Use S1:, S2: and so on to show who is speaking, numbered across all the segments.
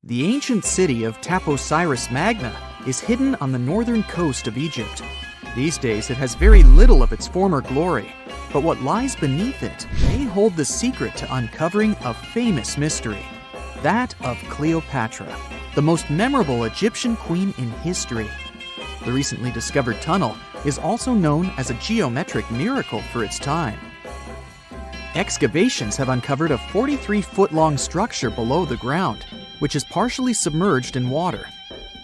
S1: The ancient city of Taposiris Magna is hidden on the northern coast of Egypt. These days it has very little of its former glory, but what lies beneath it may hold the secret to uncovering a famous mystery, that of Cleopatra, the most memorable Egyptian queen in history. The recently discovered tunnel is also known as a geometric miracle for its time. Excavations have uncovered a 43-foot-long structure below the ground, which is partially submerged in water.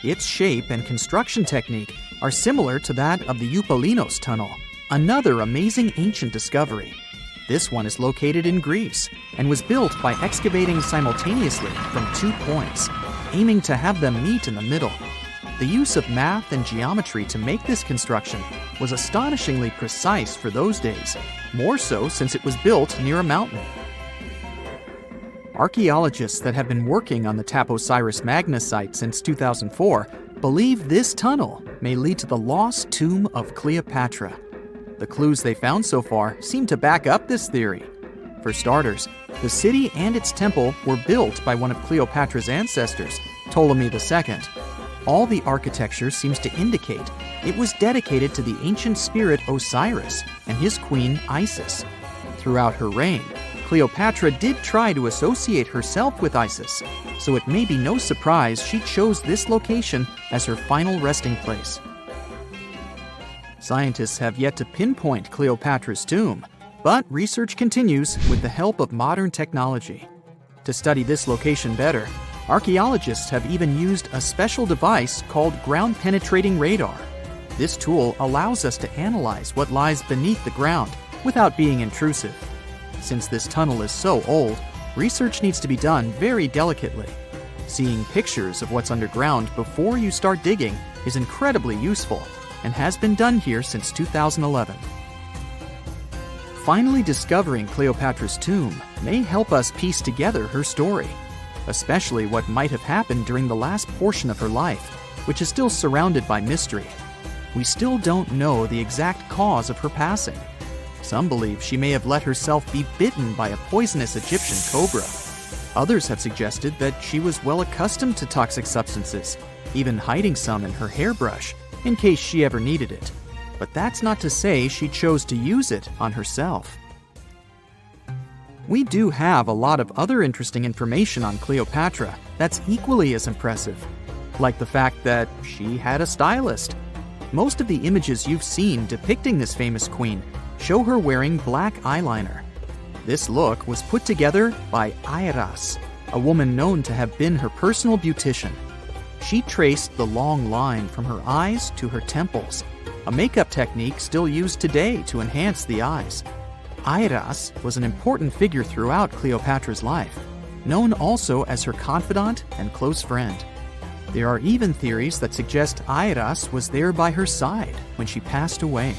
S1: Its shape and construction technique are similar to that of the Eupalinos tunnel, another amazing ancient discovery. This one is located in Greece and was built by excavating simultaneously from 2 points, aiming to have them meet in the middle. The use of math and geometry to make this construction was astonishingly precise for those days, more so since it was built near a mountain. Archaeologists that have been working on the Taposiris Magna site since 2004 believe this tunnel may lead to the lost tomb of Cleopatra. The clues they found so far seem to back up this theory. For starters, the city and its temple were built by one of Cleopatra's ancestors, Ptolemy II. All the architecture seems to indicate it was dedicated to the ancient spirit Osiris and his queen Isis. Throughout her reign, Cleopatra did try to associate herself with Isis, so it may be no surprise she chose this location as her final resting place. Scientists have yet to pinpoint Cleopatra's tomb, but research continues with the help of modern technology. To study this location better, archaeologists have even used a special device called ground-penetrating radar. This tool allows us to analyze what lies beneath the ground without being intrusive. Since this tunnel is so old, research needs to be done very delicately. Seeing pictures of what's underground before you start digging is incredibly useful and has been done here since 2011. Finally discovering Cleopatra's tomb may help us piece together her story, especially what might have happened during the last portion of her life, which is still surrounded by mystery. We still don't know the exact cause of her passing. Some believe she may have let herself be bitten by a poisonous Egyptian cobra. Others have suggested that she was well accustomed to toxic substances, even hiding some in her hairbrush in case she ever needed it. But that's not to say she chose to use it on herself. We do have a lot of other interesting information on Cleopatra that's equally as impressive, like the fact that she had a stylist. Most of the images you've seen depicting this famous queen show her wearing black eyeliner. This look was put together by Airas, a woman known to have been her personal beautician. She traced the long line from her eyes to her temples, a makeup technique still used today to enhance the eyes. Airas was an important figure throughout Cleopatra's life, known also as her confidant and close friend. There are even theories that suggest Airas was there by her side when she passed away.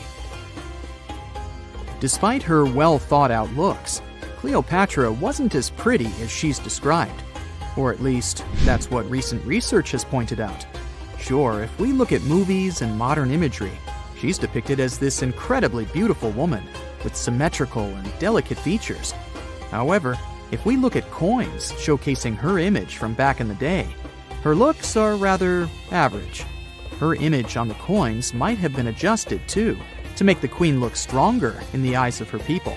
S1: Despite her well-thought-out looks, Cleopatra wasn't as pretty as she's described. Or at least, that's what recent research has pointed out. Sure, if we look at movies and modern imagery, she's depicted as this incredibly beautiful woman with symmetrical and delicate features. However, if we look at coins showcasing her image from back in the day, her looks are rather average. Her image on the coins might have been adjusted, too, to make the queen look stronger in the eyes of her people.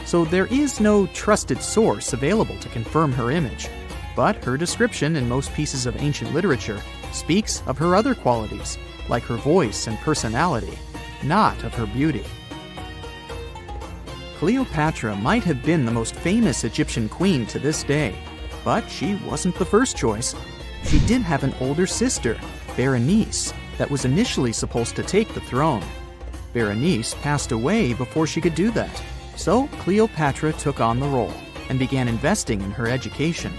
S1: So there is no trusted source available to confirm her image, but her description in most pieces of ancient literature speaks of her other qualities, like her voice and personality, not of her beauty. Cleopatra might have been the most famous Egyptian queen to this day, but she wasn't the first choice. She did have an older sister, Berenice, that was initially supposed to take the throne. Berenice passed away before she could do that, so Cleopatra took on the role and began investing in her education.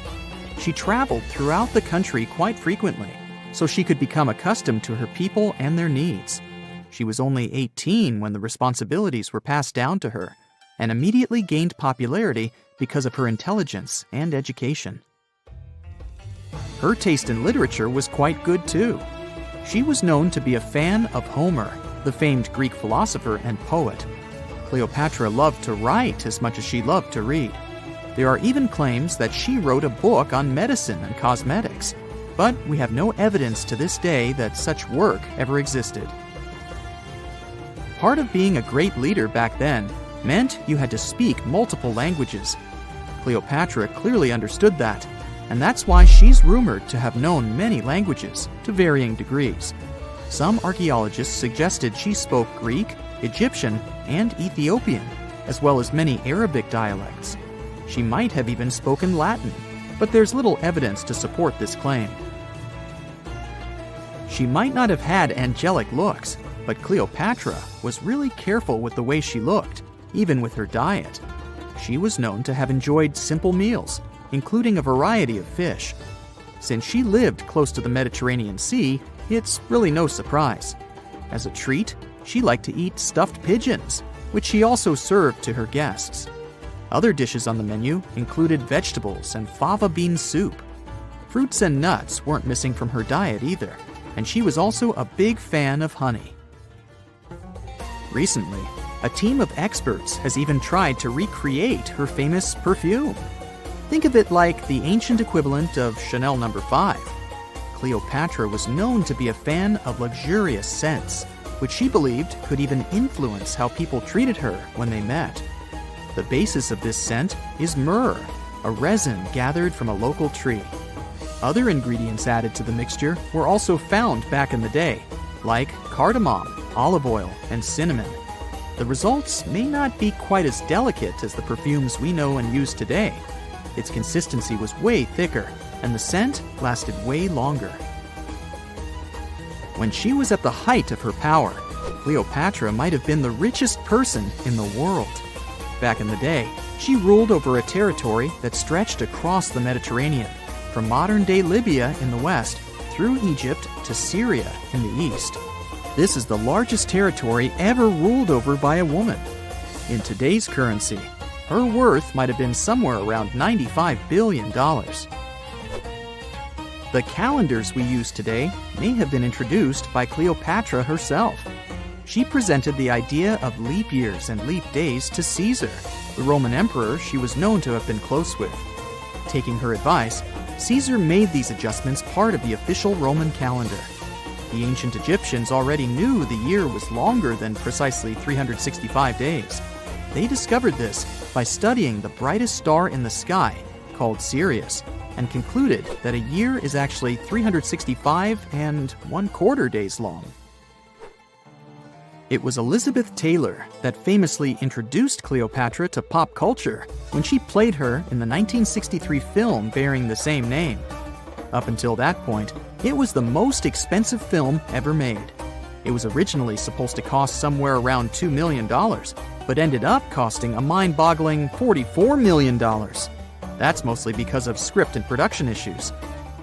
S1: She traveled throughout the country quite frequently, so she could become accustomed to her people and their needs. She was only 18 when the responsibilities were passed down to her, and immediately gained popularity because of her intelligence and education. Her taste in literature was quite good too. She was known to be a fan of Homer, the famed Greek philosopher and poet. Cleopatra loved to write as much as she loved to read. There are even claims that she wrote a book on medicine and cosmetics, but we have no evidence to this day that such work ever existed. Part of being a great leader back then meant you had to speak multiple languages. Cleopatra clearly understood that, and that's why she's rumored to have known many languages to varying degrees. Some archaeologists suggested she spoke Greek, Egyptian, and Ethiopian, as well as many Arabic dialects. She might have even spoken Latin, but there's little evidence to support this claim. She might not have had angelic looks, but Cleopatra was really careful with the way she looked, even with her diet. She was known to have enjoyed simple meals, including a variety of fish. Since she lived close to the Mediterranean Sea, it's really no surprise. As a treat, she liked to eat stuffed pigeons, which she also served to her guests. Other dishes on the menu included vegetables and fava bean soup. Fruits and nuts weren't missing from her diet either, and she was also a big fan of honey. Recently, a team of experts has even tried to recreate her famous perfume. Think of it like the ancient equivalent of Chanel No. 5. Cleopatra was known to be a fan of luxurious scents, which she believed could even influence how people treated her when they met. The basis of this scent is myrrh, a resin gathered from a local tree. Other ingredients added to the mixture were also found back in the day, like cardamom, olive oil, and cinnamon. The results may not be quite as delicate as the perfumes we know and use today. Its consistency was way thicker, and the scent lasted way longer. When she was at the height of her power, Cleopatra might have been the richest person in the world. Back in the day, she ruled over a territory that stretched across the Mediterranean, from modern-day Libya in the west through Egypt to Syria in the east. This is the largest territory ever ruled over by a woman. In today's currency, her worth might have been somewhere around $95 billion. The calendars we use today may have been introduced by Cleopatra herself. She presented the idea of leap years and leap days to Caesar, the Roman emperor she was known to have been close with. Taking her advice, Caesar made these adjustments part of the official Roman calendar. The ancient Egyptians already knew the year was longer than precisely 365 days. They discovered this by studying the brightest star in the sky, called Sirius, and concluded that a year is actually 365 and 1/4 days long. It was Elizabeth Taylor that famously introduced Cleopatra to pop culture when she played her in the 1963 film bearing the same name. Up until that point, it was the most expensive film ever made. It was originally supposed to cost somewhere around $2 million, but ended up costing a mind-boggling $44 million. That's mostly because of script and production issues.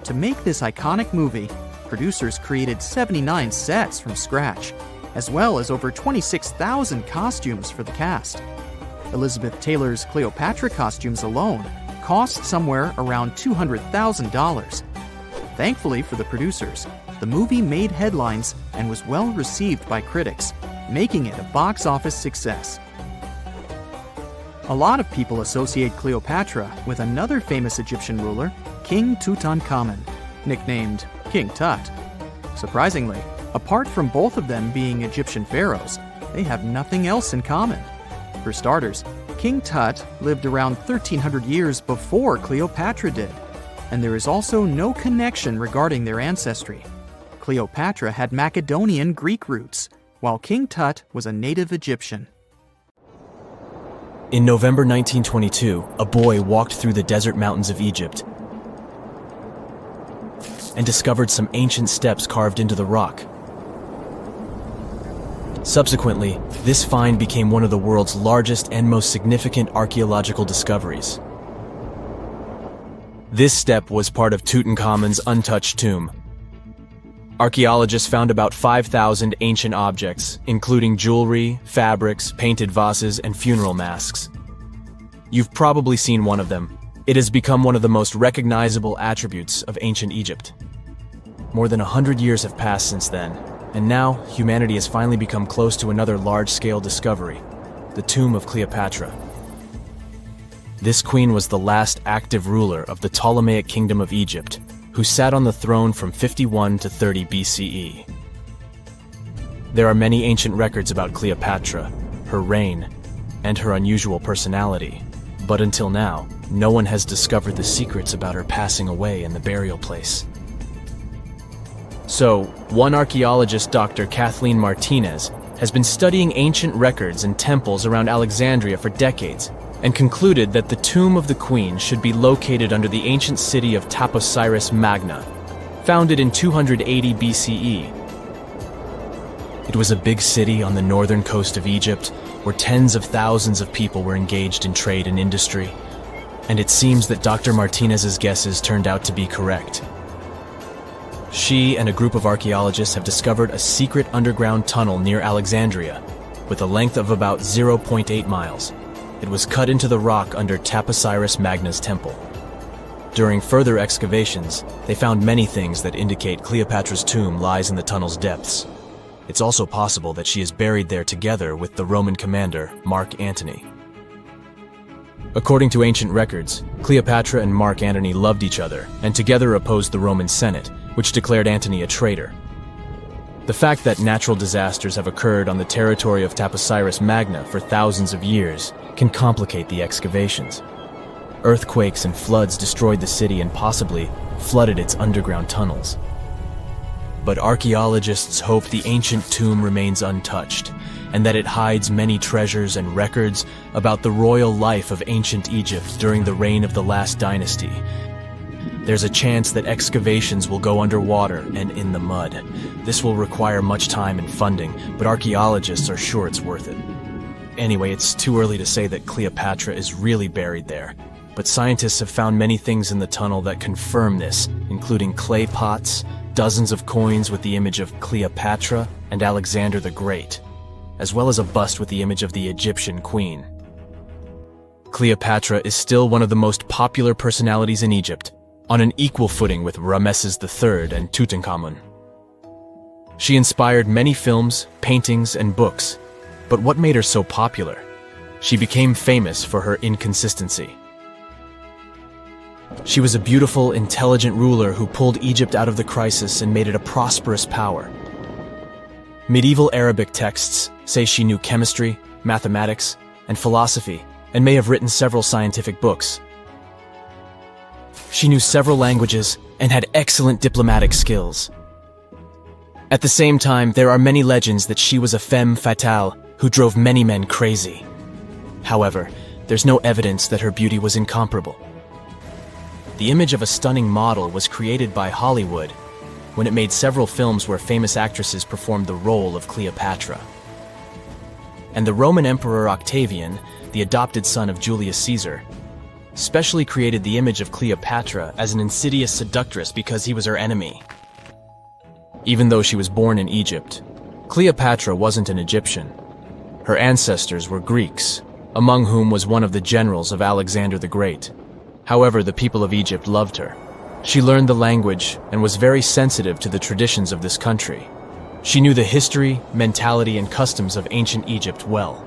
S1: To make this iconic movie, producers created 79 sets from scratch, as well as over 26,000 costumes for the cast. Elizabeth Taylor's Cleopatra costumes alone cost somewhere around $200,000. Thankfully for the producers, the movie made headlines and was well received by critics, making it a box office success. A lot of people associate Cleopatra with another famous Egyptian ruler, King Tutankhamun, nicknamed King Tut. Surprisingly, apart from both of them being Egyptian pharaohs, they have nothing else in common. For starters, King Tut lived around 1,300 years before Cleopatra did, and there is also no connection regarding their ancestry. Cleopatra had Macedonian Greek roots, while King Tut was a native Egyptian.
S2: In November 1922, a boy walked through the desert mountains of Egypt and discovered some ancient steps carved into the rock. Subsequently, this find became one of the world's largest and most significant archaeological discoveries. This step was part of Tutankhamun's untouched tomb. Archaeologists found about 5,000 ancient objects, including jewelry, fabrics, painted vases, and funeral masks. You've probably seen one of them. It has become one of the most recognizable attributes of ancient Egypt. More than 100 years have passed since then, and now humanity has finally become close to another large-scale discovery, the tomb of Cleopatra. This queen was the last active ruler of the Ptolemaic Kingdom of Egypt, who sat on the throne from 51 to 30 BCE. There are many ancient records about Cleopatra, her reign, and her unusual personality, but until now, no one has discovered the secrets about her passing away in the burial place. So, one archaeologist, Dr. Kathleen Martinez, has been studying ancient records and temples around Alexandria for decades, and concluded that the tomb of the queen should be located under the ancient city of Taposiris Magna, founded in 280 BCE. It was a big city on the northern coast of Egypt, where tens of thousands of people were engaged in trade and industry, and it seems that Dr. Martinez's guesses turned out to be correct. She and a group of archaeologists have discovered a secret underground tunnel near Alexandria, with a length of about 0.8 miles. It was cut into the rock under Taposiris Magna's temple. During further excavations, they found many things that indicate Cleopatra's tomb lies in the tunnel's depths. It's also possible that she is buried there together with the Roman commander, Mark Antony. According to ancient records, Cleopatra and Mark Antony loved each other and together opposed the Roman Senate, which declared Antony a traitor. The fact that natural disasters have occurred on the territory of Taposiris Magna for thousands of years can complicate the excavations. Earthquakes and floods destroyed the city and possibly flooded its underground tunnels. But archaeologists hope the ancient tomb remains untouched, and that it hides many treasures and records about the royal life of ancient Egypt during the reign of the last dynasty. There's a chance that excavations will go underwater and in the mud. This will require much time and funding, but archaeologists are sure it's worth it. Anyway, it's too early to say that Cleopatra is really buried there, but scientists have found many things in the tunnel that confirm this, including clay pots, dozens of coins with the image of Cleopatra and Alexander the Great, as well as a bust with the image of the Egyptian queen. Cleopatra is still one of the most popular personalities in Egypt, on an equal footing with Ramesses III and Tutankhamun. She inspired many films, paintings, and books, but what made her so popular? She became famous for her inconsistency. She was a beautiful, intelligent ruler who pulled Egypt out of the crisis and made it a prosperous power. Medieval Arabic texts say she knew chemistry, mathematics, and philosophy, and may have written several scientific books. She knew several languages and had excellent diplomatic skills. At the same time, there are many legends that she was a femme fatale who drove many men crazy. However, there's no evidence that her beauty was incomparable. The image of a stunning model was created by Hollywood when it made several films where famous actresses performed the role of Cleopatra. And the Roman Emperor Octavian, the adopted son of Julius Caesar, specially created the image of Cleopatra as an insidious seductress because he was her enemy. Even though she was born in Egypt, Cleopatra wasn't an Egyptian. Her ancestors were Greeks, among whom was one of the generals of Alexander the Great. However, the people of Egypt loved her. She learned the language and was very sensitive to the traditions of this country. She knew the history, mentality, and customs of ancient Egypt well.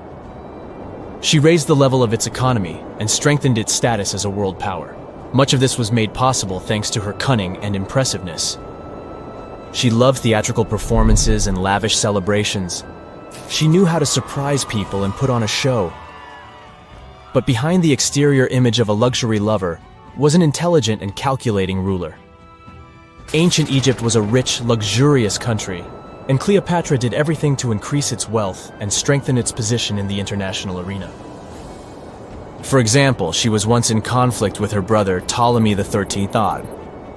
S2: She raised the level of its economy and strengthened its status as a world power. Much of this was made possible thanks to her cunning and impressiveness. She loved theatrical performances and lavish celebrations. She knew how to surprise people and put on a show. But behind the exterior image of a luxury lover was an intelligent and calculating ruler. Ancient Egypt was a rich, luxurious country, and Cleopatra did everything to increase its wealth and strengthen its position in the international arena. For example, she was once in conflict with her brother Ptolemy XIII Odd.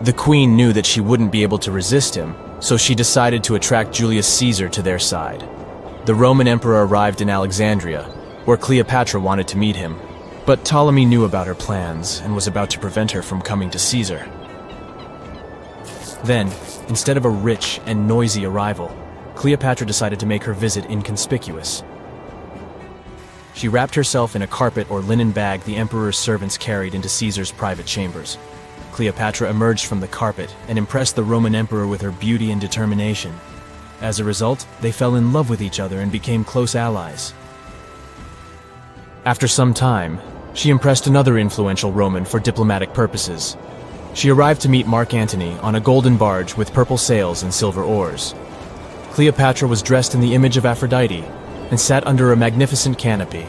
S2: The queen knew that she wouldn't be able to resist him, so she decided to attract Julius Caesar to their side. The Roman emperor arrived in Alexandria, where Cleopatra wanted to meet him, but Ptolemy knew about her plans and was about to prevent her from coming to Caesar. Then, instead of a rich and noisy arrival, Cleopatra decided to make her visit inconspicuous. She wrapped herself in a carpet or linen bag the emperor's servants carried into Caesar's private chambers. Cleopatra emerged from the carpet and impressed the Roman emperor with her beauty and determination. As a result, they fell in love with each other and became close allies. After some time, She impressed another influential Roman for diplomatic purposes. She arrived to meet Mark Antony on a golden barge with purple sails and silver oars. Cleopatra was dressed in the image of Aphrodite and sat under a magnificent canopy.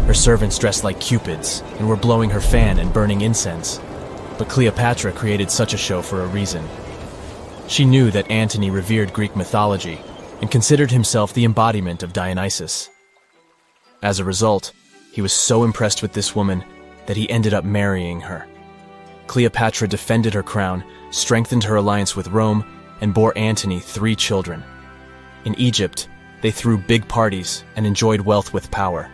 S2: Her servants dressed like cupids and were blowing her fan and burning incense. But Cleopatra created such a show for a reason. She knew that Antony revered Greek mythology and considered himself the embodiment of Dionysus. As a result, he was so impressed with this woman that he ended up marrying her. Cleopatra defended her crown, strengthened her alliance with Rome, and bore Antony 3 children. In Egypt, they threw big parties and enjoyed wealth with power.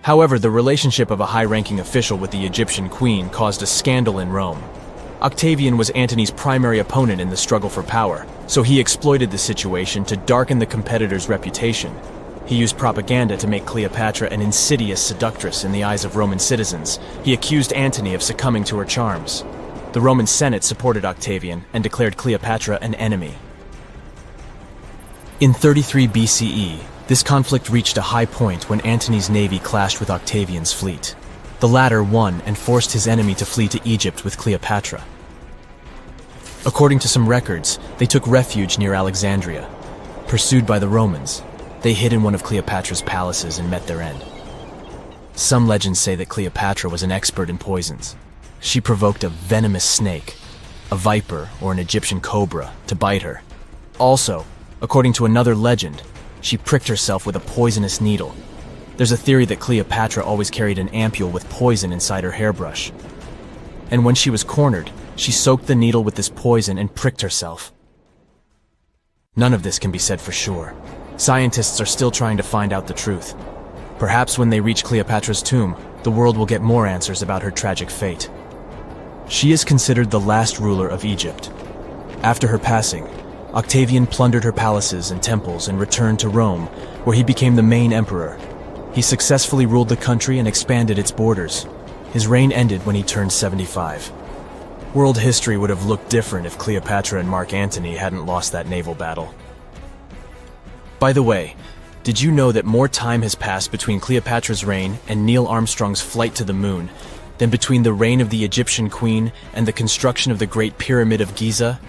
S2: However, the relationship of a high-ranking official with the Egyptian queen caused a scandal in Rome. Octavian was Antony's primary opponent in the struggle for power, so he exploited the situation to darken the competitor's reputation. He used propaganda to make Cleopatra an insidious seductress in the eyes of Roman citizens. He accused Antony of succumbing to her charms. The Roman Senate supported Octavian and declared Cleopatra an enemy. In 33 BCE, this conflict reached a high point when Antony's navy clashed with Octavian's fleet. The latter won and forced his enemy to flee to Egypt with Cleopatra. According to some records, they took refuge near Alexandria. Pursued by the Romans, they hid in one of Cleopatra's palaces and met their end. Some legends say that Cleopatra was an expert in poisons. She provoked a venomous snake, a viper or an Egyptian cobra, to bite her. Also, according to another legend, she pricked herself with a poisonous needle. There's a theory that Cleopatra always carried an ampule with poison inside her hairbrush. And when she was cornered, she soaked the needle with this poison and pricked herself. None of this can be said for sure. Scientists are still trying to find out the truth. Perhaps when they reach Cleopatra's tomb, the world will get more answers about her tragic fate. She is considered the last ruler of Egypt. After her passing, Octavian plundered her palaces and temples and returned to Rome, where he became the main emperor. He successfully ruled the country and expanded its borders. His reign ended when he turned 75. World history would have looked different if Cleopatra and Mark Antony hadn't lost that naval battle. By the way, did you know that more time has passed between Cleopatra's reign and Neil Armstrong's flight to the moon than between the reign of the Egyptian queen and the construction of the Great Pyramid of Giza?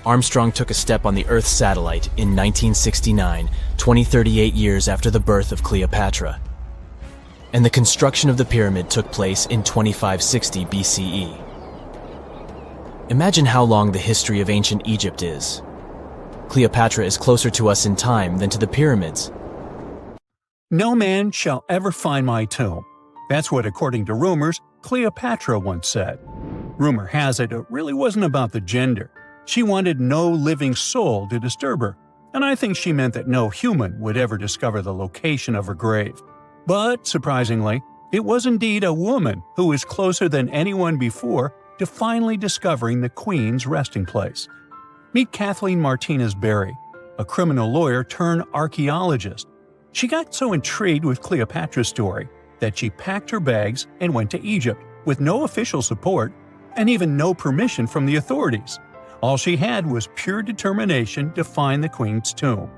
S2: Armstrong took a step on the Earth satellite in 1969, 38 years after the birth of Cleopatra. And the construction of the pyramid took place in 2560 BCE. Imagine how long the history of ancient Egypt is. Cleopatra is closer to us in time than to the pyramids.
S3: No man shall ever find my tomb. That's what, according to rumors, Cleopatra once said. Rumor has it really wasn't about the gender. She wanted no living soul to disturb her, and I think she meant that no human would ever discover the location of her grave. But, surprisingly, it was indeed a woman who was closer than anyone before to finally discovering the Queen's resting place. Meet Kathleen Martinez Berry, a criminal lawyer turned archaeologist. She got so intrigued with Cleopatra's story that she packed her bags and went to Egypt with no official support and even no permission from the authorities. All she had was pure determination to find the Queen's tomb.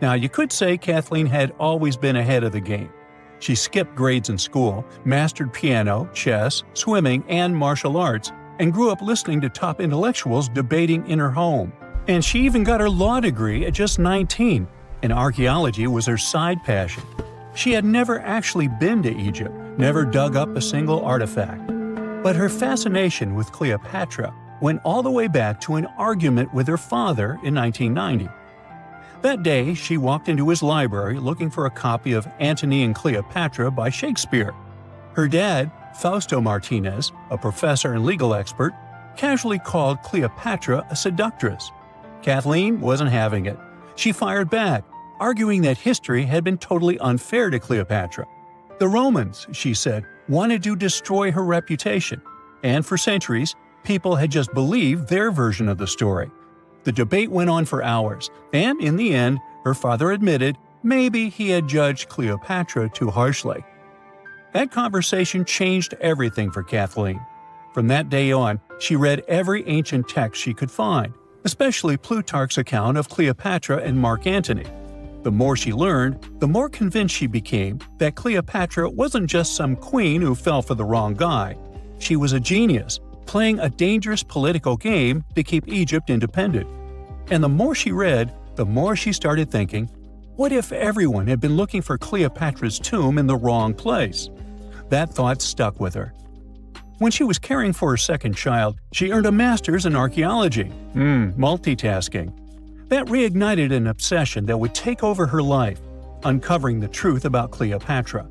S3: Now, you could say Kathleen had always been ahead of the game. She skipped grades in school, mastered piano, chess, swimming, and martial arts, and grew up listening to top intellectuals debating in her home. And she even got her law degree at just 19, and archaeology was her side passion. She had never actually been to Egypt, never dug up a single artifact. But her fascination with Cleopatra went all the way back to an argument with her father in 1990. That day, she walked into his library looking for a copy of Antony and Cleopatra by Shakespeare. Her dad, Fausto Martinez, a professor and legal expert, casually called Cleopatra a seductress. Kathleen wasn't having it. She fired back, arguing that history had been totally unfair to Cleopatra. The Romans, she said, wanted to destroy her reputation, and for centuries, people had just believed their version of the story. The debate went on for hours, and in the end, her father admitted maybe he had judged Cleopatra too harshly. That conversation changed everything for Kathleen. From that day on, she read every ancient text she could find, especially Plutarch's account of Cleopatra and Mark Antony. The more she learned, the more convinced she became that Cleopatra wasn't just some queen who fell for the wrong guy. She was a genius, playing a dangerous political game to keep Egypt independent. And the more she read, the more she started thinking, what if everyone had been looking for Cleopatra's tomb in the wrong place? That thought stuck with her. When she was caring for her second child, she earned a master's in archaeology. Multitasking. That reignited an obsession that would take over her life, uncovering the truth about Cleopatra.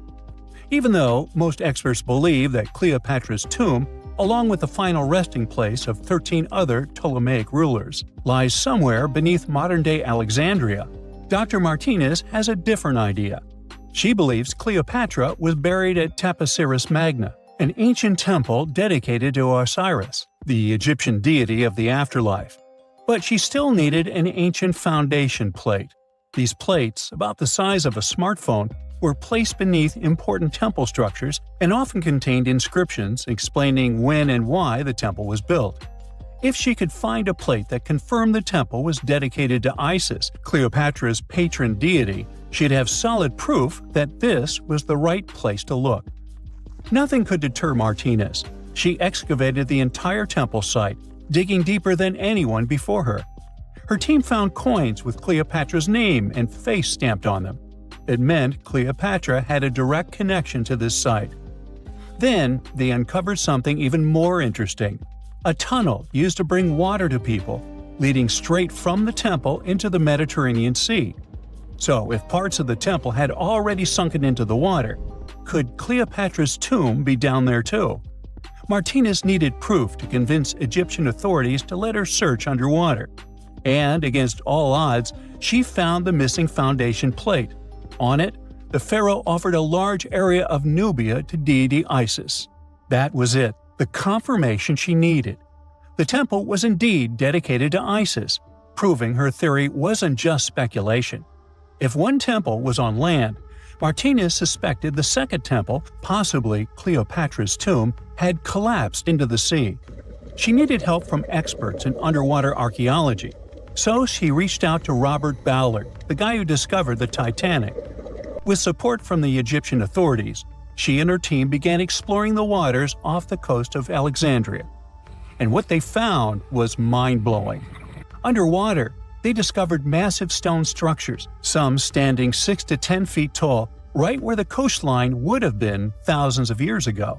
S3: Even though most experts believe that Cleopatra's tomb, along with the final resting place of 13 other Ptolemaic rulers, lies somewhere beneath modern-day Alexandria, Dr. Martinez has a different idea. She believes Cleopatra was buried at Taposiris Magna, an ancient temple dedicated to Osiris, the Egyptian deity of the afterlife. But she still needed an ancient foundation plate. These plates, about the size of a smartphone, were placed beneath important temple structures and often contained inscriptions explaining when and why the temple was built. If she could find a plate that confirmed the temple was dedicated to Isis, Cleopatra's patron deity, she'd have solid proof that this was the right place to look. Nothing could deter Martinez. She excavated the entire temple site, digging deeper than anyone before her. Her team found coins with Cleopatra's name and face stamped on them. It meant Cleopatra had a direct connection to this site. Then, they uncovered something even more interesting: a tunnel used to bring water to people, leading straight from the temple into the Mediterranean Sea. So, if parts of the temple had already sunken into the water, could Cleopatra's tomb be down there too? Martinez needed proof to convince Egyptian authorities to let her search underwater. And, against all odds, she found the missing foundation plate. On it, the pharaoh offered a large area of Nubia to deity Isis. That was it, the confirmation she needed. The temple was indeed dedicated to Isis, proving her theory wasn't just speculation. If one temple was on land, Martinez suspected the second temple, possibly Cleopatra's tomb, had collapsed into the sea. She needed help from experts in underwater archaeology, so she reached out to Robert Ballard, the guy who discovered the Titanic. With support from the Egyptian authorities, she and her team began exploring the waters off the coast of Alexandria. And what they found was mind-blowing. Underwater, they discovered massive stone structures, some standing 6 to 10 feet tall, right where the coastline would have been thousands of years ago.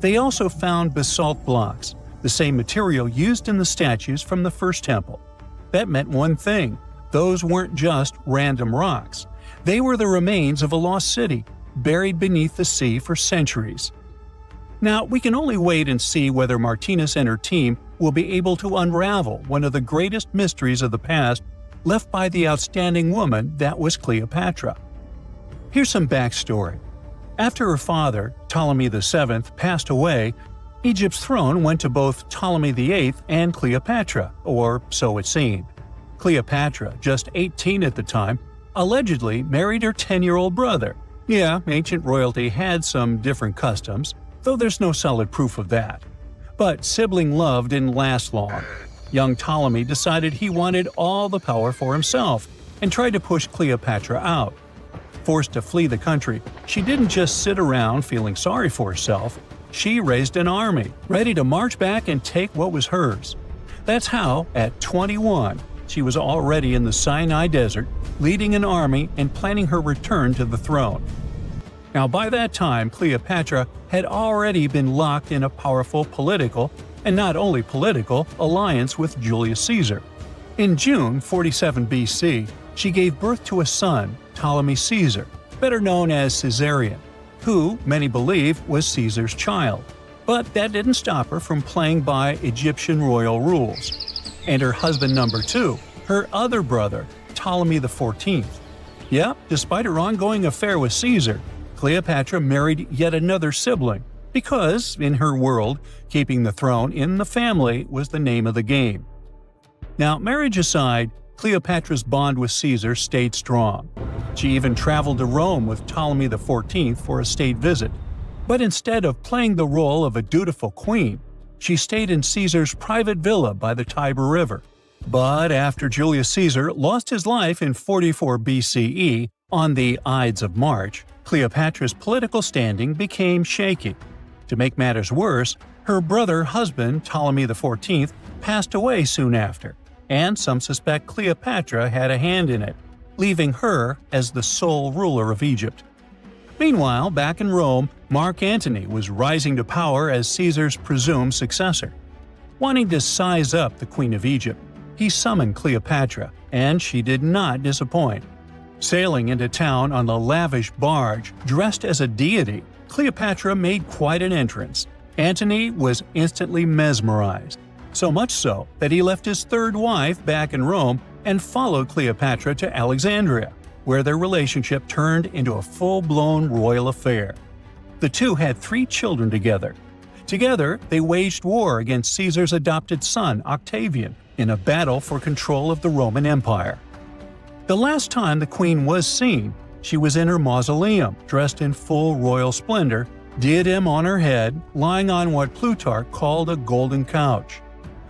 S3: They also found basalt blocks, the same material used in the statues from the first temple. That meant one thing: those weren't just random rocks. They were the remains of a lost city, buried beneath the sea for centuries. Now, we can only wait and see whether Martinez and her team will be able to unravel one of the greatest mysteries of the past left by the outstanding woman that was Cleopatra. Here's some backstory. After her father, Ptolemy VII, passed away, Egypt's throne went to both Ptolemy VIII and Cleopatra, or so it seemed. Cleopatra, just 18 at the time, allegedly married her 10-year-old brother. Yeah, ancient royalty had some different customs, though there's no solid proof of that. But sibling love didn't last long. Young Ptolemy decided he wanted all the power for himself and tried to push Cleopatra out. Forced to flee the country, she didn't just sit around feeling sorry for herself. She raised an army, ready to march back and take what was hers. That's how, at 21, she was already in the Sinai Desert, leading an army and planning her return to the throne. Now, by that time, Cleopatra had already been locked in a powerful political, and not only political, alliance with Julius Caesar. In June 47 BC, she gave birth to a son, Ptolemy Caesar, better known as Caesarion, who, many believe, was Caesar's child. But that didn't stop her from playing by Egyptian royal rules. And her husband number 2, her other brother, Ptolemy XIV. Yep, despite her ongoing affair with Caesar, Cleopatra married yet another sibling, because, in her world, keeping the throne in the family was the name of the game. Now, marriage aside, Cleopatra's bond with Caesar stayed strong. She even traveled to Rome with Ptolemy XIV for a state visit. But instead of playing the role of a dutiful queen, she stayed in Caesar's private villa by the Tiber River. But after Julius Caesar lost his life in 44 BCE on the Ides of March, Cleopatra's political standing became shaky. To make matters worse, her brother-husband Ptolemy XIV passed away soon after, and some suspect Cleopatra had a hand in it, leaving her as the sole ruler of Egypt. Meanwhile, back in Rome, Mark Antony was rising to power as Caesar's presumed successor. Wanting to size up the Queen of Egypt, he summoned Cleopatra, and she did not disappoint. Sailing into town on the lavish barge, dressed as a deity, Cleopatra made quite an entrance. Antony was instantly mesmerized, so much so that he left his third wife back in Rome and followed Cleopatra to Alexandria, where their relationship turned into a full-blown royal affair. The two had 3 children together. Together, they waged war against Caesar's adopted son, Octavian, in a battle for control of the Roman Empire. The last time the queen was seen, she was in her mausoleum, dressed in full royal splendor, diadem on her head, lying on what Plutarch called a golden couch.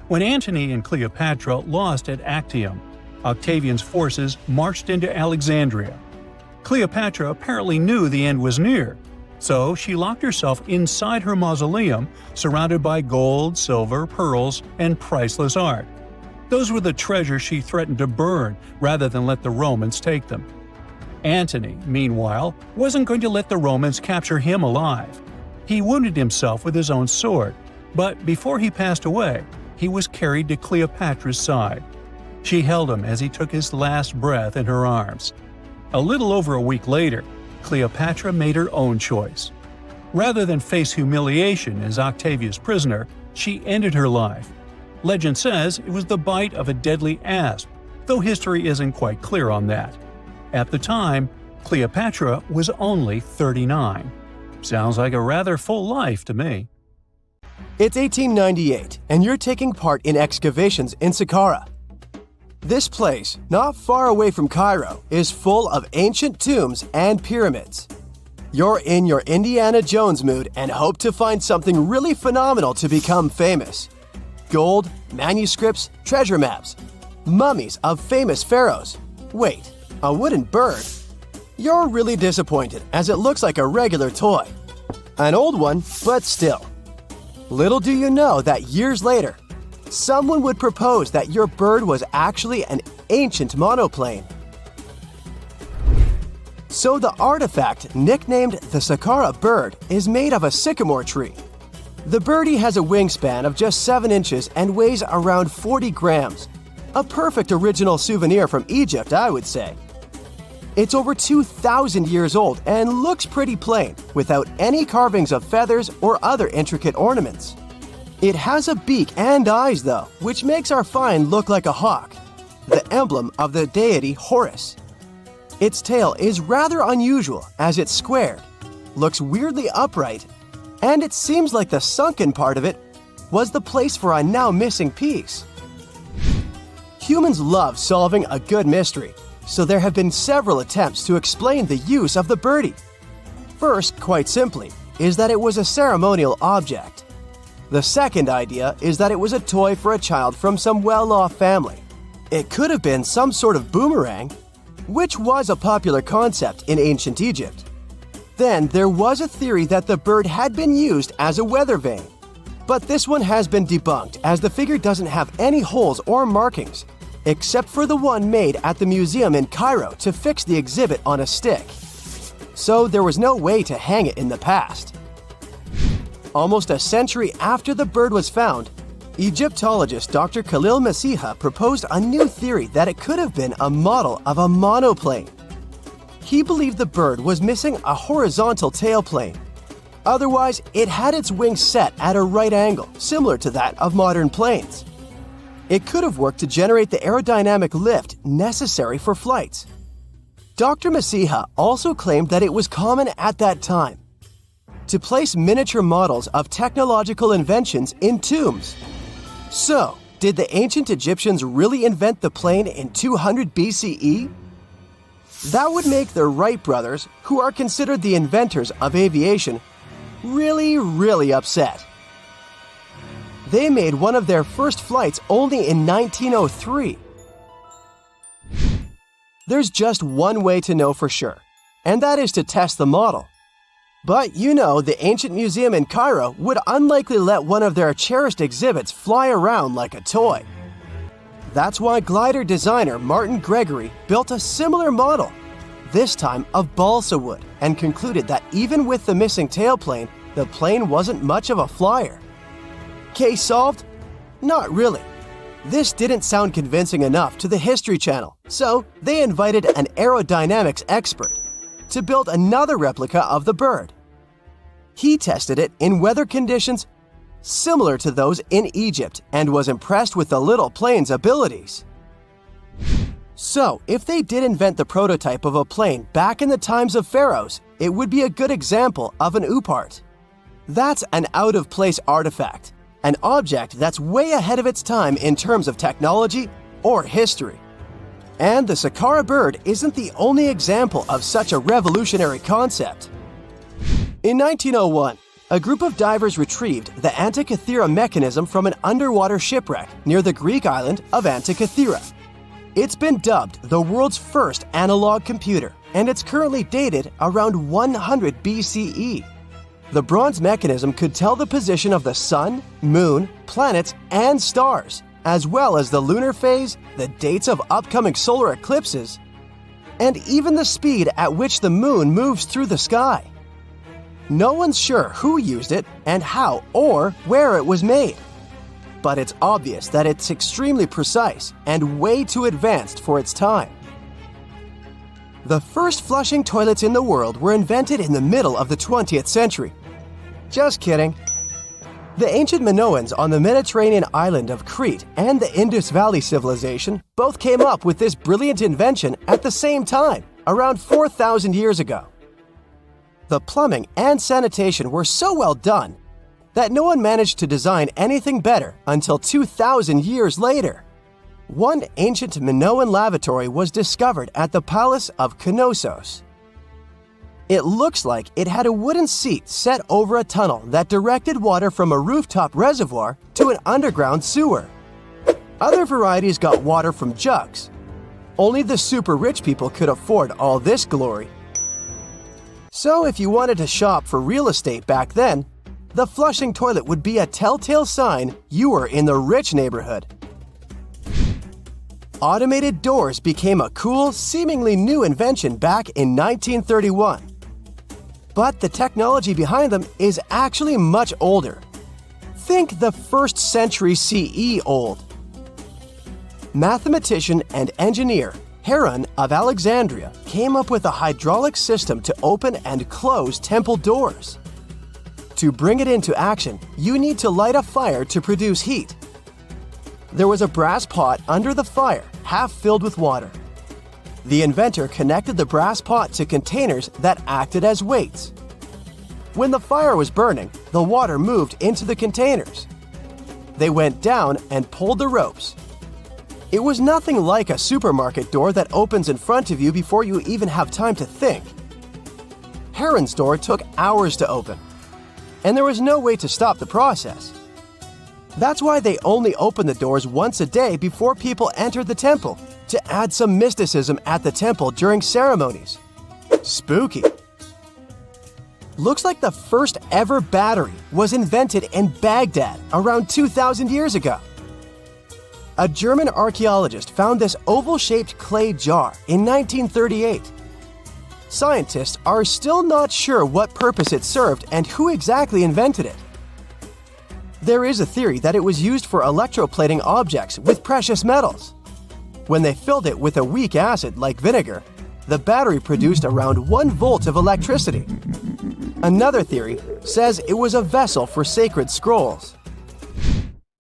S3: When Antony and Cleopatra lost at Actium, Octavian's forces marched into Alexandria. Cleopatra apparently knew the end was near, so she locked herself inside her mausoleum, surrounded by gold, silver, pearls, and priceless art. Those were the treasures she threatened to burn rather than let the Romans take them. Antony, meanwhile, wasn't going to let the Romans capture him alive. He wounded himself with his own sword, but before he passed away, he was carried to Cleopatra's side. She held him as he took his last breath in her arms. A little over a week later, Cleopatra made her own choice. Rather than face humiliation as Octavia's prisoner, she ended her life. Legend says it was the bite of a deadly asp, though history isn't quite clear on that. At the time, Cleopatra was only 39. Sounds like a rather full life to me.
S4: It's 1898, and you're taking part in excavations in Saqqara. This place, not far away from Cairo, is full of ancient tombs and pyramids. You're in your Indiana Jones mood and hope to find something really phenomenal to become famous. Gold, manuscripts, treasure maps, mummies of famous pharaohs. Wait, a wooden bird? You're really disappointed as it looks like a regular toy. An old one, but still. Little do you know that years later, someone would propose that your bird was actually an ancient monoplane. So the artifact, nicknamed the Saqqara bird, is made of a sycamore tree. The birdie has a wingspan of just 7 inches and weighs around 40 grams. A perfect original souvenir from Egypt, I would say. It's over 2,000 years old and looks pretty plain, without any carvings of feathers or other intricate ornaments. It has a beak and eyes though, which makes our find look like a hawk, the emblem of the deity Horus. Its tail is rather unusual as it's squared, looks weirdly upright, and it seems like the sunken part of it was the place for a now missing piece. Humans love solving a good mystery, so there have been several attempts to explain the use of the birdie. First, quite simply, is that it was a ceremonial object. The second idea is that it was a toy for a child from some well-off family. It could have been some sort of boomerang, which was a popular concept in ancient Egypt. Then there was a theory that the bird had been used as a weather vane. But this one has been debunked as the figure doesn't have any holes or markings, except for the one made at the museum in Cairo to fix the exhibit on a stick. So there was no way to hang it in the past. Almost a century after the bird was found, Egyptologist Dr. Khalil Masiha proposed a new theory that it could have been a model of a monoplane. He believed the bird was missing a horizontal tailplane. Otherwise, it had its wings set at a right angle, similar to that of modern planes. It could have worked to generate the aerodynamic lift necessary for flights. Dr. Masiha also claimed that it was common at that time to place miniature models of technological inventions in tombs. So, did the ancient Egyptians really invent the plane in 200 BCE? That would make the Wright brothers, who are considered the inventors of aviation, really upset. they made one of their first flights only in 1903. There's just one way to know for sure, and that is to test the model. But you know, the ancient museum in Cairo would unlikely let one of their cherished exhibits fly around like a toy. That's why glider designer Martin Gregory built a similar model, this time of balsa wood, and concluded that even with the missing tailplane, the plane wasn't much of a flyer. Case solved? Not really. This didn't sound convincing enough to the History Channel, so they invited an aerodynamics expert to build another replica of the bird. He tested it in weather conditions similar to those in Egypt and was impressed with the little plane's abilities. So, if they did invent the prototype of a plane back in the times of pharaohs, it would be a good example of an oopart. That's an out-of-place artifact, an object that's way ahead of its time in terms of technology or history. And the Saqqara bird isn't the only example of such a revolutionary concept. In 1901, a group of divers retrieved the Antikythera mechanism from an underwater shipwreck near the Greek island of Antikythera. It's been dubbed the world's first analog computer, and it's currently dated around 100 BCE. The bronze mechanism could tell the position of the sun, moon, planets, and stars, as well as the lunar phase, the dates of upcoming solar eclipses, and even the speed at which the moon moves through the sky. No one's sure who used it and how or where it was made, but it's obvious that it's extremely precise and way too advanced for its time. The first flushing toilets in the world were invented in the middle of the 20th century. Just kidding. The ancient Minoans on the Mediterranean island of Crete and the Indus Valley civilization both came up with this brilliant invention at the same time, around 4,000 years ago. The plumbing and sanitation were so well done that no one managed to design anything better until 2,000 years later. One ancient Minoan lavatory was discovered at the Palace of Knossos. It looks like it had a wooden seat set over a tunnel that directed water from a rooftop reservoir to an underground sewer. Other varieties got water from jugs. Only the super rich people could afford all this glory. So if you wanted to shop for real estate back then, the flushing toilet would be a telltale sign you were in the rich neighborhood. Automated doors became a cool, seemingly new invention back in 1931. But the technology behind them is actually much older. Think the 1st century CE old. Mathematician and engineer Heron of Alexandria came up with a hydraulic system to open and close temple doors. To bring it into action, you need to light a fire to produce heat. There was a brass pot under the fire, half filled with water. The inventor connected the brass pot to containers that acted as weights. When the fire was burning, the water moved into the containers. They went down and pulled the ropes. It was nothing like a supermarket door that opens in front of you before you even have time to think. Heron's door took hours to open, and there was no way to stop the process. That's why they only opened the doors once a day before people entered the temple, to add some mysticism at the temple during ceremonies. Spooky. Looks like the first ever battery was invented in Baghdad around 2,000 years ago. A German archaeologist found this oval-shaped clay jar in 1938. Scientists are still not sure what purpose it served and who exactly invented it. There is a theory that it was used for electroplating objects with precious metals. When they filled it with a weak acid like vinegar, the battery produced around 1 volt of electricity. Another theory says it was a vessel for sacred scrolls.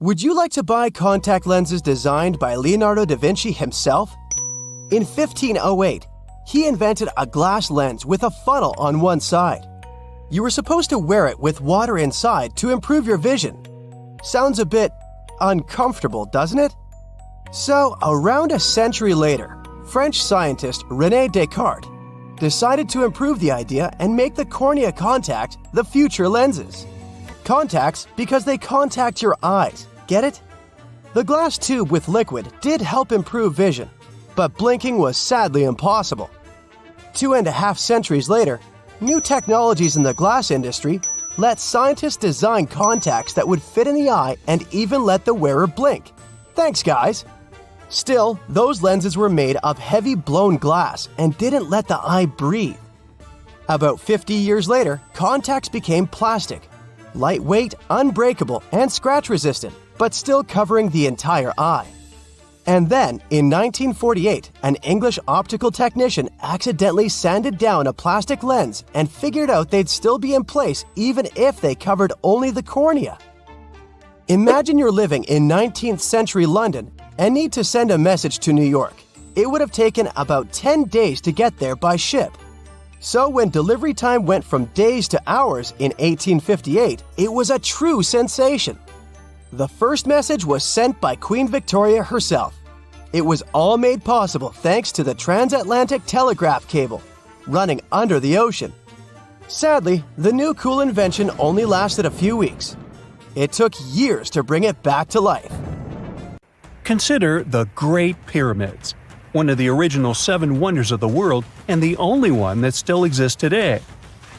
S4: Would you like to buy contact lenses designed by Leonardo da Vinci himself? In 1508, he invented a glass lens with a funnel on one side. You were supposed to wear it with water inside to improve your vision. Sounds a bit uncomfortable, doesn't it? So, around a century later, French scientist René Descartes decided to improve the idea and make the cornea contact the future lenses. Contacts because they contact your eyes. Get it? The glass tube with liquid did help improve vision, but blinking was sadly impossible. 2.5 centuries later, new technologies in the glass industry let scientists design contacts that would fit in the eye and even let the wearer blink. Thanks, guys! Still, those lenses were made of heavy blown glass and didn't let the eye breathe. About 50 years later, contacts became plastic, lightweight, unbreakable, and scratch-resistant, but still covering the entire eye. And then, in 1948, an English optical technician accidentally sanded down a plastic lens and figured out they'd still be in place even if they covered only the cornea. Imagine you're living in 19th century London and need to send a message to New York. It would have taken about 10 days to get there by ship. So when delivery time went from days to hours in 1858, it was a true sensation. The first message was sent by Queen Victoria herself. It was all made possible thanks to the transatlantic telegraph cable, running under the ocean. Sadly, the new cool invention only lasted a few weeks. It took years to bring it back to life.
S3: Consider the Great Pyramids, one of the original 7 wonders of the world and the only one that still exists today.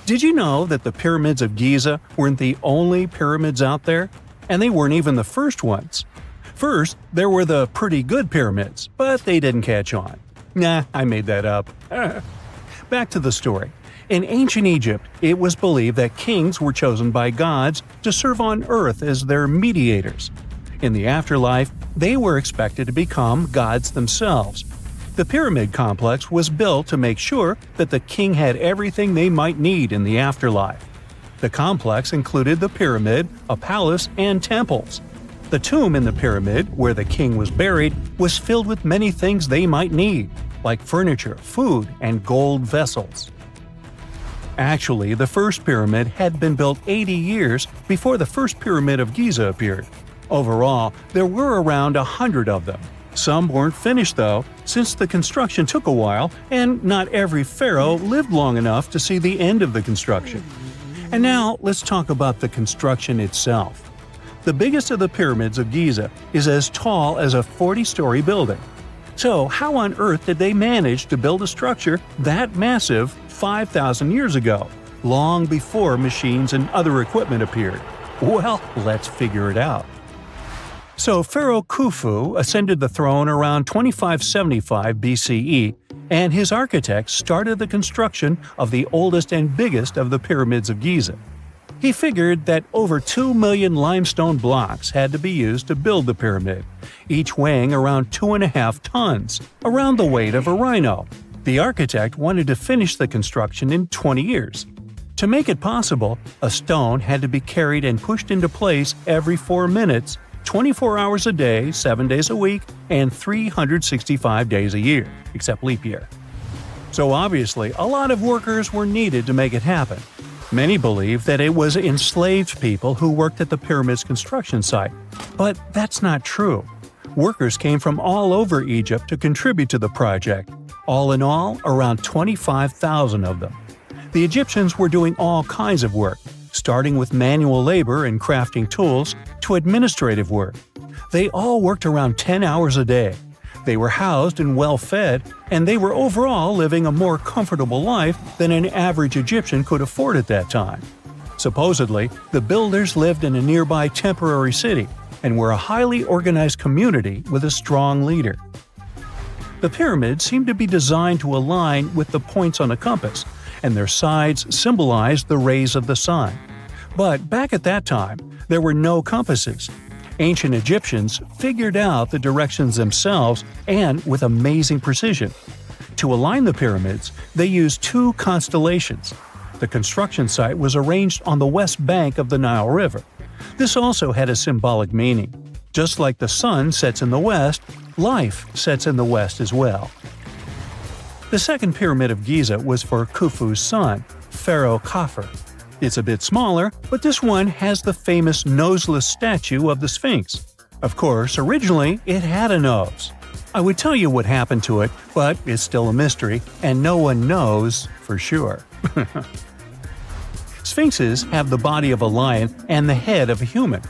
S3: Did you know that the pyramids of Giza weren't the only pyramids out there? And they weren't even the first ones. First, there were the pretty good pyramids, but they didn't catch on. Nah, I made that up. Back to the story. In ancient Egypt, it was believed that kings were chosen by gods to serve on earth as their mediators. In the afterlife, they were expected to become gods themselves. The pyramid complex was built to make sure that the king had everything they might need in the afterlife. The complex included the pyramid, a palace, and temples. The tomb in the pyramid, where the king was buried, was filled with many things they might need, like furniture, food, and gold vessels. Actually, the first pyramid had been built 80 years before the first pyramid of Giza appeared. Overall, there were around 100 of them. Some weren't finished though, since the construction took a while and not every pharaoh lived long enough to see the end of the construction. And now let's talk about the construction itself. The biggest of the pyramids of Giza is as tall as a 40-story building. So how on earth did they manage to build a structure that massive 5,000 years ago, long before machines and other equipment appeared? Well, let's figure it out. So Pharaoh Khufu ascended the throne around 2575 BCE, and his architects started the construction of the oldest and biggest of the pyramids of Giza. He figured that over 2 million limestone blocks had to be used to build the pyramid, each weighing around 2.5 tons, around the weight of a rhino. The architect wanted to finish the construction in 20 years. To make it possible, a stone had to be carried and pushed into place every 4 minutes, 24 hours a day, 7 days a week, and 365 days a year, except leap year. So obviously, a lot of workers were needed to make it happen. Many believe that it was enslaved people who worked at the pyramid's construction site, but that's not true. Workers came from all over Egypt to contribute to the project. All in all, around 25,000 of them. The Egyptians were doing all kinds of work, starting with manual labor and crafting tools to administrative work. They all worked around 10 hours a day. They were housed and well fed, and they were overall living a more comfortable life than an average Egyptian could afford at that time. Supposedly, the builders lived in a nearby temporary city and were a highly organized community with a strong leader. The pyramids seemed to be designed to align with the points on a compass, and their sides symbolized the rays of the sun. But back at that time, there were no compasses. Ancient Egyptians figured out the directions themselves and with amazing precision. To align the pyramids, they used 2 constellations. The construction site was arranged on the west bank of the Nile River. This also had a symbolic meaning. Just like the sun sets in the west, life sets in the west as well. The second pyramid of Giza was for Khufu's son, Pharaoh Khafre. It's a bit smaller, but this one has the famous noseless statue of the Sphinx. Of course, originally it had a nose. I would tell you what happened to it, but it's still a mystery, and no one knows for sure. Sphinxes have the body of a lion and the head of a human.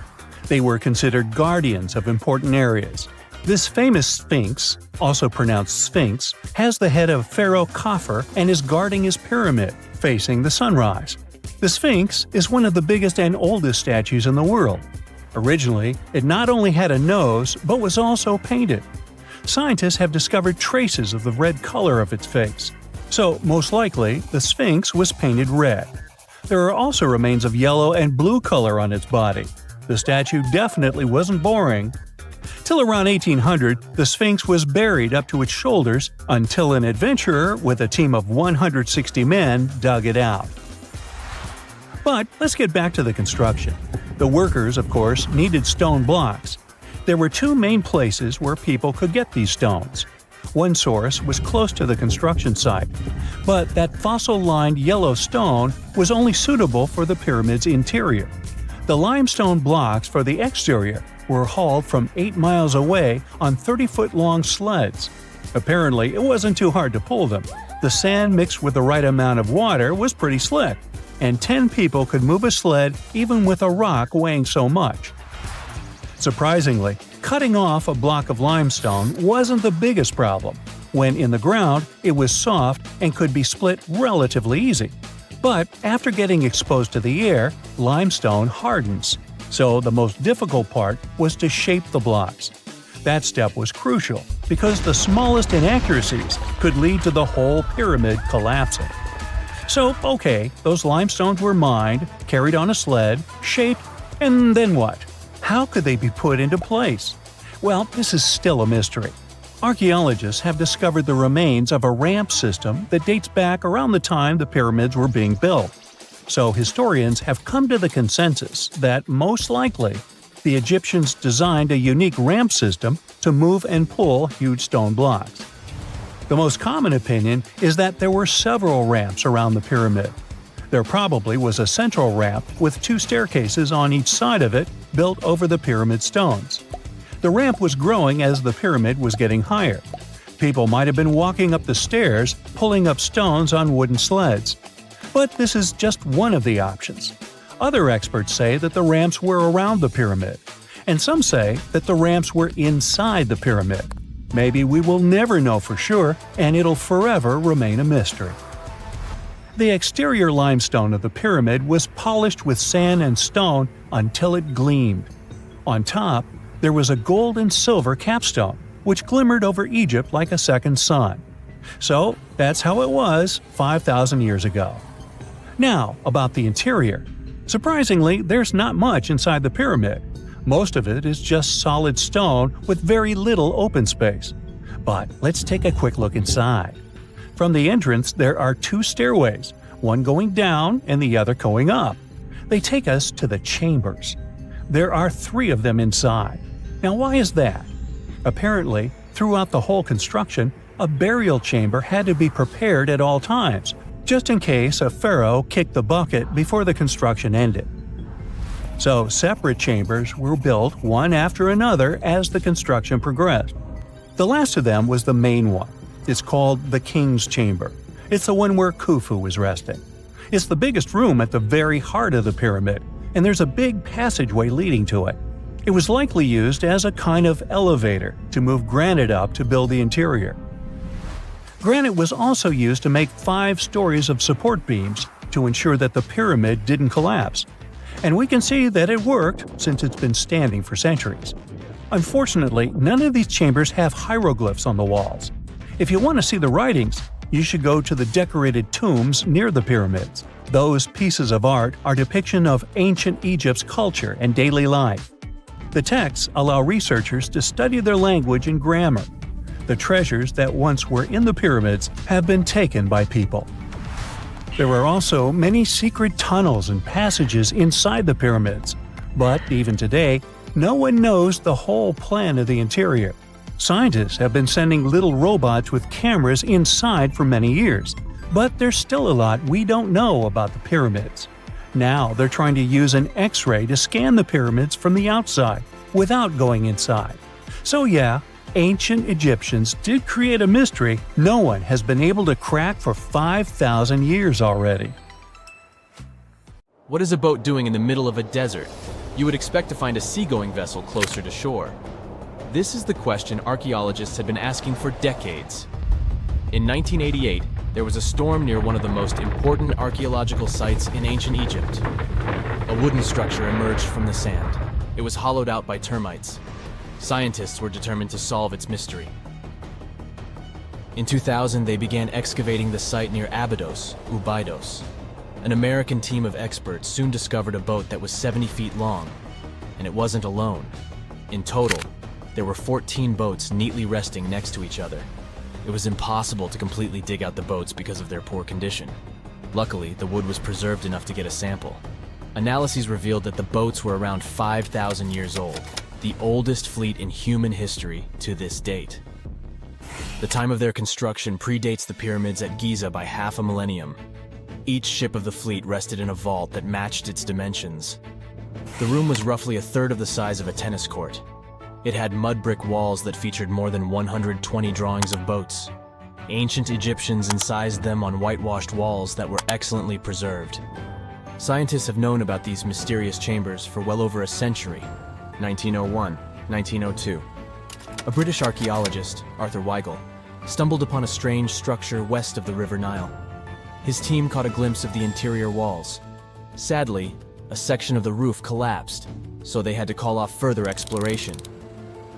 S3: They were considered guardians of important areas. This famous sphinx, also pronounced sphinx, has the head of Pharaoh Khafre and is guarding his pyramid, facing the sunrise. The sphinx is one of the biggest and oldest statues in the world. Originally, it not only had a nose, but was also painted. Scientists have discovered traces of the red color of its face. So, most likely, the sphinx was painted red. There are also remains of yellow and blue color on its body. The statue definitely wasn't boring. Till around 1800, the Sphinx was buried up to its shoulders until an adventurer with a team of 160 men dug it out. But let's get back to the construction. The workers, of course, needed stone blocks. There were two main places where people could get these stones. One source was close to the construction site, but that fossil-lined yellow stone was only suitable for the pyramid's interior. The limestone blocks for the exterior were hauled from 8 miles away on 30-foot-long sleds. Apparently, it wasn't too hard to pull them. The sand mixed with the right amount of water was pretty slick, and 10 people could move a sled even with a rock weighing so much. Surprisingly, cutting off a block of limestone wasn't the biggest problem. When in the ground, it was soft and could be split relatively easy. But after getting exposed to the air, limestone hardens. So the most difficult part was to shape the blocks. That step was crucial because the smallest inaccuracies could lead to the whole pyramid collapsing. So, okay, those limestones were mined, carried on a sled, shaped, and then what? How could they be put into place? Well, this is still a mystery. Archaeologists have discovered the remains of a ramp system that dates back around the time the pyramids were being built. So historians have come to the consensus that, most likely, the Egyptians designed a unique ramp system to move and pull huge stone blocks. The most common opinion is that there were several ramps around the pyramid. There probably was a central ramp with 2 staircases on each side of it built over the pyramid stones. The ramp was growing as the pyramid was getting higher. People might have been walking up the stairs, pulling up stones on wooden sleds. But this is just one of the options. Other experts say that the ramps were around the pyramid, and some say that the ramps were inside the pyramid. Maybe we will never know for sure, and it'll forever remain a mystery. The exterior limestone of the pyramid was polished with sand and stone until it gleamed. On top, there was a gold and silver capstone, which glimmered over Egypt like a second sun. So, that's how it was 5,000 years ago. Now, about the interior. Surprisingly, there's not much inside the pyramid. Most of it is just solid stone with very little open space. But let's take a quick look inside. From the entrance, there are 2 stairways, one going down and the other going up. They take us to the chambers. There are 3 of them inside. Now, why is that? Apparently, throughout the whole construction, a burial chamber had to be prepared at all times, just in case a pharaoh kicked the bucket before the construction ended. So, separate chambers were built one after another as the construction progressed. The last of them was the main one. It's called the King's Chamber. It's the one where Khufu was resting. It's the biggest room at the very heart of the pyramid, and there's a big passageway leading to it. It was likely used as a kind of elevator to move granite up to build the interior. Granite was also used to make 5 stories of support beams to ensure that the pyramid didn't collapse. And we can see that it worked since it's been standing for centuries. Unfortunately, none of these chambers have hieroglyphs on the walls. If you want to see the writings, you should go to the decorated tombs near the pyramids. Those pieces of art are depiction of ancient Egypt's culture and daily life. The texts allow researchers to study their language and grammar. The treasures that once were in the pyramids have been taken by people. There are also many secret tunnels and passages inside the pyramids, but even today, no one knows the whole plan of the interior. Scientists have been sending little robots with cameras inside for many years, but there's still a lot we don't know about the pyramids. Now they're trying to use an X-ray to scan the pyramids from the outside, without going inside. So yeah, ancient Egyptians did create a mystery no one has been able to crack for 5,000 years already.
S2: What is a boat doing in the middle of a desert? You would expect to find a seagoing vessel closer to shore. This is the question archaeologists had been asking for decades. In 1988, there was a storm near one of the most important archaeological sites in ancient Egypt. A wooden structure emerged from the sand. It was hollowed out by termites. Scientists were determined to solve its mystery. In 2000, they began excavating the site near Abydos, Abydos. An American team of experts soon discovered a boat that was 70 feet long, and it wasn't alone. In total, there were 14 boats neatly resting next to each other. It was impossible to completely dig out the boats because of their poor condition. Luckily, the wood was preserved enough to get a sample. Analyses revealed that the boats were around 5,000 years old, the oldest fleet in human history to this date. The time of their construction predates the pyramids at Giza by half a millennium. Each ship of the fleet rested in a vault that matched its dimensions. The room was roughly a third of the size of a tennis court. It had mud brick walls that featured more than 120 drawings of boats. Ancient Egyptians incised them on whitewashed walls that were excellently preserved. Scientists have known about these mysterious chambers for well over a century. 1901, 1902. A British archaeologist, Arthur Weigel, stumbled upon a strange structure west of the River Nile. His team caught a glimpse of the interior walls. Sadly, a section of the roof collapsed, so they had to call off further exploration.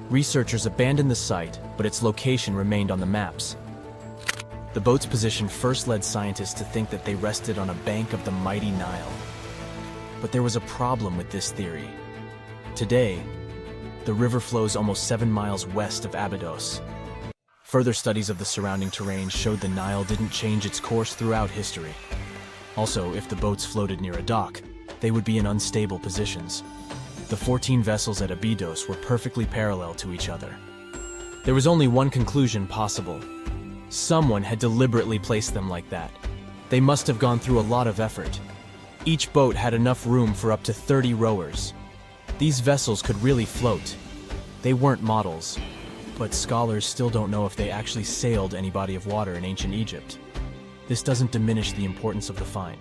S2: Researchers abandoned the site, but its location remained on the maps. The boat's position first led scientists to think that they rested on a bank of the mighty Nile. But there was a problem with this theory. Today, the river flows almost 7 miles west of Abydos. Further studies of the surrounding terrain showed the Nile didn't change its course throughout history. Also, if the boats floated near a dock, they would be in unstable positions. The 14 vessels at Abydos were perfectly parallel to each other. There was only one conclusion possible. Someone had deliberately placed them like that. They must have gone through a lot of effort. Each boat had enough room for up to 30 rowers. These vessels could really float. They weren't models, but scholars still don't know if they actually sailed any body of water in ancient Egypt. This doesn't diminish the importance of the find.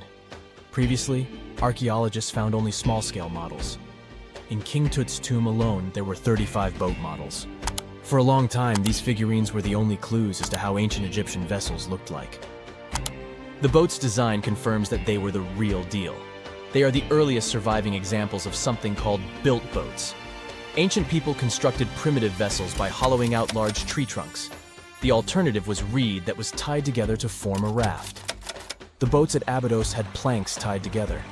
S2: Previously, archaeologists found only small-scale models. In King Tut's tomb alone, there were 35 boat models. For a long time, these figurines were the only clues as to how ancient Egyptian vessels looked like. The boat's design confirms that they were the real deal. They are the earliest surviving examples of something called built boats. Ancient people constructed primitive vessels by hollowing out large tree trunks. The alternative was reed that was tied together to form a raft. The boats at Abydos had planks tied together.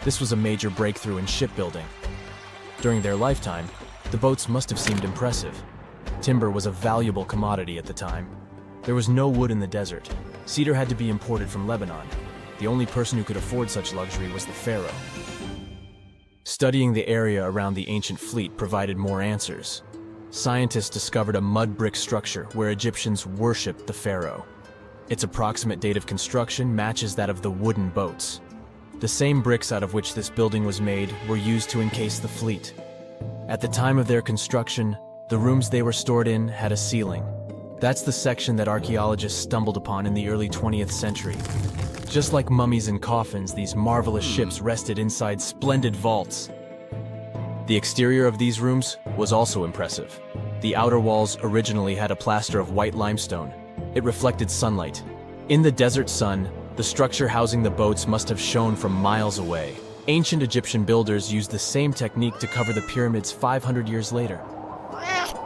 S2: This was a major breakthrough in shipbuilding. During their lifetime, the boats must have seemed impressive. Timber was a valuable commodity at the time. There was no wood in the desert. Cedar had to be imported from Lebanon. The only person who could afford such luxury was the pharaoh. Studying the area around the ancient fleet provided more answers. Scientists discovered a mud brick structure where Egyptians worshipped the pharaoh. Its approximate date of construction matches that of the wooden boats. The same bricks out of which this building was made were used to encase the fleet. At the time of their construction, the rooms they were stored in had a ceiling. That's the section that archaeologists stumbled upon in the early 20th century. Just like mummies and coffins, these marvelous ships rested inside splendid vaults. The exterior of these rooms was also impressive. The outer walls originally had a plaster of white limestone. It reflected sunlight. In the desert sun, the structure housing the boats must have shone from miles away. Ancient Egyptian builders used the same technique to cover the pyramids 500 years later.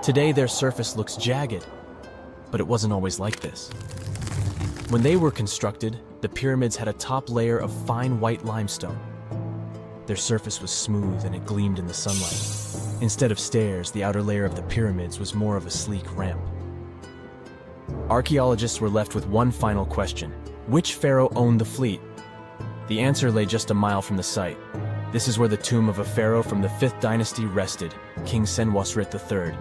S2: Today, their surface looks jagged, but it wasn't always like this. When they were constructed, the pyramids had a top layer of fine white limestone. Their surface was smooth and it gleamed in the sunlight. Instead of stairs, the outer layer of the pyramids was more of a sleek ramp. Archaeologists were left with one final question. Which pharaoh owned the fleet? The answer lay just a mile from the site. This is where the tomb of a pharaoh from the 5th dynasty rested, King Senwosret III.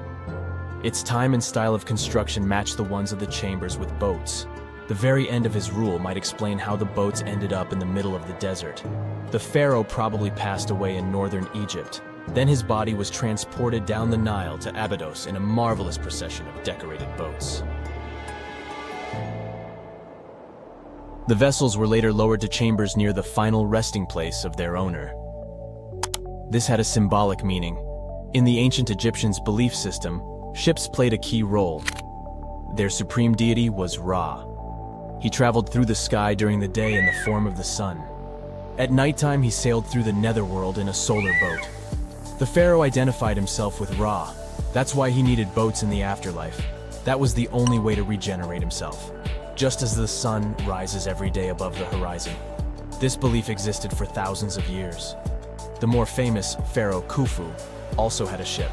S2: Its time and style of construction matched the ones of the chambers with boats. The very end of his rule might explain how the boats ended up in the middle of the desert. The pharaoh probably passed away in northern Egypt. Then his body was transported down the Nile to Abydos in a marvelous procession of decorated boats. The vessels were later lowered to chambers near the final resting place of their owner. This had a symbolic meaning. In the ancient Egyptians' belief system, ships played a key role. Their supreme deity was Ra. He traveled through the sky during the day in the form of the sun. At nighttime, he sailed through the netherworld in a solar boat. The pharaoh identified himself with Ra. That's why he needed boats in the afterlife. That was the only way to regenerate himself. Just as the sun rises every day above the horizon. This belief existed for thousands of years. The more famous Pharaoh Khufu also had a ship.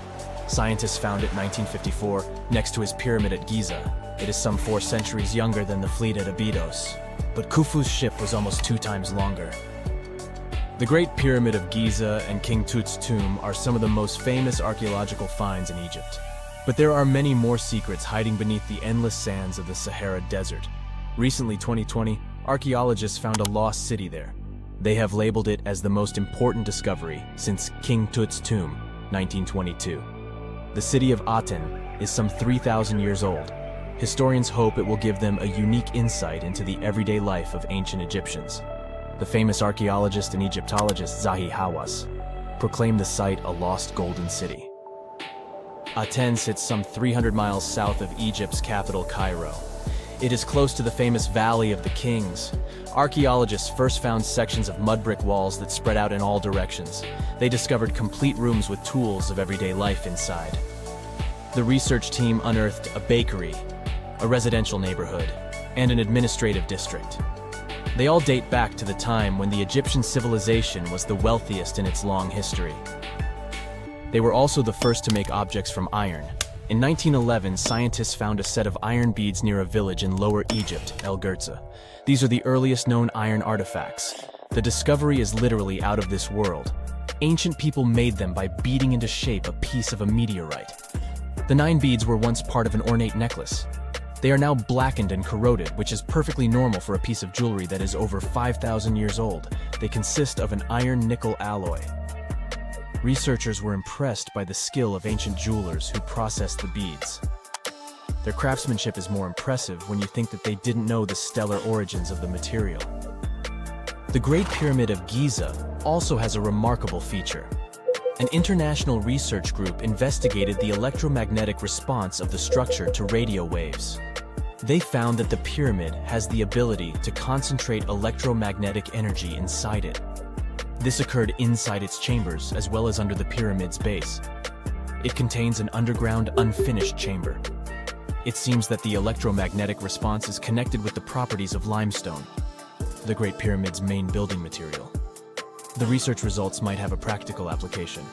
S2: Scientists found it in 1954 next to his pyramid at Giza. It is some 4 centuries younger than the fleet at Abydos. But Khufu's ship was almost 2 times longer. The Great Pyramid of Giza and King Tut's tomb are some of the most famous archaeological finds in Egypt. But there are many more secrets hiding beneath the endless sands of the Sahara Desert. Recently, 2020, archaeologists found a lost city there. They have labeled it as the most important discovery since King Tut's tomb, 1922. The city of Aten is some 3,000 years old. Historians hope it will give them a unique insight into the everyday life of ancient Egyptians. The famous archaeologist and Egyptologist Zahi Hawass proclaimed the site a lost golden city. Aten sits some 300 miles south of Egypt's capital, Cairo. It is close to the famous Valley of the Kings. Archaeologists first found sections of mud brick walls that spread out in all directions. They discovered complete rooms with tools of everyday life inside. The research team unearthed a bakery, a residential neighborhood, and an administrative district. They all date back to the time when the Egyptian civilization was the wealthiest in its long history. They were also the first to make objects from iron. In 1911, scientists found a set of iron beads near a village in Lower Egypt, El Girza. These are the earliest known iron artifacts. The discovery is literally out of this world. Ancient people made them by beating into shape a piece of a meteorite. The 9 beads were once part of an ornate necklace. They are now blackened and corroded, which is perfectly normal for a piece of jewelry that is over 5,000 years old. They consist of an iron-nickel alloy. Researchers were impressed by the skill of ancient jewelers who processed the beads. Their craftsmanship is more impressive when you think that they didn't know the stellar origins of the material. The Great Pyramid of Giza also has a remarkable feature. An international research group investigated the electromagnetic response of the structure to radio waves. They found that the pyramid has the ability to concentrate electromagnetic energy inside it. This occurred inside its chambers as well as under the pyramid's base. It contains an underground, unfinished chamber. It seems that the electromagnetic response is connected with the properties of limestone, the Great Pyramid's main building material. The research results might have a practical application.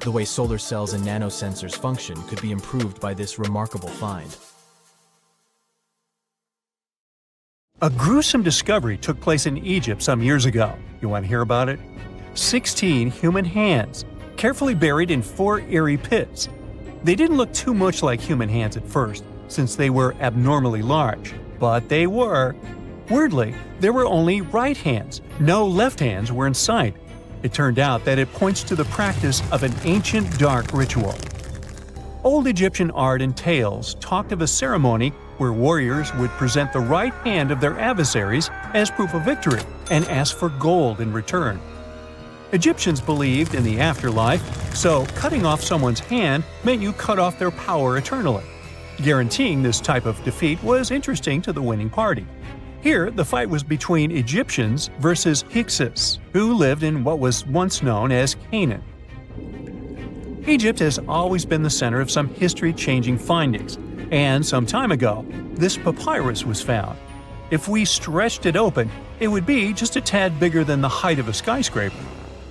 S2: The way solar cells and nanosensors function could be improved by this remarkable find.
S3: A gruesome discovery took place in Egypt some years ago. You want to hear about it? 16 human hands, carefully buried in 4 eerie pits. They didn't look too much like human hands at first, since they were abnormally large, but they were. Weirdly, there were only right hands. No left hands were in sight. It turned out that it points to the practice of an ancient dark ritual. Old Egyptian art and tales talked of a ceremony where warriors would present the right hand of their adversaries as proof of victory and ask for gold in return. Egyptians believed in the afterlife, so cutting off someone's hand meant you cut off their power eternally. Guaranteeing this type of defeat was interesting to the winning party. Here, the fight was between Egyptians versus Hyksos, who lived in what was once known as Canaan. Egypt has always been the center of some history-changing findings, and some time ago, this papyrus was found. If we stretched it open, it would be just a tad bigger than the height of a skyscraper.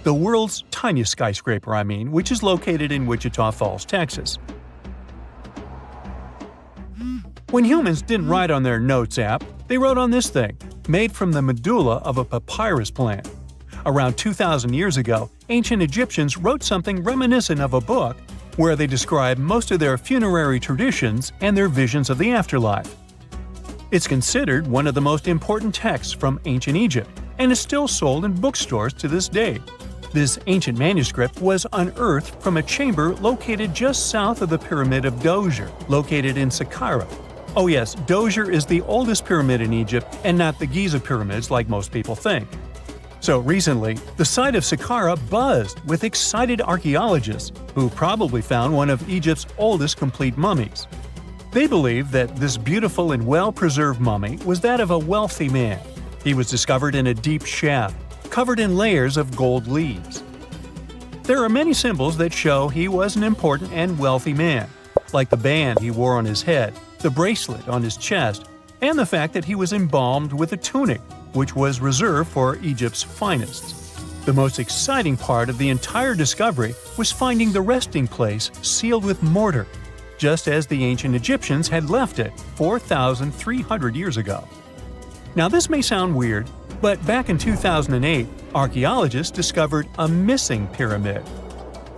S3: The world's tiniest skyscraper, which is located in Wichita Falls, Texas. When humans didn't write on their notes app, they wrote on this thing, made from the medulla of a papyrus plant. Around 2,000 years ago, ancient Egyptians wrote something reminiscent of a book where they describe most of their funerary traditions and their visions of the afterlife. It's considered one of the most important texts from ancient Egypt and is still sold in bookstores to this day. This ancient manuscript was unearthed from a chamber located just south of the Pyramid of Djoser, located in Saqqara. Oh yes, Djoser is the oldest pyramid in Egypt and not the Giza pyramids like most people think. So recently, the site of Saqqara buzzed with excited archaeologists who probably found one of Egypt's oldest complete mummies. They believe that this beautiful and well-preserved mummy was that of a wealthy man. He was discovered in a deep shaft, covered in layers of gold leaves. There are many symbols that show he was an important and wealthy man, like the band he wore on his head, the bracelet on his chest, and the fact that he was embalmed with a tunic, which was reserved for Egypt's finest. The most exciting part of the entire discovery was finding the resting place sealed with mortar, just as the ancient Egyptians had left it 4,300 years ago. Now this may sound weird, but back in 2008, archaeologists discovered a missing pyramid.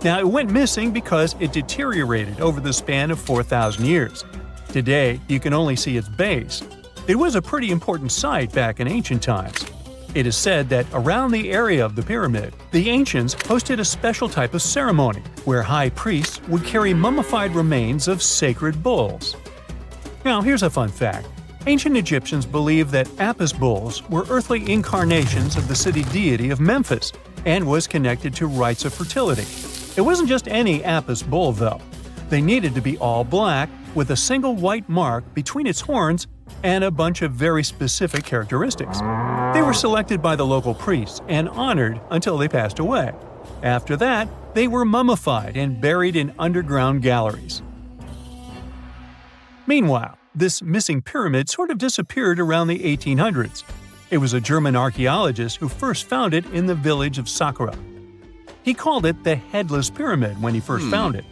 S3: Now it went missing because it deteriorated over the span of 4,000 years. Today, you can only see its base. It was a pretty important site back in ancient times. It is said that around the area of the pyramid, the ancients hosted a special type of ceremony where high priests would carry mummified remains of sacred bulls. Now, here's a fun fact. Ancient Egyptians believed that Apis bulls were earthly incarnations of the city deity of Memphis and was connected to rites of fertility. It wasn't just any Apis bull, though. They needed to be all black, with a single white mark between its horns and a bunch of very specific characteristics. They were selected by the local priests and honored until they passed away. After that, they were mummified and buried in underground galleries. Meanwhile, this missing pyramid sort of disappeared around the 1800s. It was a German archaeologist who first found it in the village of Saqqara. He called it the Headless Pyramid when he first found it.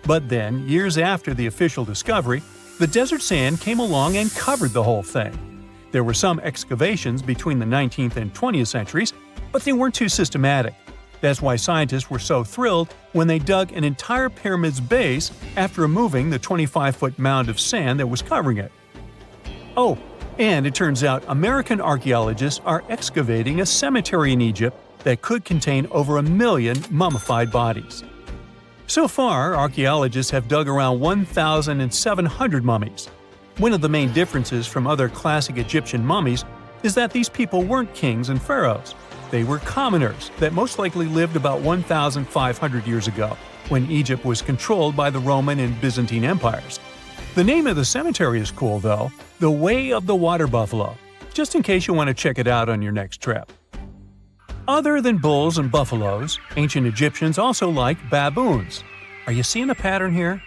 S3: But then, years after the official discovery, the desert sand came along and covered the whole thing. There were some excavations between the 19th and 20th centuries, but they weren't too systematic. That's why scientists were so thrilled when they dug an entire pyramid's base after removing the 25-foot mound of sand that was covering it. Oh, and it turns out American archaeologists are excavating a cemetery in Egypt that could contain over 1 million mummified bodies. So far, archaeologists have dug around 1,700 mummies. One of the main differences from other classic Egyptian mummies is that these people weren't kings and pharaohs. They were commoners that most likely lived about 1,500 years ago, when Egypt was controlled by the Roman and Byzantine empires. The name of the cemetery is cool, though, the Way of the Water Buffalo, just in case you want to check it out on your next trip. Other than bulls and buffaloes, ancient Egyptians also liked baboons. Are you seeing a pattern here?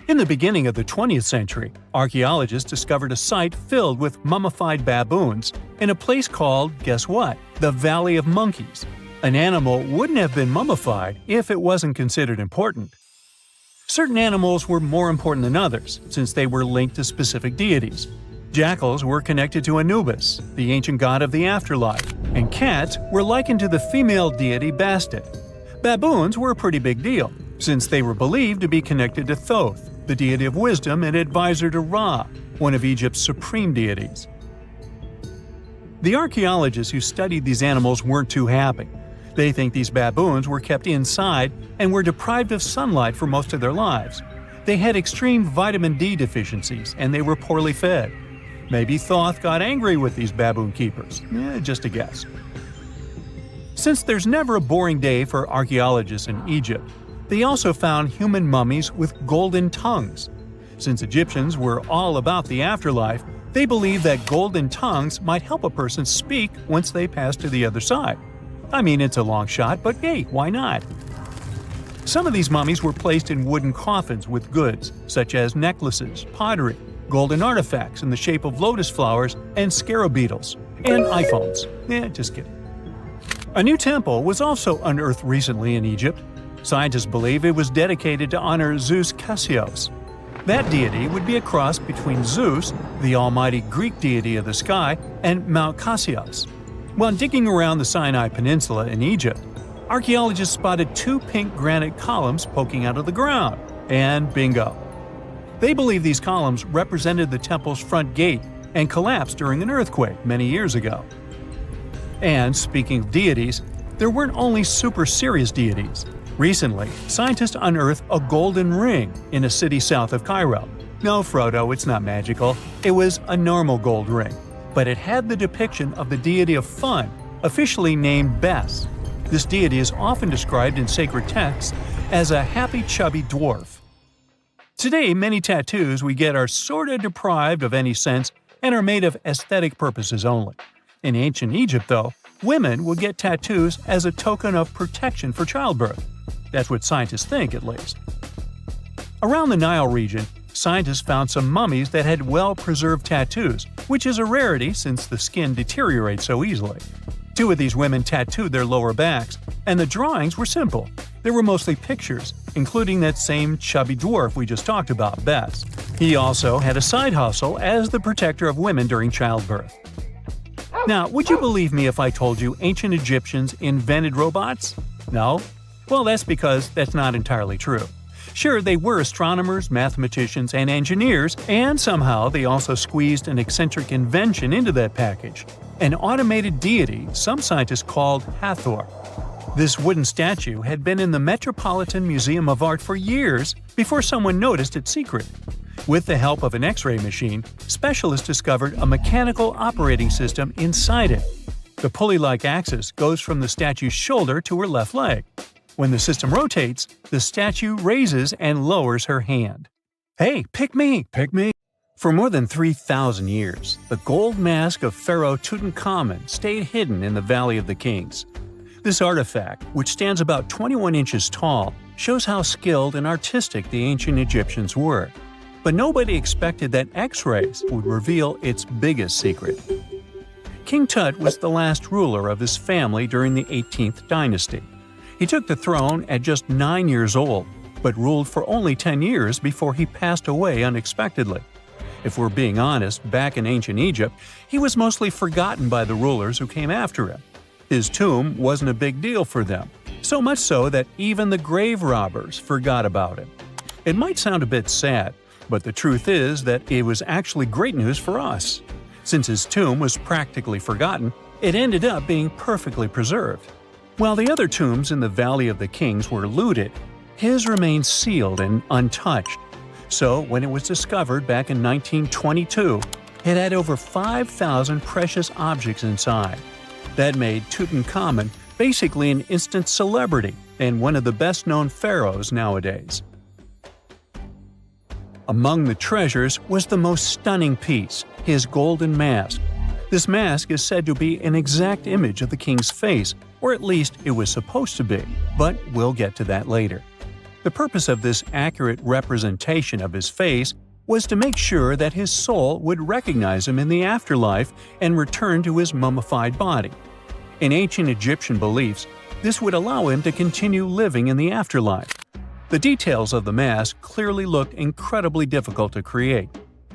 S3: In the beginning of the 20th century, archaeologists discovered a site filled with mummified baboons in a place called, guess what? The Valley of Monkeys. An animal wouldn't have been mummified if it wasn't considered important. Certain animals were more important than others, since they were linked to specific deities. Jackals were connected to Anubis, the ancient god of the afterlife, and cats were likened to the female deity Bastet. Baboons were a pretty big deal, since they were believed to be connected to Thoth, the deity of wisdom and advisor to Ra, one of Egypt's supreme deities. The archaeologists who studied these animals weren't too happy. They think these baboons were kept inside and were deprived of sunlight for most of their lives. They had extreme vitamin D deficiencies and they were poorly fed. Maybe Thoth got angry with these baboon keepers. Just a guess. Since there's never a boring day for archaeologists in Egypt, they also found human mummies with golden tongues. Since Egyptians were all about the afterlife, they believed that golden tongues might help a person speak once they pass to the other side. I mean, it's a long shot, but hey, why not? Some of these mummies were placed in wooden coffins with goods, such as necklaces, pottery, golden artifacts in the shape of lotus flowers and scarab beetles, and iPhones. Just kidding. A new temple was also unearthed recently in Egypt. Scientists believe it was dedicated to honor Zeus Cassios. That deity would be a cross between Zeus, the almighty Greek deity of the sky, and Mount Cassios. While digging around the Sinai Peninsula in Egypt, archaeologists spotted 2 pink granite columns poking out of the ground, and bingo. They believe these columns represented the temple's front gate and collapsed during an earthquake many years ago. And speaking of deities, there weren't only super serious deities. Recently, scientists unearthed a golden ring in a city south of Cairo. No, Frodo, it's not magical. It was a normal gold ring, but it had the depiction of the deity of fun, officially named Bes. This deity is often described in sacred texts as a happy, chubby dwarf. Today, many tattoos we get are sorta deprived of any sense and are made of aesthetic purposes only. In ancient Egypt, though, women would get tattoos as a token of protection for childbirth. That's what scientists think, at least. Around the Nile region, scientists found some mummies that had well-preserved tattoos, which is a rarity since the skin deteriorates so easily. 2 of these women tattooed their lower backs, and the drawings were simple. They were mostly pictures, including that same chubby dwarf we just talked about, Bes. He also had a side hustle as the protector of women during childbirth. Now, would you believe me if I told you ancient Egyptians invented robots? No? Well, that's because that's not entirely true. Sure, they were astronomers, mathematicians, and engineers, and somehow they also squeezed an eccentric invention into that package. An automated deity some scientists called Hathor. This wooden statue had been in the Metropolitan Museum of Art for years before someone noticed its secret. With the help of an X-ray machine, specialists discovered a mechanical operating system inside it. The pulley-like axis goes from the statue's shoulder to her left leg. When the system rotates, the statue raises and lowers her hand. Hey, pick me! Pick me! For more than 3,000 years, the gold mask of Pharaoh Tutankhamun stayed hidden in the Valley of the Kings. This artifact, which stands about 21 inches tall, shows how skilled and artistic the ancient Egyptians were. But nobody expected that X-rays would reveal its biggest secret. King Tut was the last ruler of his family during the 18th dynasty. He took the throne at just 9 years old, but ruled for only 10 years before he passed away unexpectedly. If we're being honest, back in ancient Egypt, he was mostly forgotten by the rulers who came after him. His tomb wasn't a big deal for them, so much so that even the grave robbers forgot about him. It might sound a bit sad, but the truth is that it was actually great news for us. Since his tomb was practically forgotten, it ended up being perfectly preserved. While the other tombs in the Valley of the Kings were looted, his remained sealed and untouched. So, when it was discovered back in 1922, it had over 5,000 precious objects inside. That made Tutankhamun basically an instant celebrity and one of the best-known pharaohs nowadays. Among the treasures was the most stunning piece, his golden mask. This mask is said to be an exact image of the king's face, or at least it was supposed to be, but we'll get to that later. The purpose of this accurate representation of his face was to make sure that his soul would recognize him in the afterlife and return to his mummified body. In ancient Egyptian beliefs, this would allow him to continue living in the afterlife. The details of the mask clearly looked incredibly difficult to create,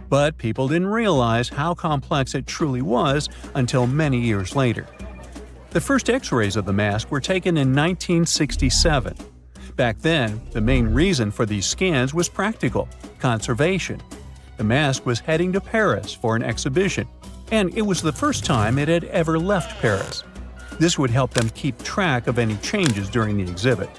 S3: but people didn't realize how complex it truly was until many years later. The first X-rays of the mask were taken in 1967. Back then, the main reason for these scans was practical – conservation. The mask was heading to Paris for an exhibition, and it was the first time it had ever left Paris. This would help them keep track of any changes during the exhibit.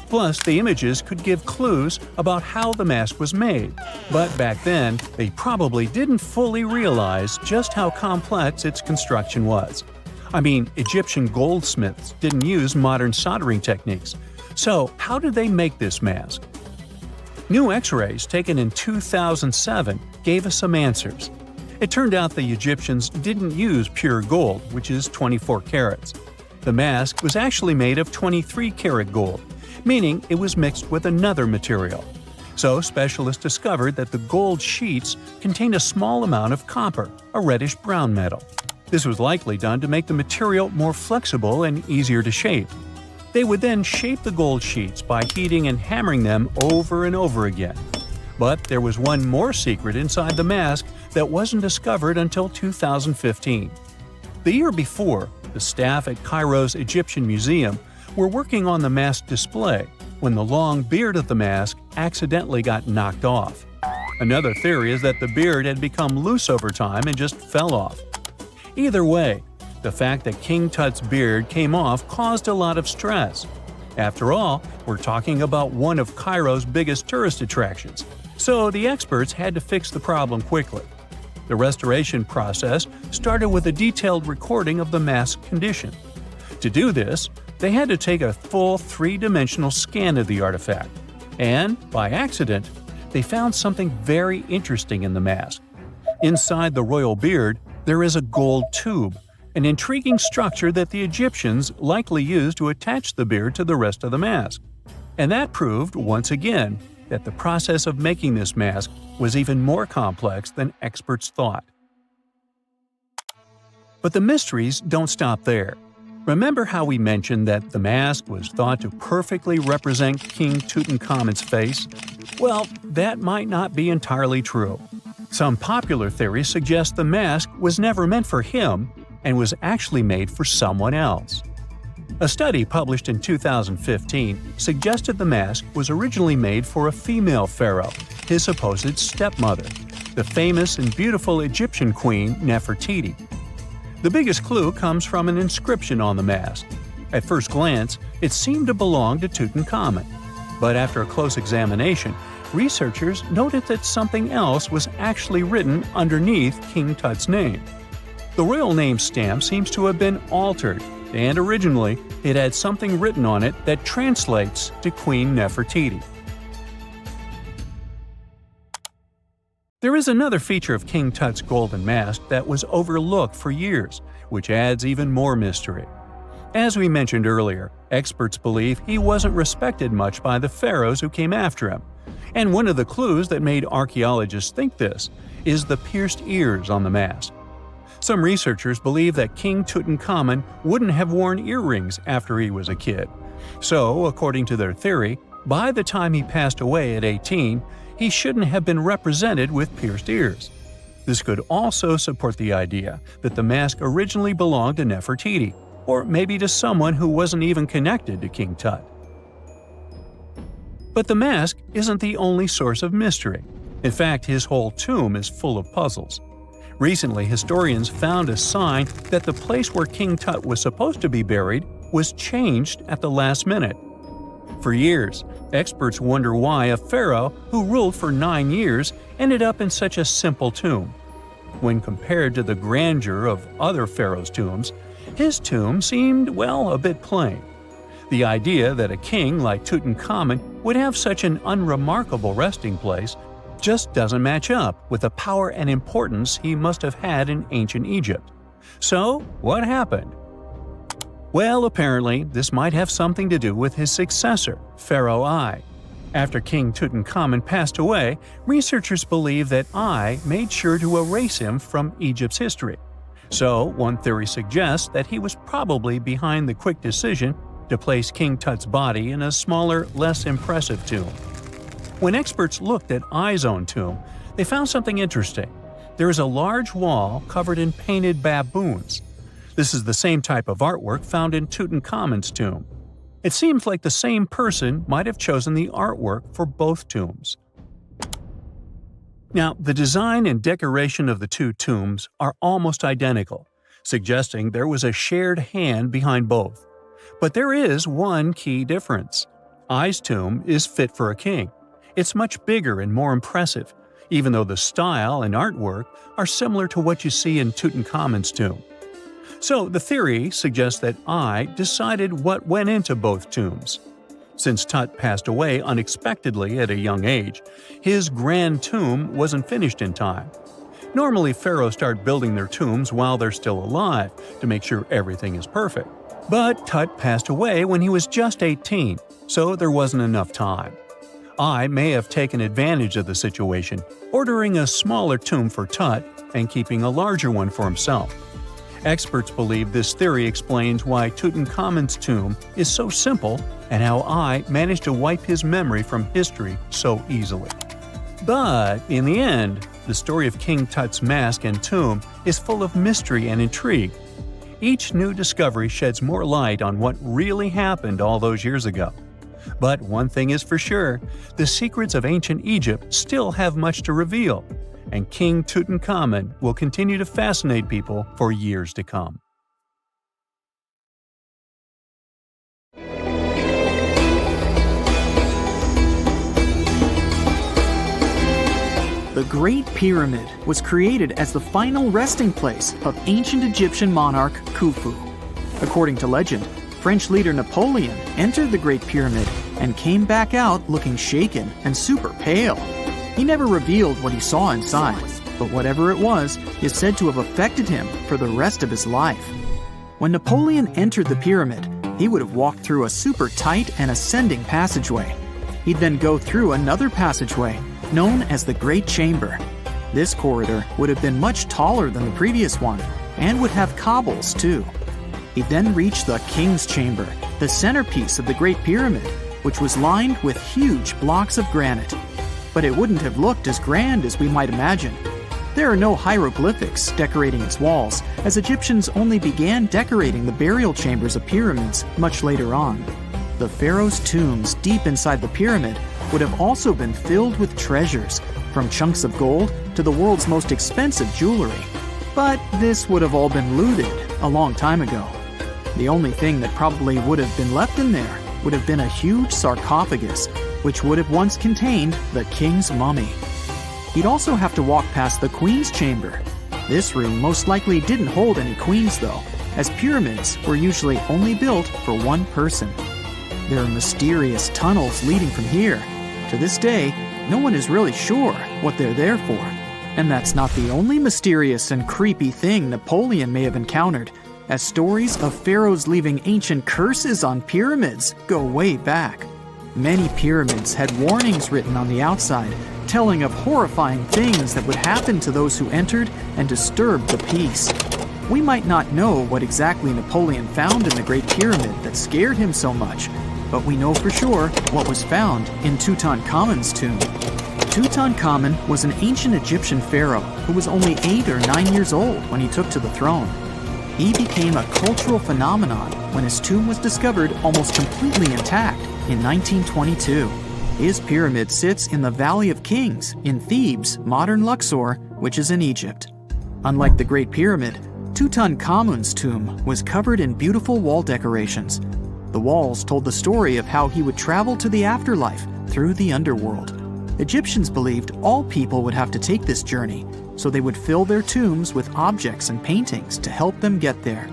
S3: Plus, the images could give clues about how the mask was made, but back then, they probably didn't fully realize just how complex its construction was. I mean, Egyptian goldsmiths didn't use modern soldering techniques. So, how did they make this mask? New X-rays taken in 2007 gave us some answers. It turned out the Egyptians didn't use pure gold, which is 24 carats. The mask was actually made of 23-karat gold, meaning it was mixed with another material. So, specialists discovered that the gold sheets contained a small amount of copper, a reddish-brown metal. This was likely done to make the material more flexible and easier to shape. They would then shape the gold sheets by heating and hammering them over and over again. But there was one more secret inside the mask that wasn't discovered until 2015. The year before, the staff at Cairo's Egyptian Museum were working on the mask display when the long beard of the mask accidentally got knocked off. Another theory is that the beard had become loose over time and just fell off. Either way, the fact that King Tut's beard came off caused a lot of stress. After all, we're talking about one of Cairo's biggest tourist attractions, So the experts had to fix the problem quickly. The restoration process started with a detailed recording of the mask's condition. To do this, they had to take a full three-dimensional scan of the artifact. And, by accident, they found something very interesting in the mask. Inside the royal beard, there is a gold tube, an intriguing structure that the Egyptians likely used to attach the beard to the rest of the mask. And that proved, once again, that the process of making this mask was even more complex than experts thought. But the mysteries don't stop there. Remember how we mentioned that the mask was thought to perfectly represent King Tutankhamun's face? Well, that might not be entirely true. Some popular theories suggest the mask was never meant for him and was actually made for someone else. A study published in 2015 suggested the mask was originally made for a female pharaoh, his supposed stepmother, the famous and beautiful Egyptian queen Nefertiti. The biggest clue comes from an inscription on the mask. At first glance, it seemed to belong to Tutankhamun, but after a close examination, researchers noted that something else was actually written underneath King Tut's name. The royal name stamp seems to have been altered, and originally it had something written on it that translates to Queen Nefertiti. There is another feature of King Tut's golden mask that was overlooked for years, which adds even more mystery. As we mentioned earlier, experts believe he wasn't respected much by the pharaohs who came after him. And one of the clues that made archaeologists think this is the pierced ears on the mask. Some researchers believe that King Tutankhamun wouldn't have worn earrings after he was a kid. So, according to their theory, by the time he passed away at 18, he shouldn't have been represented with pierced ears. This could also support the idea that the mask originally belonged to Nefertiti, or maybe to someone who wasn't even connected to King Tut. But the mask isn't the only source of mystery. In fact, his whole tomb is full of puzzles. Recently, historians found a sign that the place where King Tut was supposed to be buried was changed at the last minute. For years, experts wonder why a pharaoh who ruled for 9 years ended up in such a simple tomb. When compared to the grandeur of other pharaohs' tombs, his tomb seemed, well, a bit plain. The idea that a king like Tutankhamun would have such an unremarkable resting place just doesn't match up with the power and importance he must have had in ancient Egypt. So, what happened? Well, apparently, this might have something to do with his successor, Pharaoh I. After King Tutankhamun passed away, researchers believe that I made sure to erase him from Egypt's history. So, one theory suggests that he was probably behind the quick decision to place King Tut's body in a smaller, less impressive tomb. When experts looked at I's own tomb, they found something interesting. There is a large wall covered in painted baboons. This is the same type of artwork found in Tutankhamun's tomb. It seems like the same person might have chosen the artwork for both tombs. Now, the design and decoration of the two tombs are almost identical, suggesting there was a shared hand behind both. But there is one key difference. I's tomb is fit for a king. It's much bigger and more impressive, even though the style and artwork are similar to what you see in Tutankhamun's tomb. So the theory suggests that I decided what went into both tombs. Since Tut passed away unexpectedly at a young age, his grand tomb wasn't finished in time. Normally, pharaohs start building their tombs while they're still alive to make sure everything is perfect. But Tut passed away when he was just 18, so there wasn't enough time. I may have taken advantage of the situation, ordering a smaller tomb for Tut and keeping a larger one for himself. Experts believe this theory explains why Tutankhamun's tomb is so simple and how I managed to wipe his memory from history so easily. But in the end, the story of King Tut's mask and tomb is full of mystery and intrigue. Each new discovery sheds more light on what really happened all those years ago. But one thing is for sure, the secrets of ancient Egypt still have much to reveal, and King Tutankhamun will continue to fascinate people for years to come.
S1: The Great Pyramid was created as the final resting place of ancient Egyptian monarch Khufu. According to legend, French leader Napoleon entered the Great Pyramid and came back out looking shaken and super pale. He never revealed what he saw inside, but whatever it was is said to have affected him for the rest of his life. When Napoleon entered the pyramid, he would have walked through a super tight and ascending passageway. He'd then go through another passageway, known as the Great Chamber. This corridor would have been much taller than the previous one, and would have cobbles too. He'd then reach the King's Chamber, the centerpiece of the Great Pyramid, which was lined with huge blocks of granite. But it wouldn't have looked as grand as we might imagine. There are no hieroglyphics decorating its walls, as Egyptians only began decorating the burial chambers of pyramids much later on. The pharaoh's tombs deep inside the pyramid would have also been filled with treasures, from chunks of gold to the world's most expensive jewelry. But this would have all been looted a long time ago. The only thing that probably would have been left in there would have been a huge sarcophagus, which would have once contained the king's mummy. He'd also have to walk past the queen's chamber. This room most likely didn't hold any queens though, as pyramids were usually only built for one person. There are mysterious tunnels leading from here. To this day, no one is really sure what they're there for. And that's not the only mysterious and creepy thing Napoleon may have encountered, as stories of pharaohs leaving ancient curses on pyramids go way back. Many pyramids had warnings written on the outside, telling of horrifying things that would happen to those who entered and disturbed the peace. We might not know what exactly Napoleon found in the Great Pyramid that scared him so much, but we know for sure what was found in Tutankhamun's tomb. Tutankhamun was an ancient Egyptian pharaoh who was only 8 or 9 years old when he took to the throne. He became a cultural phenomenon when his tomb was discovered almost completely intact in 1922. His pyramid sits in the Valley of Kings in Thebes, modern Luxor, which is in Egypt. Unlike the Great Pyramid, Tutankhamun's tomb was covered in beautiful wall decorations. The walls told the story of how he would travel to the afterlife through the underworld. Egyptians believed all people would have to take this journey, so they would fill their tombs with objects and paintings to help them get there.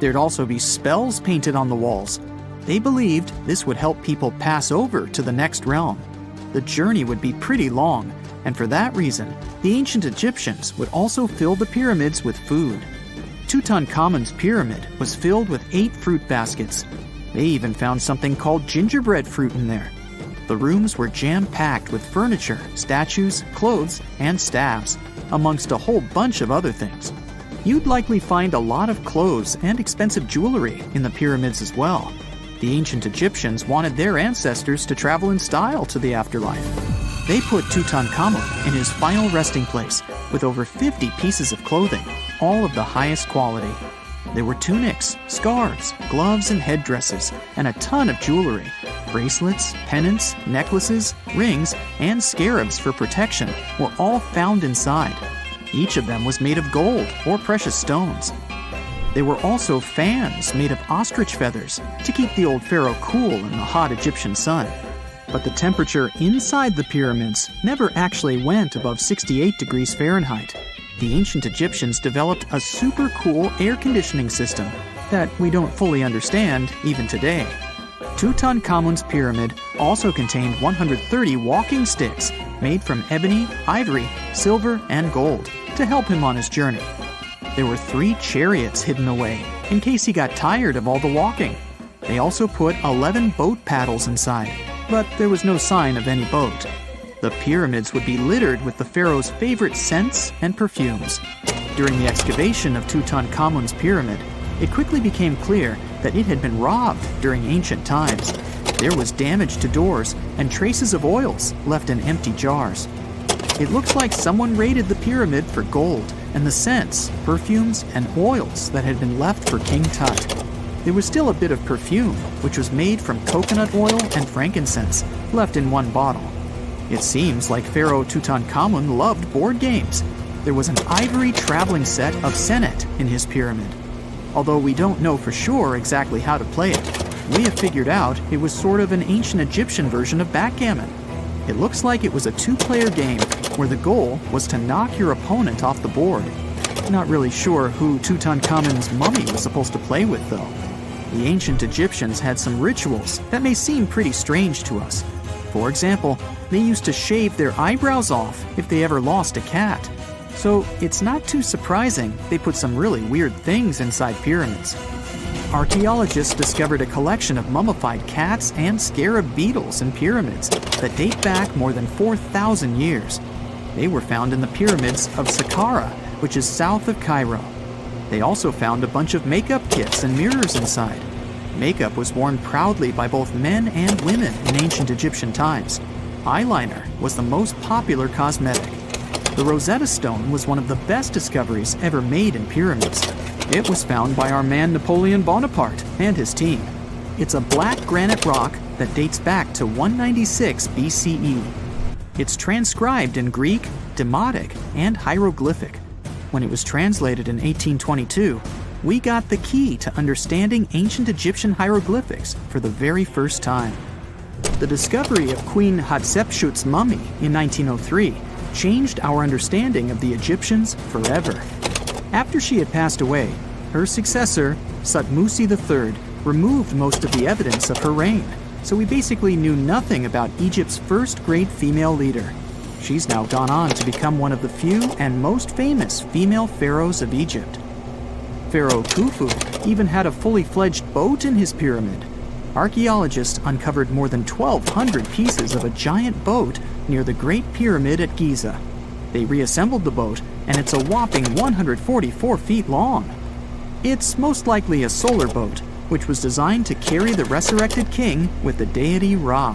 S1: There'd also be spells painted on the walls. They believed this would help people pass over to the next realm. The journey would be pretty long, and for that reason, the ancient Egyptians would also fill the pyramids with food. Tutankhamun's pyramid was filled with 8 fruit baskets. They even found something called gingerbread fruit in there. The rooms were jam-packed with furniture, statues, clothes, and staffs, amongst a whole bunch of other things. You'd likely find a lot of clothes and expensive jewelry in the pyramids as well. The ancient Egyptians wanted their ancestors to travel in style to the afterlife. They put Tutankhamun in his final resting place with over 50 pieces of clothing, all of the highest quality. There were tunics, scarves, gloves, and headdresses, and a ton of jewelry. Bracelets, pendants, necklaces, rings, and scarabs for protection were all found inside. Each of them was made of gold or precious stones. There were also fans made of ostrich feathers to keep the old pharaoh cool in the hot Egyptian sun. But the temperature inside the pyramids never actually went above 68 degrees Fahrenheit. The ancient Egyptians developed a super cool air conditioning system that we don't fully understand even today. Tutankhamun's pyramid also contained 130 walking sticks made from ebony, ivory, silver, and gold to help him on his journey. There were 3 chariots hidden away in case he got tired of all the walking. They also put 11 boat paddles inside, but there was no sign of any boat. The pyramids would be littered with the pharaoh's favorite scents and perfumes. During the excavation of Tutankhamun's pyramid, it quickly became clear that it had been robbed during ancient times. There was damage to doors and traces of oils left in empty jars. It looks like someone raided the pyramid for gold and the scents, perfumes, and oils that had been left for King Tut. There was still a bit of perfume, which was made from coconut oil and frankincense, left in one bottle. It seems like Pharaoh Tutankhamun loved board games. There was an ivory traveling set of senet in his pyramid. Although we don't know for sure exactly how to play it, we have figured out it was sort of an ancient Egyptian version of backgammon. It looks like it was a 2-player game where the goal was to knock your opponent off the board. Not really sure who Tutankhamun's mummy was supposed to play with, though. The ancient Egyptians had some rituals that may seem pretty strange to us. For example, they used to shave their eyebrows off if they ever lost a cat. So it's not too surprising they put some really weird things inside pyramids. Archaeologists discovered a collection of mummified cats and scarab beetles in pyramids that date back more than 4,000 years. They were found in the pyramids of Saqqara, which is south of Cairo. They also found a bunch of makeup kits and mirrors inside. Makeup was worn proudly by both men and women in ancient Egyptian times. Eyeliner was the most popular cosmetic. The Rosetta Stone was one of the best discoveries ever made in pyramids. It was found by our man Napoleon Bonaparte and his team. It's a black granite rock that dates back to 196 BCE. It's transcribed in Greek, Demotic, and hieroglyphic. When it was translated in 1822, we got the key to understanding ancient Egyptian hieroglyphics for the very first time. The discovery of Queen Hatshepsut's mummy in 1903 changed our understanding of the Egyptians forever. After she had passed away, her successor, Thutmose III, removed most of the evidence of her reign, so we basically knew nothing about Egypt's first great female leader. She's now gone on to become one of the few and most famous female pharaohs of Egypt. Pharaoh Khufu even had a fully fledged boat in his pyramid. Archaeologists uncovered more than 1,200 pieces of a giant boat near the Great Pyramid at Giza. They reassembled the boat, and it's a whopping 144 feet long. It's most likely a solar boat, which was designed to carry the resurrected king with the deity Ra.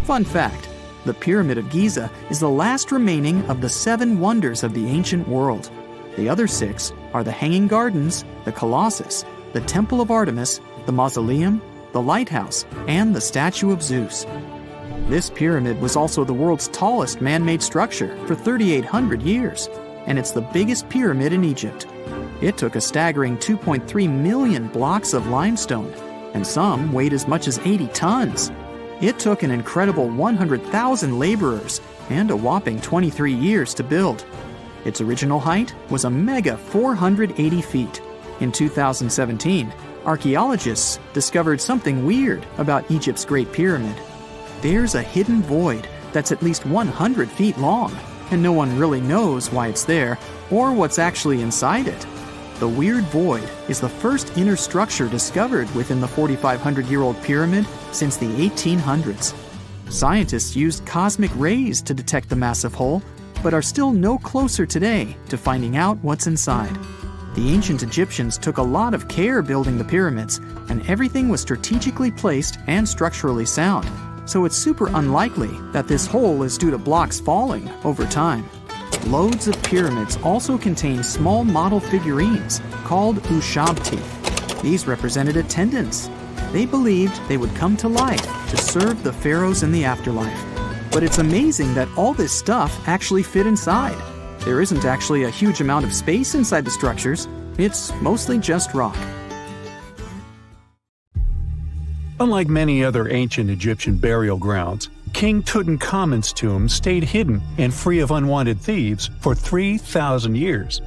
S1: Fun fact, the Pyramid of Giza is the last remaining of the 7 wonders of the ancient world. The other 6 are the Hanging Gardens, the Colossus, the Temple of Artemis, the Mausoleum, the Lighthouse, and the Statue of Zeus. This pyramid was also the world's tallest man-made structure for 3,800 years, and it's the biggest pyramid in Egypt. It took a staggering 2.3 million blocks of limestone, and some weighed as much as 80 tons. It took an incredible 100,000 laborers and a whopping 23 years to build. Its original height was a mega 480 feet. In 2017, archaeologists discovered something weird about Egypt's Great Pyramid. There's a hidden void that's at least 100 feet long, and no one really knows why it's there or what's actually inside it. The weird void is the first inner structure discovered within the 4,500-year-old pyramid since the 1800s. Scientists used cosmic rays to detect the massive hole, but are still no closer today to finding out what's inside. The ancient Egyptians took a lot of care building the pyramids, and everything was strategically placed and structurally sound, so it's super unlikely that this hole is due to blocks falling over time. Loads of pyramids also contain small model figurines called ushabti. These represented attendants. They believed they would come to life to serve the pharaohs in the afterlife. But it's amazing that all this stuff actually fit inside. There isn't actually a huge amount of space inside the structures. It's mostly just rock.
S3: Unlike many other ancient Egyptian burial grounds, King Tutankhamun's tomb stayed hidden and free of unwanted thieves for 3,000 years.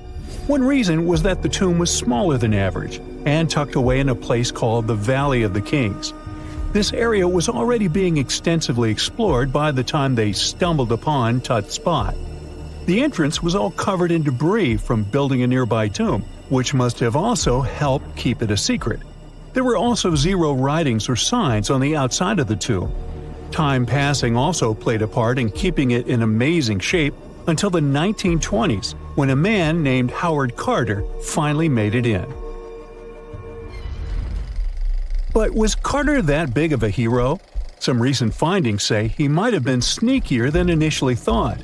S3: One reason was that the tomb was smaller than average and tucked away in a place called the Valley of the Kings. This area was already being extensively explored by the time they stumbled upon Tut's spot. The entrance was all covered in debris from building a nearby tomb, which must have also helped keep it a secret. There were also 0 writings or signs on the outside of the tomb. Time passing also played a part in keeping it in amazing shape until the 1920s, when a man named Howard Carter finally made it in. But was Carter that big of a hero? Some recent findings say he might have been sneakier than initially thought.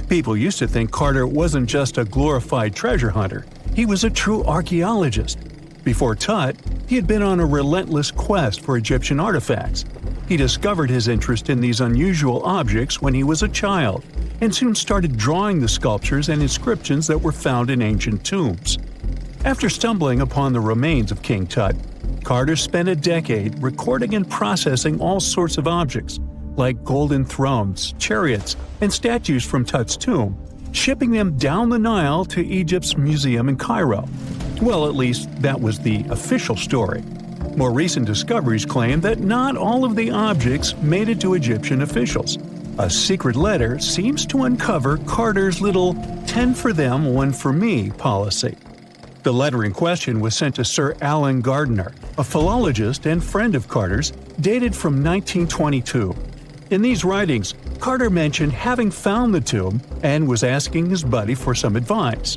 S3: People used to think Carter wasn't just a glorified treasure hunter, he was a true archaeologist. Before Tut, he had been on a relentless quest for Egyptian artifacts. He discovered his interest in these unusual objects when he was a child, and soon started drawing the sculptures and inscriptions that were found in ancient tombs. After stumbling upon the remains of King Tut, Carter spent a decade recording and processing all sorts of objects, like golden thrones, chariots, and statues from Tut's tomb, shipping them down the Nile to Egypt's museum in Cairo. Well, at least that was the official story. More recent discoveries claim that not all of the objects made it to Egyptian officials. A secret letter seems to uncover Carter's little 10 for them, 1 for me policy. The letter in question was sent to Sir Alan Gardiner, a philologist and friend of Carter's, dated from 1922. In these writings, Carter mentioned having found the tomb and was asking his buddy for some advice.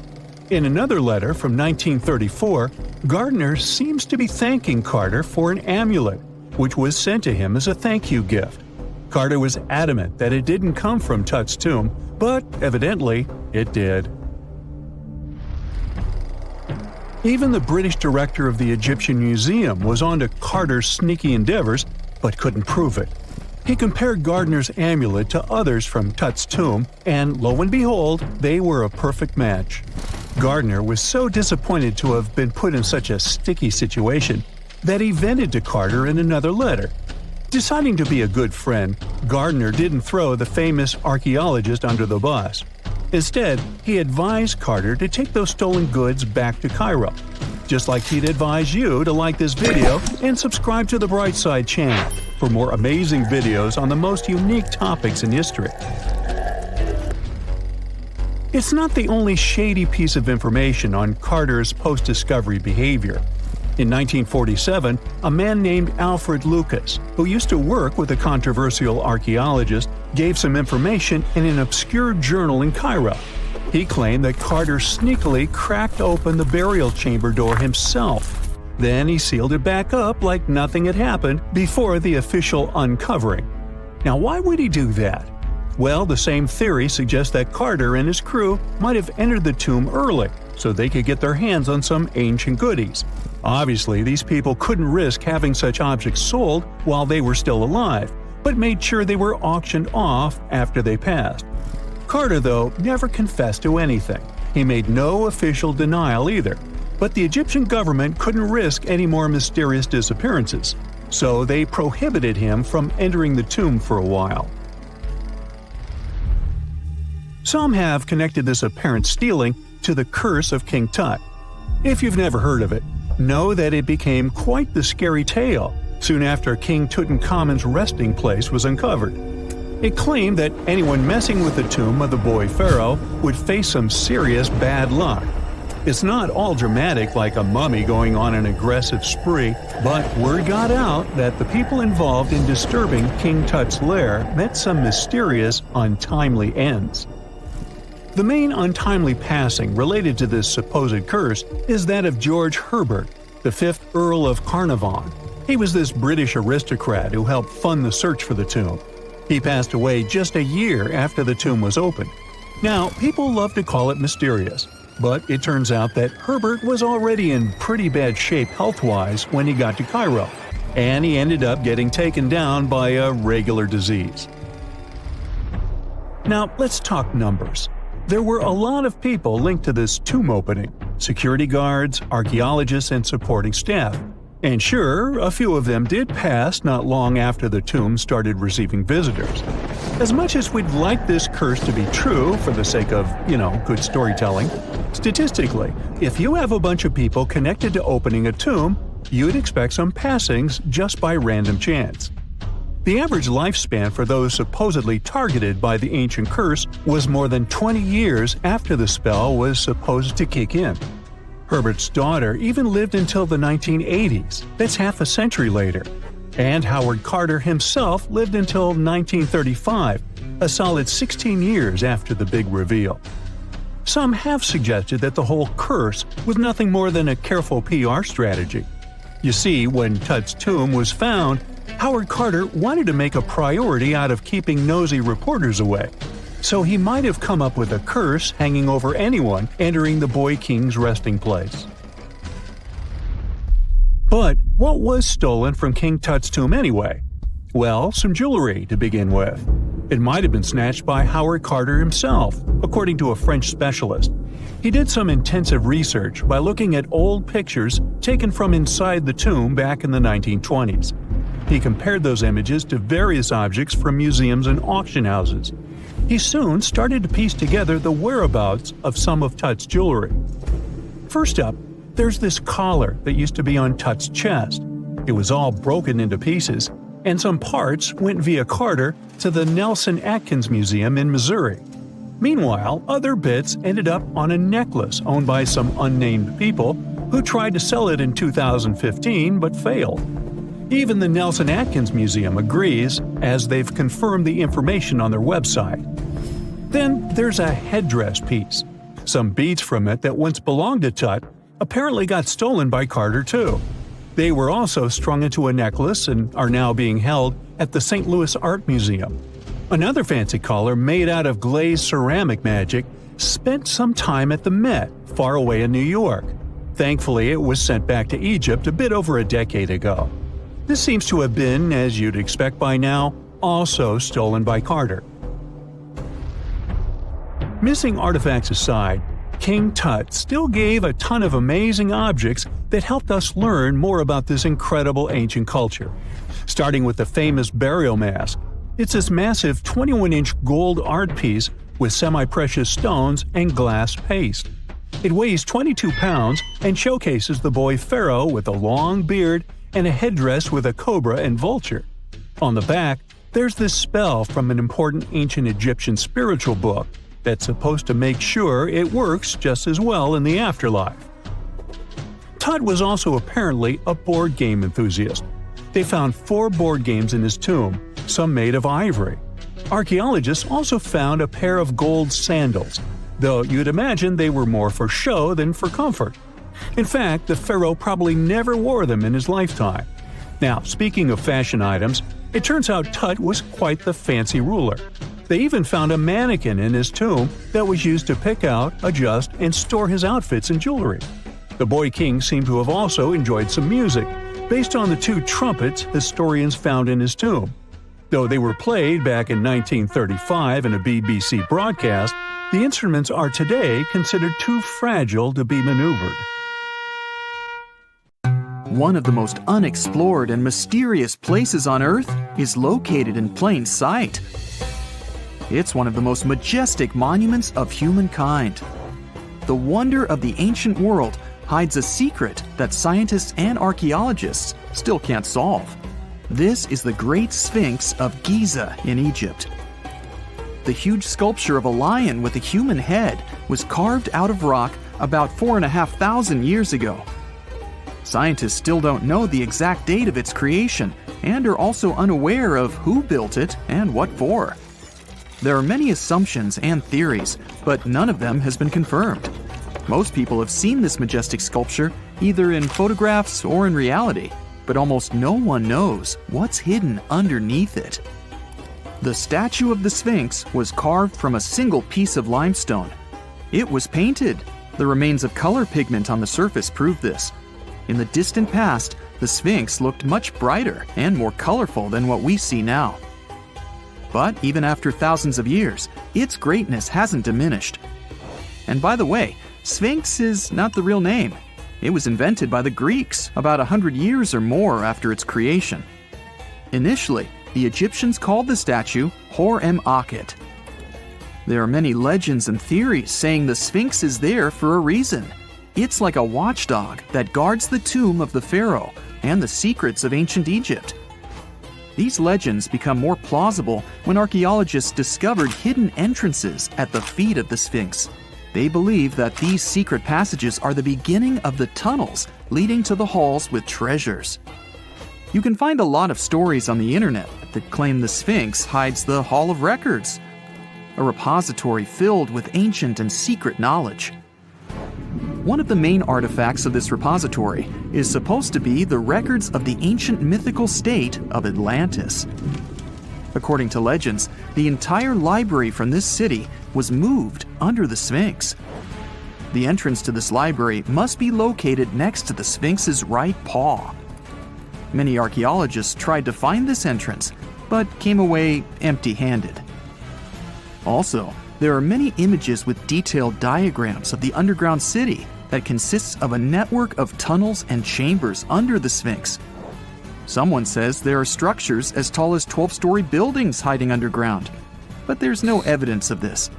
S3: In another letter from 1934, Gardiner seems to be thanking Carter for an amulet, which was sent to him as a thank you gift. Carter was adamant that it didn't come from Tut's tomb, but evidently it did. Even the British director of the Egyptian Museum was onto Carter's sneaky endeavors, but couldn't prove it. He compared Gardiner's amulet to others from Tut's tomb, and lo and behold, they were a perfect match. Gardiner was so disappointed to have been put in such a sticky situation that he vented to Carter in another letter. Deciding to be a good friend, Gardiner didn't throw the famous archaeologist under the bus. Instead, he advised Carter to take those stolen goods back to Cairo, just like he'd advise you to like this video and subscribe to the Brightside channel for more amazing videos on the most unique topics in history. It's not the only shady piece of information on Carter's post-discovery behavior. In 1947, a man named Alfred Lucas, who used to work with a controversial archaeologist, gave some information in an obscure journal in Cairo. He claimed that Carter sneakily cracked open the burial chamber door himself. Then he sealed it back up like nothing had happened before the official uncovering. Now, why would he do that? Well, the same theory suggests that Carter and his crew might have entered the tomb early so they could get their hands on some ancient goodies. Obviously, these people couldn't risk having such objects sold while they were still alive, but made sure they were auctioned off after they passed. Carter, though, never confessed to anything. He made no official denial either, but the Egyptian government couldn't risk any more mysterious disappearances, so they prohibited him from entering the tomb for a while. Some have connected this apparent stealing to the curse of King Tut. If you've never heard of it, know that it became quite the scary tale soon after King Tutankhamun's resting place was uncovered. It claimed that anyone messing with the tomb of the boy pharaoh would face some serious bad luck. It's not all dramatic like a mummy going on an aggressive spree, but word got out that the people involved in disturbing King Tut's lair met some mysterious, untimely ends. The main untimely passing related to this supposed curse is that of George Herbert, the 5th Earl of Carnarvon. He was this British aristocrat who helped fund the search for the tomb. He passed away just a year after the tomb was opened. Now, people love to call it mysterious, but it turns out that Herbert was already in pretty bad shape health-wise when he got to Cairo, and he ended up getting taken down by a regular disease. Now, let's talk numbers. There were a lot of people linked to this tomb opening – security guards, archaeologists, and supporting staff. And sure, a few of them did pass not long after the tomb started receiving visitors. As much as we'd like this curse to be true for the sake of, good storytelling, statistically, if you have a bunch of people connected to opening a tomb, you'd expect some passings just by random chance. The average lifespan for those supposedly targeted by the ancient curse was more than 20 years after the spell was supposed to kick in. Herbert's daughter even lived until the 1980s, that's half a century later. And Howard Carter himself lived until 1935, a solid 16 years after the big reveal. Some have suggested that the whole curse was nothing more than a careful PR strategy. You see, when Tut's tomb was found, Howard Carter wanted to make a priority out of keeping nosy reporters away, so he might have come up with a curse hanging over anyone entering the boy king's resting place. But what was stolen from King Tut's tomb anyway? Well, some jewelry to begin with. It might have been snatched by Howard Carter himself, according to a French specialist. He did some intensive research by looking at old pictures taken from inside the tomb back in the 1920s. He compared those images to various objects from museums and auction houses. He soon started to piece together the whereabouts of some of Tut's jewelry. First up, there's this collar that used to be on Tut's chest. It was all broken into pieces, and some parts went via Carter to the Nelson Atkins Museum in Missouri. Meanwhile, other bits ended up on a necklace owned by some unnamed people who tried to sell it in 2015 but failed. Even the Nelson Atkins Museum agrees, as they've confirmed the information on their website. Then there's a headdress piece. Some beads from it that once belonged to Tut apparently got stolen by Carter too. They were also strung into a necklace and are now being held at the St. Louis Art Museum. Another fancy collar made out of glazed ceramic magic spent some time at the Met, far away in New York. Thankfully, it was sent back to Egypt a bit over a decade ago. This seems to have been, as you'd expect by now, also stolen by Carter. Missing artifacts aside, King Tut still gave a ton of amazing objects that helped us learn more about this incredible ancient culture. Starting with the famous burial mask. It's this massive 21-inch gold art piece with semi-precious stones and glass paste. It weighs 22 pounds and showcases the boy pharaoh with a long beard and a headdress with a cobra and vulture. On the back, there's this spell from an important ancient Egyptian spiritual book that's supposed to make sure it works just as well in the afterlife. Tut was also apparently a board game enthusiast. They found 4 board games in his tomb, some made of ivory. Archaeologists also found a pair of gold sandals, though you'd imagine they were more for show than for comfort. In fact, the pharaoh probably never wore them in his lifetime. Now, speaking of fashion items, it turns out Tut was quite the fancy ruler. They even found a mannequin in his tomb that was used to pick out, adjust, and store his outfits and jewelry. The boy king seemed to have also enjoyed some music, based on the 2 trumpets historians found in his tomb. Though they were played back in 1935 in a BBC broadcast, the instruments are today considered too fragile to be maneuvered.
S1: One of the most unexplored and mysterious places on Earth is located in plain sight. It's one of the most majestic monuments of humankind. The wonder of the ancient world hides a secret that scientists and archaeologists still can't solve. This is the Great Sphinx of Giza in Egypt. The huge sculpture of a lion with a human head was carved out of rock about 4,500 years ago. Scientists still don't know the exact date of its creation and are also unaware of who built it and what for. There are many assumptions and theories, but none of them has been confirmed. Most people have seen this majestic sculpture either in photographs or in reality, but almost no one knows what's hidden underneath it. The statue of the Sphinx was carved from a single piece of limestone. It was painted. The remains of color pigment on the surface prove this. In the distant past, the Sphinx looked much brighter and more colorful than what we see now. But even after thousands of years, its greatness hasn't diminished. And by the way, Sphinx is not the real name. It was invented by the Greeks about 100 years or more after its creation. Initially, the Egyptians called the statue Hor-em-Akhet. There are many legends and theories saying the Sphinx is there for a reason. It's like a watchdog that guards the tomb of the pharaoh and the secrets of ancient Egypt. These legends become more plausible when archaeologists discovered hidden entrances at the feet of the Sphinx. They believe that these secret passages are the beginning of the tunnels leading to the halls with treasures. You can find a lot of stories on the internet that claim the Sphinx hides the Hall of Records, a repository filled with ancient and secret knowledge. One of the main artifacts of this repository is supposed to be the records of the ancient mythical state of Atlantis. According to legends, the entire library from this city was moved under the Sphinx. The entrance to this library must be located next to the Sphinx's right paw. Many archaeologists tried to find this entrance, but came away empty-handed. Also, there are many images with detailed diagrams of the underground city that consists of a network of tunnels and chambers under the Sphinx. Someone says there are structures as tall as 12-story buildings hiding underground, but there's no evidence of this.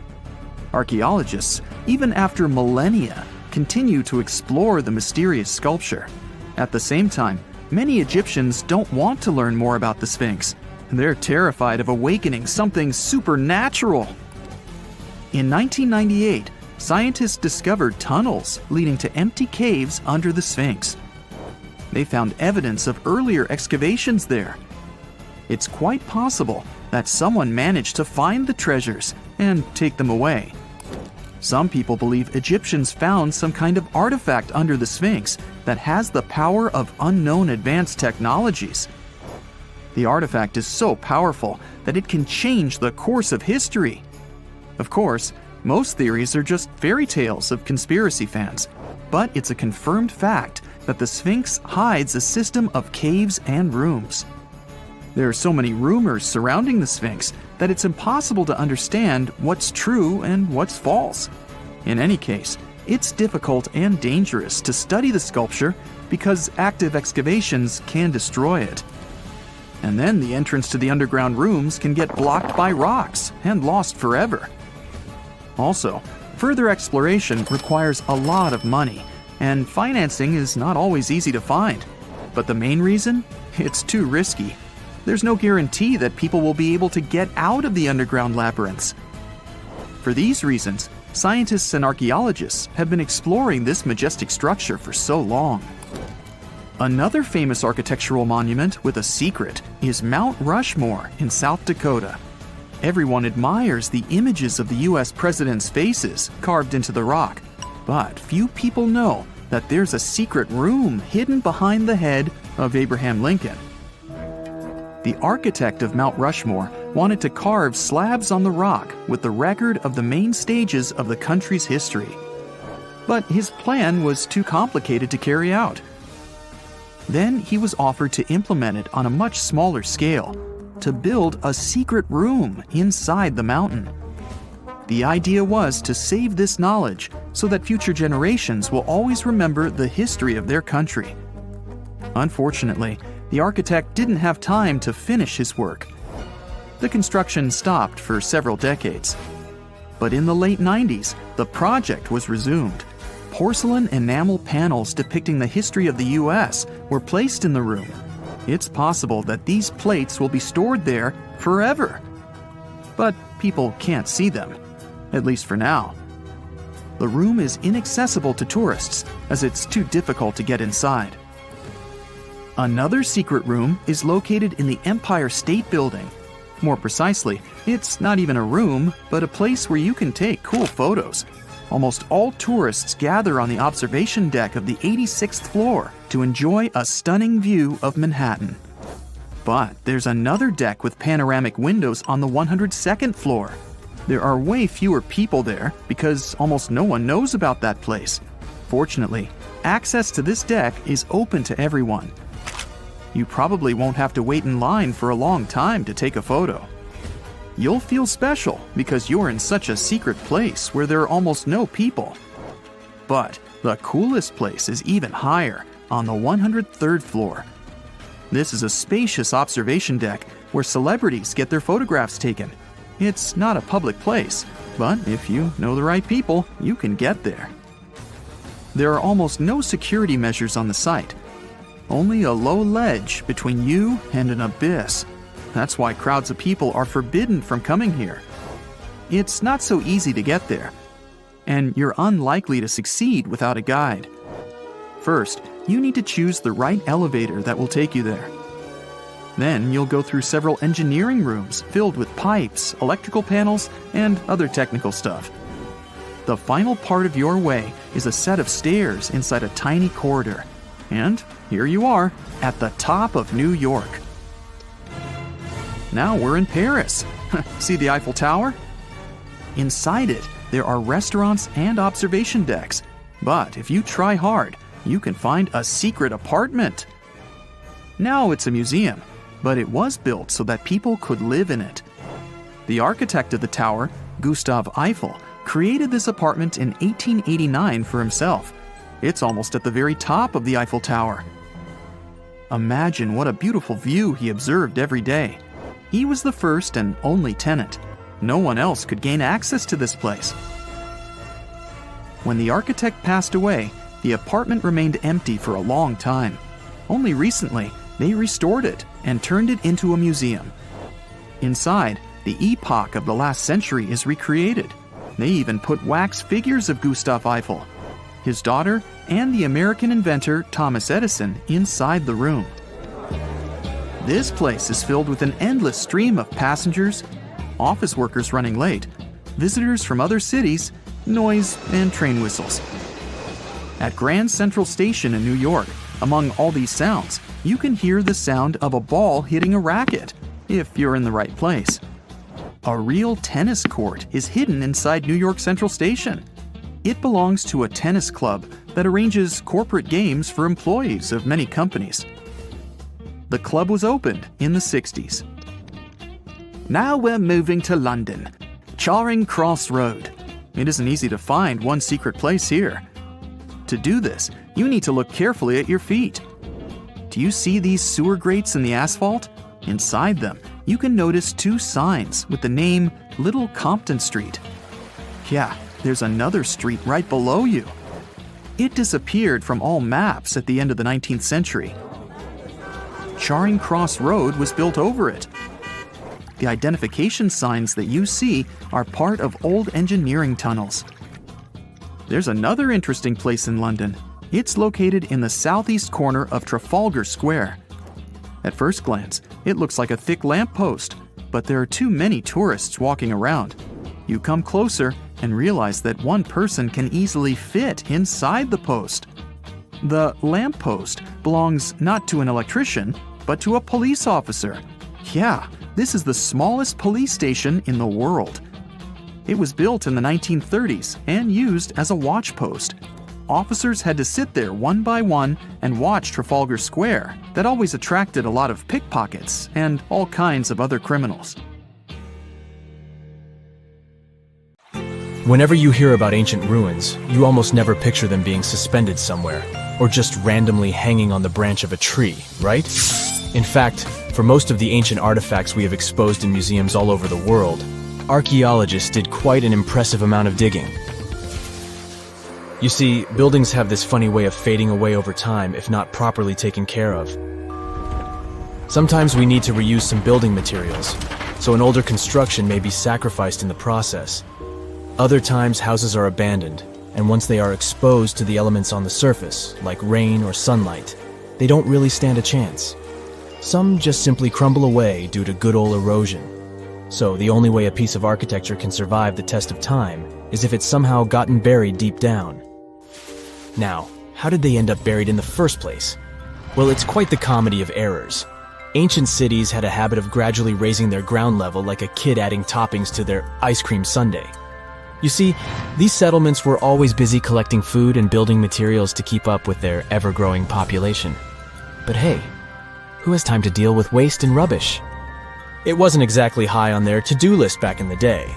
S1: Archaeologists, even after millennia, continue to explore the mysterious sculpture. At the same time, many Egyptians don't want to learn more about the Sphinx. They're terrified of awakening something supernatural. In 1998, scientists discovered tunnels leading to empty caves under the Sphinx. They found evidence of earlier excavations there. It's quite possible that someone managed to find the treasures and take them away. Some people believe Egyptians found some kind of artifact under the Sphinx that has the power of unknown advanced technologies. The artifact is so powerful that it can change the course of history. Of course, most theories are just fairy tales of conspiracy fans, but it's a confirmed fact that the Sphinx hides a system of caves and rooms. There are so many rumors surrounding the Sphinx that it's impossible to understand what's true and what's false. In any case, it's difficult and dangerous to study the sculpture because active excavations can destroy it. And then the entrance to the underground rooms can get blocked by rocks and lost forever. Also, further exploration requires a lot of money, and financing is not always easy to find. But the main reason? It's too risky. There's no guarantee that people will be able to get out of the underground labyrinths. For these reasons, scientists and archaeologists have been exploring this majestic structure for so long. Another famous architectural monument with a secret is Mount Rushmore in South Dakota. Everyone admires the images of the U.S. presidents' faces carved into the rock, but few people know that there's a secret room hidden behind the head of Abraham Lincoln. The architect of Mount Rushmore wanted to carve slabs on the rock with the record of the main stages of the country's history. But his plan was too complicated to carry out. Then he was offered to implement it on a much smaller scale, to build a secret room inside the mountain. The idea was to save this knowledge so that future generations will always remember the history of their country. Unfortunately, the architect didn't have time to finish his work. The construction stopped for several decades. But in the late 90s, the project was resumed. Porcelain enamel panels depicting the history of the U.S. were placed in the room. It's possible that these plates will be stored there forever. But people can't see them, at least for now. The room is inaccessible to tourists as it's too difficult to get inside. Another secret room is located in the Empire State Building. More precisely, it's not even a room, but a place where you can take cool photos. Almost all tourists gather on the observation deck of the 86th floor to enjoy a stunning view of Manhattan. But there's another deck with panoramic windows on the 102nd floor. There are way fewer people there because almost no one knows about that place. Fortunately, access to this deck is open to everyone. You probably won't have to wait in line for a long time to take a photo. You'll feel special because you're in such a secret place where there are almost no people. But the coolest place is even higher, on the 103rd floor. This is a spacious observation deck where celebrities get their photographs taken. It's not a public place, but if you know the right people, you can get there. There are almost no security measures on the site. Only a low ledge between you and an abyss. That's why crowds of people are forbidden from coming here. It's not so easy to get there, and you're unlikely to succeed without a guide. First, you need to choose the right elevator that will take you there. Then you'll go through several engineering rooms filled with pipes, electrical panels, and other technical stuff. The final part of your way is a set of stairs inside a tiny corridor. And here you are, at the top of New York. Now we're in Paris. See the Eiffel Tower? Inside it, there are restaurants and observation decks. But if you try hard, you can find a secret apartment. Now it's a museum, but it was built so that people could live in it. The architect of the tower, Gustav Eiffel, created this apartment in 1889 for himself. It's almost at the very top of the Eiffel Tower. Imagine what a beautiful view he observed every day. He was the first and only tenant. No one else could gain access to this place. When the architect passed away, the apartment remained empty for a long time. Only recently, they restored it and turned it into a museum. Inside, the epoch of the last century is recreated. They even put wax figures of Gustav Eiffel, his daughter, and the American inventor Thomas Edison inside the room. This place is filled with an endless stream of passengers, office workers running late, visitors from other cities, noise, and train whistles. At Grand Central Station in New York, among all these sounds, you can hear the sound of a ball hitting a racket, if you're in the right place. A real tennis court is hidden inside New York Central Station. It belongs to a tennis club that arranges corporate games for employees of many companies. The club was opened in the 60s. Now we're moving to London, Charing Cross Road. It isn't easy to find one secret place here. To do this, you need to look carefully at your feet. Do you see these sewer grates in the asphalt? Inside them, you can notice two signs with the name Little Compton Street. Yeah, there's another street right below you. It disappeared from all maps at the end of the 19th century. Charing Cross Road was built over it. The identification signs that you see are part of old engineering tunnels. There's another interesting place in London. It's located in the southeast corner of Trafalgar Square. At first glance, it looks like a thick lamppost, but there are too many tourists walking around. You come closer and realize that one person can easily fit inside the post. The lamppost belongs not to an electrician, but to a police officer. Yeah, this is the smallest police station in the world. It was built in the 1930s and used as a watch post. Officers had to sit there one by one and watch Trafalgar Square. That always attracted a lot of pickpockets and all kinds of other criminals.
S2: Whenever you hear about ancient ruins, you almost never picture them being suspended somewhere, or just randomly hanging on the branch of a tree, right? In fact, for most of the ancient artifacts we have exposed in museums all over the world, archaeologists did quite an impressive amount of digging. You see, buildings have this funny way of fading away over time if not properly taken care of. Sometimes we need to reuse some building materials, so an older construction may be sacrificed in the process. Other times houses are abandoned, and once they are exposed to the elements on the surface, like rain or sunlight, they don't really stand a chance. Some just simply crumble away due to good old erosion. So the only way a piece of architecture can survive the test of time is if it's somehow gotten buried deep down. Now, how did they end up buried in the first place? Well, it's quite the comedy of errors. Ancient cities had a habit of gradually raising their ground level like a kid adding toppings to their ice cream sundae. You see, these settlements were always busy collecting food and building materials to keep up with their ever-growing population. But hey, who has time to deal with waste and rubbish? It wasn't exactly high on their to-do list back in the day.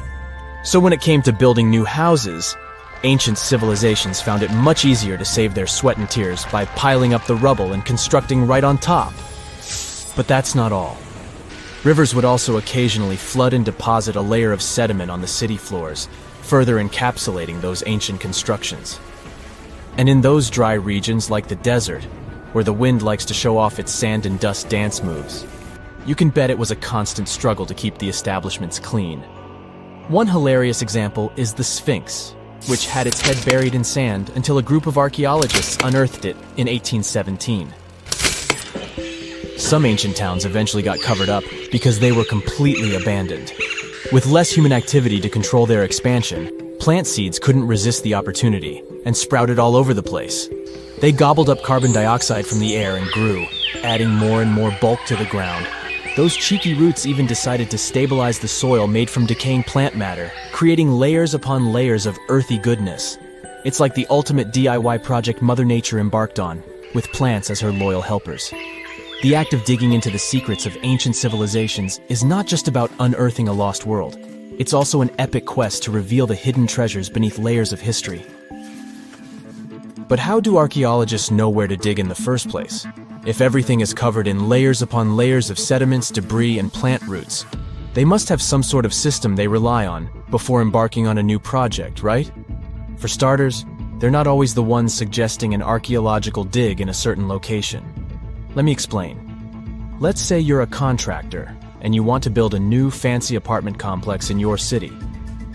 S2: So when it came to building new houses, ancient civilizations found it much easier to save their sweat and tears by piling up the rubble and constructing right on top. But that's not all. Rivers would also occasionally flood and deposit a layer of sediment on the city floors, further encapsulating those ancient constructions. And in those dry regions like the desert, where the wind likes to show off its sand and dust dance moves, you can bet it was a constant struggle to keep the establishments clean. One hilarious example is the Sphinx, which had its head buried in sand until a group of archaeologists unearthed it in 1817. Some ancient towns eventually got covered up because they were completely abandoned. With less human activity to control their expansion, plant seeds couldn't resist the opportunity and sprouted all over the place. They gobbled up carbon dioxide from the air and grew, adding more and more bulk to the ground. Those cheeky roots even decided to stabilize the soil made from decaying plant matter, creating layers upon layers of earthy goodness. It's like the ultimate DIY project Mother Nature embarked on, with plants as her loyal helpers. The act of digging into the secrets of ancient civilizations is not just about unearthing a lost world. It's also an epic quest to reveal the hidden treasures beneath layers of history. But how do archaeologists know where to dig in the first place? If everything is covered in layers upon layers of sediments, debris, and plant roots, they must have some sort of system they rely on before embarking on a new project, right? For starters, they're not always the ones suggesting an archaeological dig in a certain location. Let me explain. Let's say you're a contractor and you want to build a new fancy apartment complex in your city.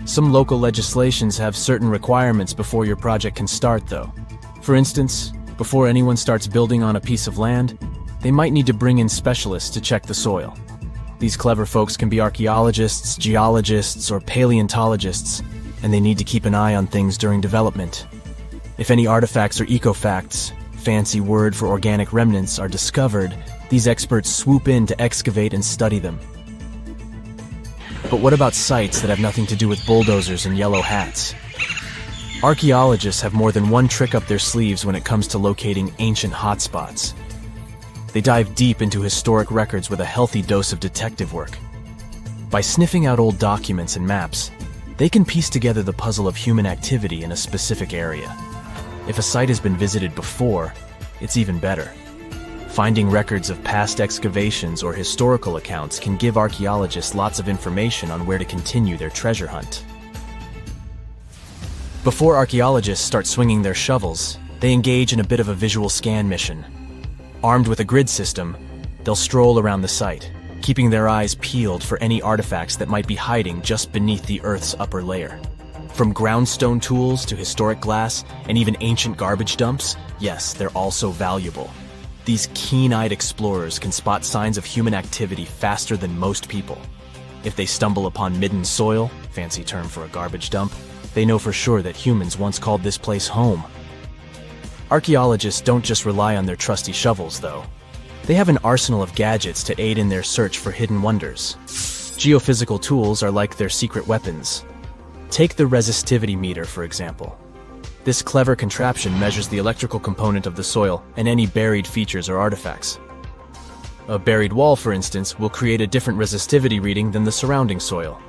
S2: Some local legislations have certain requirements before your project can start, though. For instance, before anyone starts building on a piece of land, they might need to bring in specialists to check the soil. These clever folks can be archaeologists, geologists, or paleontologists, and they need to keep an eye on things during development. If any artifacts or ecofacts, fancy word for organic remnants, are discovered, these experts swoop in to excavate and study them. But what about sites that have nothing to do with bulldozers and yellow hats? Archaeologists have more than one trick up their sleeves when it comes to locating ancient hotspots. They dive deep into historic records with a healthy dose of detective work. By sniffing out old documents and maps, they can piece together the puzzle of human activity in a specific area. If a site has been visited before, it's even better. Finding records of past excavations or historical accounts can give archaeologists lots of information on where to continue their treasure hunt. Before archaeologists start swinging their shovels, they engage in a bit of a visual scan mission. Armed with a grid system, they'll stroll around the site, keeping their eyes peeled for any artifacts that might be hiding just beneath the Earth's upper layer. From groundstone tools to historic glass and even ancient garbage dumps, yes, they're all so valuable. These keen-eyed explorers can spot signs of human activity faster than most people. If they stumble upon midden soil, fancy term for a garbage dump, they know for sure that humans once called this place home. Archaeologists don't just rely on their trusty shovels, though. They have an arsenal of gadgets to aid in their search for hidden wonders. Geophysical tools are like their secret weapons. Take the resistivity meter, for example. This clever contraption measures the electrical component of the soil and any buried features or artifacts. A buried wall, for instance, will create a different resistivity reading than the surrounding soil.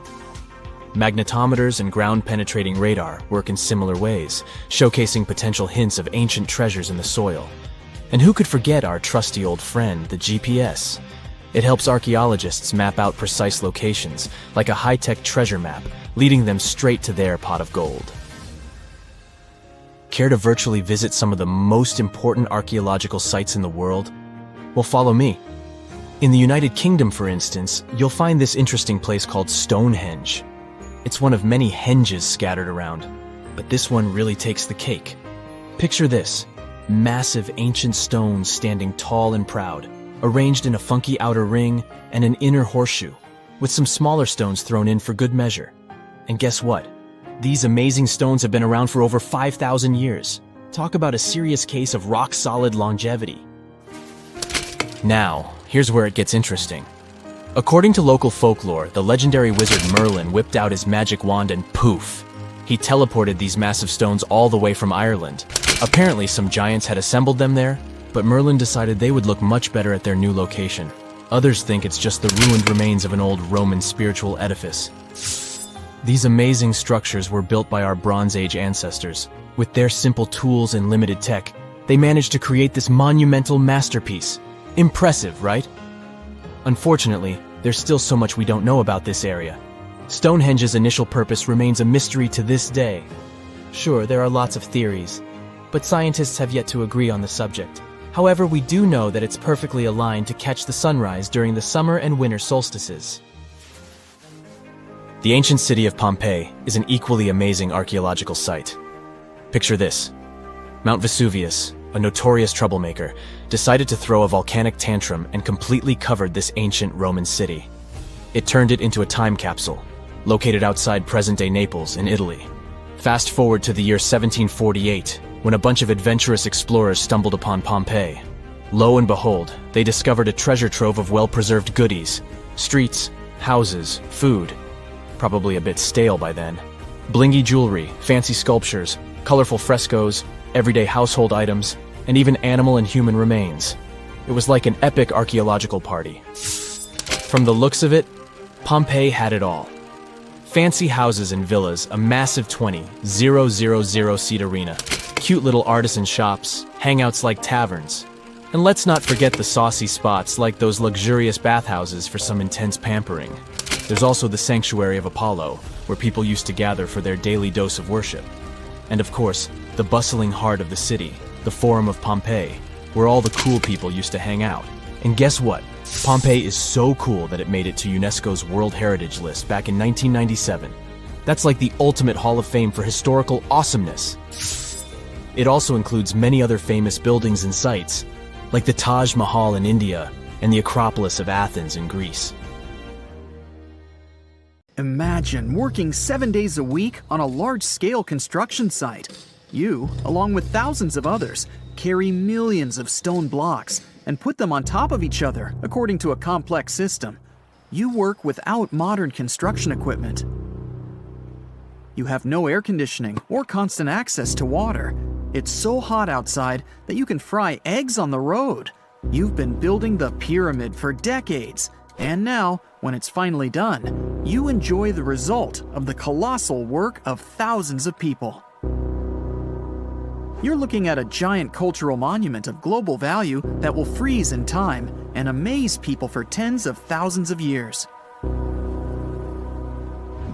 S2: Magnetometers and ground-penetrating radar work in similar ways, showcasing potential hints of ancient treasures in the soil. And who could forget our trusty old friend, the GPS? It helps archaeologists map out precise locations, like a high-tech treasure map, leading them straight to their pot of gold. Care to virtually visit some of the most important archaeological sites in the world? Well, follow me. In the United Kingdom, for instance, you'll find this interesting place called Stonehenge. It's one of many henges scattered around, but this one really takes the cake. Picture this: massive ancient stones standing tall and proud, arranged in a funky outer ring and an inner horseshoe, with some smaller stones thrown in for good measure. And guess what? These amazing stones have been around for over 5,000 years. Talk about a serious case of rock-solid longevity. Now, here's where it gets interesting. According to local folklore, the legendary wizard Merlin whipped out his magic wand and poof! He teleported these massive stones all the way from Ireland. Apparently, some giants had assembled them there, but Merlin decided they would look much better at their new location. Others think it's just the ruined remains of an old Roman spiritual edifice. These amazing structures were built by our Bronze Age ancestors. With their simple tools and limited tech, they managed to create this monumental masterpiece. Impressive, right? Unfortunately, there's still so much we don't know about this area. Stonehenge's initial purpose remains a mystery to this day. Sure, there are lots of theories, but scientists have yet to agree on the subject. However, we do know that it's perfectly aligned to catch the sunrise during the summer and winter solstices. The ancient city of Pompeii is an equally amazing archaeological site. Picture this. Mount Vesuvius, a notorious troublemaker, decided to throw a volcanic tantrum and completely covered this ancient Roman city. It turned it into a time capsule, located outside present-day Naples in Italy. Fast forward to the year 1748, when a bunch of adventurous explorers stumbled upon Pompeii. Lo and behold, they discovered a treasure trove of well-preserved goodies: streets, houses, food. Probably a bit stale by then. Blingy jewelry, fancy sculptures, colorful frescoes, everyday household items, and even animal and human remains. It was like an epic archaeological party. From the looks of it, Pompeii had it all. Fancy houses and villas, a massive 20,000-seat arena, cute little artisan shops, hangouts like taverns. And let's not forget the saucy spots like those luxurious bathhouses for some intense pampering. There's also the sanctuary of Apollo, where people used to gather for their daily dose of worship. And of course, the bustling heart of the city, the Forum of Pompeii, where all the cool people used to hang out. And guess what? Pompeii is so cool that it made it to UNESCO's World Heritage List back in 1997. That's like the ultimate Hall of Fame for historical awesomeness. It also includes many other famous buildings and sites, like the Taj Mahal in India and the Acropolis of Athens in Greece.
S1: Imagine working 7 days a week on a large-scale construction site. You, along with thousands of others, carry millions of stone blocks and put them on top of each other according to a complex system. You work without modern construction equipment. You have no air conditioning or constant access to water. It's so hot outside that you can fry eggs on the road. You've been building the pyramid for decades, and now, when it's finally done, you enjoy the result of the colossal work of thousands of people. You're looking at a giant cultural monument of global value that will freeze in time and amaze people for tens of thousands of years.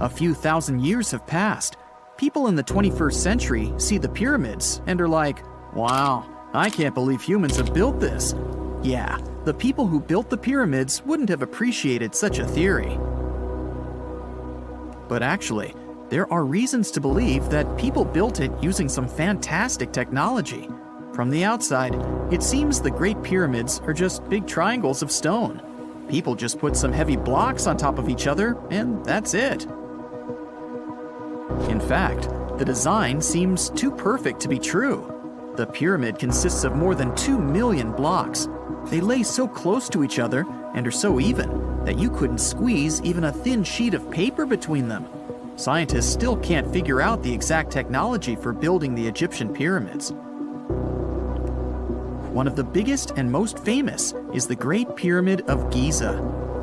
S1: A few thousand years have passed. People in the 21st century see the pyramids and are like, wow, I can't believe humans have built this. Yeah, the people who built the pyramids wouldn't have appreciated such a theory. But actually, there are reasons to believe that people built it using some fantastic technology. From the outside, it seems the Great Pyramids are just big triangles of stone. People just put some heavy blocks on top of each other, and that's it. In fact, the design seems too perfect to be true. The pyramid consists of more than 2 million blocks. They lay so close to each other and are so even that you couldn't squeeze even a thin sheet of paper between them. Scientists still can't figure out the exact technology for building the Egyptian pyramids. One of the biggest and most famous is the Great Pyramid of Giza.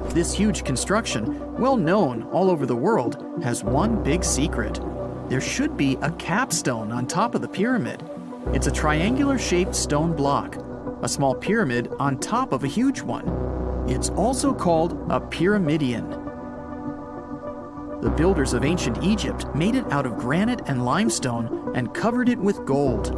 S1: This huge construction, well known all over the world, has one big secret. There should be a capstone on top of the pyramid. It's a triangular-shaped stone block, a small pyramid on top of a huge one. It's also called a pyramidion. The builders of ancient Egypt made it out of granite and limestone and covered it with gold.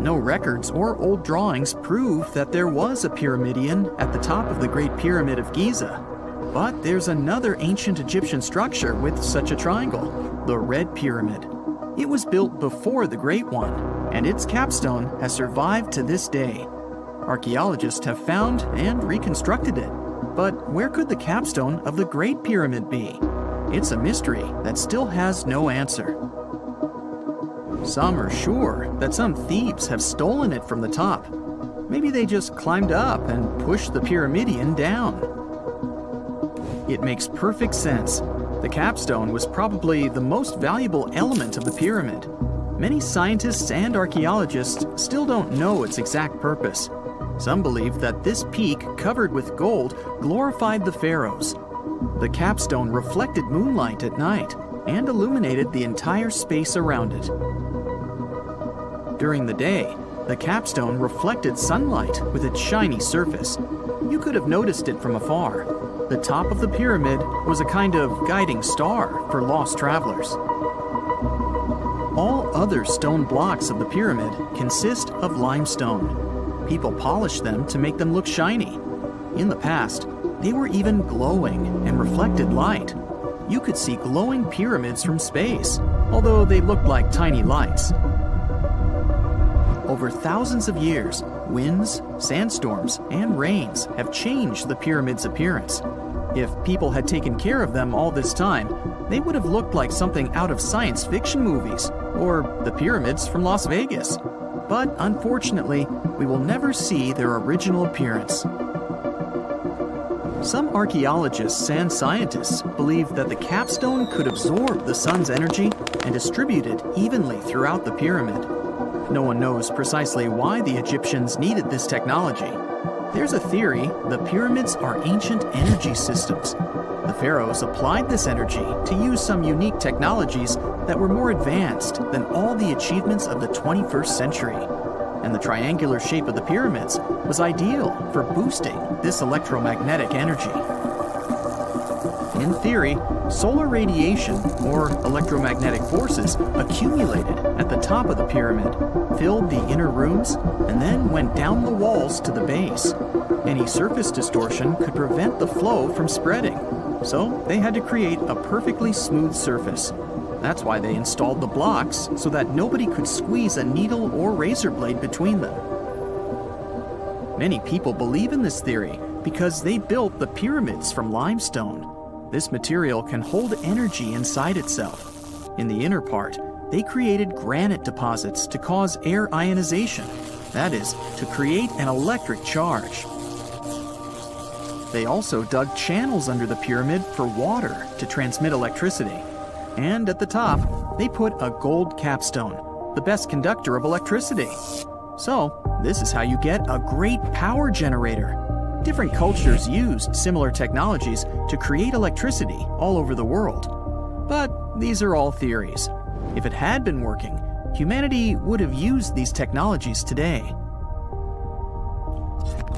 S1: No records or old drawings prove that there was a pyramidion at the top of the Great Pyramid of Giza. But there's another ancient Egyptian structure with such a triangle, the Red Pyramid. It was built before the Great One, and its capstone has survived to this day. Archaeologists have found and reconstructed it. But where could the capstone of the Great Pyramid be? It's a mystery that still has no answer. Some are sure that some thieves have stolen it from the top. Maybe they just climbed up and pushed the pyramidion down. It makes perfect sense. The capstone was probably the most valuable element of the pyramid. Many scientists and archaeologists still don't know its exact purpose. Some believe that this peak covered with gold glorified the pharaohs. The capstone reflected moonlight at night and illuminated the entire space around it. During the day, the capstone reflected sunlight with its shiny surface. You could have noticed it from afar. The top of the pyramid was a kind of guiding star for lost travelers. All other stone blocks of the pyramid consist of limestone. People polished them to make them look shiny. In the past, they were even glowing and reflected light. You could see glowing pyramids from space, although they looked like tiny lights. Over thousands of years, winds, sandstorms, and rains have changed the pyramid's appearance. If people had taken care of them all this time, they would have looked like something out of science fiction movies, or the pyramids from Las Vegas. But unfortunately, we will never see their original appearance. Some archaeologists and scientists believe that the capstone could absorb the sun's energy and distribute it evenly throughout the pyramid. No one knows precisely why the Egyptians needed this technology. There's a theory the pyramids are ancient energy systems. The pharaohs applied this energy to use some unique technologies that were more advanced than all the achievements of the 21st century. and the triangular shape of the pyramids was ideal for boosting this electromagnetic energy. In theory, solar radiation, or electromagnetic forces, accumulated at the top of the pyramid, filled the inner rooms, and then went down the walls to the base. Any surface distortion could prevent the flow from spreading, so they had to create a perfectly smooth surface. That's why they installed the blocks so that nobody could squeeze a needle or razor blade between them. Many people believe in this theory because they built the pyramids from limestone. This material can hold energy inside itself. In the inner part, they created granite deposits to cause air ionization, that is, to create an electric charge. They also dug channels under the pyramid for water to transmit electricity. And at the top, they put a gold capstone, the best conductor of electricity. So, this is how you get a great power generator. Different cultures used similar technologies to create electricity all over the world. But these are all theories. If it had been working, humanity would have used these technologies today.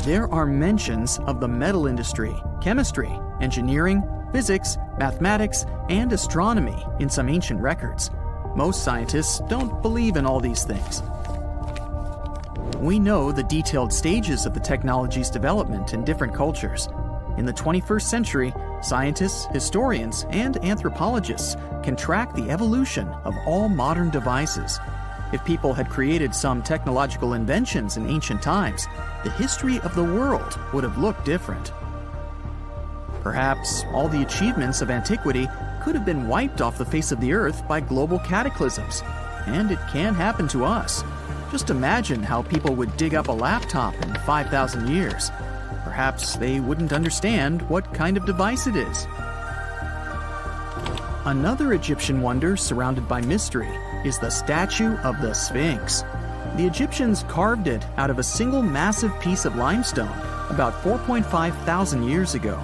S1: There are mentions of the metal industry, chemistry, engineering, physics, mathematics, and astronomy in some ancient records. Most scientists don't believe in all these things. We know the detailed stages of the technology's development in different cultures. In the 21st century, scientists, historians, and anthropologists can track the evolution of all modern devices. If people had created some technological inventions in ancient times, the history of the world would have looked different. Perhaps all the achievements of antiquity could have been wiped off the face of the earth by global cataclysms. And it can happen to us. Just imagine how people would dig up a laptop in 5,000 years. Perhaps they wouldn't understand what kind of device it is. Another Egyptian wonder surrounded by mystery is the statue of the Sphinx. The Egyptians carved it out of a single massive piece of limestone about 4.5 thousand years ago.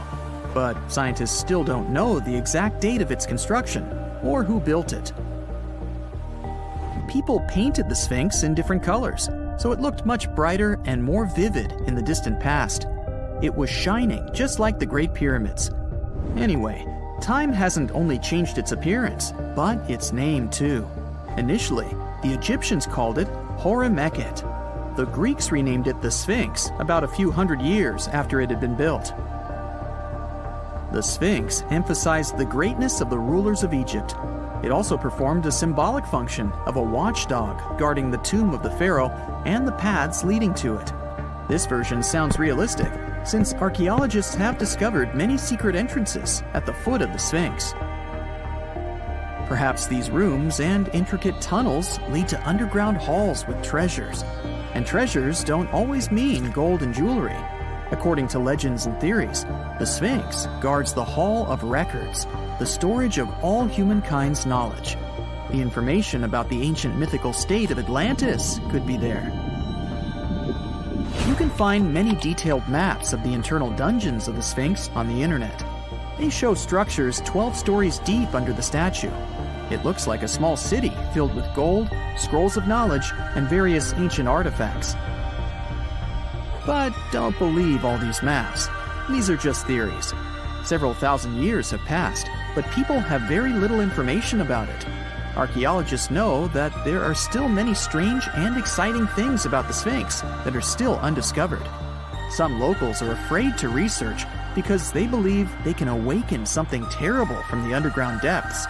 S1: But scientists still don't know the exact date of its construction or who built it. People painted the Sphinx in different colors, so it looked much brighter and more vivid in the distant past. It was shining just like the Great Pyramids. Anyway, time hasn't only changed its appearance, but its name too. Initially, the Egyptians called it Hor-Mekhet. The Greeks renamed it the Sphinx about a few hundred years after it had been built. The Sphinx emphasized the greatness of the rulers of Egypt. It also performed a symbolic function of a watchdog guarding the tomb of the pharaoh and the paths leading to it. This version sounds realistic, since archaeologists have discovered many secret entrances at the foot of the Sphinx. Perhaps these rooms and intricate tunnels lead to underground halls with treasures. And treasures don't always mean gold and jewelry. According to legends and theories, the Sphinx guards the Hall of Records, the storage of all humankind's knowledge. The information about the ancient mythical state of Atlantis could be there. You can find many detailed maps of the internal dungeons of the Sphinx on the internet. They show structures 12 stories deep under the statue. It looks like a small city filled with gold, scrolls of knowledge, and various ancient artifacts. But don't believe all these maps. These are just theories. Several thousand years have passed, but people have very little information about it. Archaeologists know that there are still many strange and exciting things about the Sphinx that are still undiscovered. Some locals are afraid to research because they believe they can awaken something terrible from the underground depths.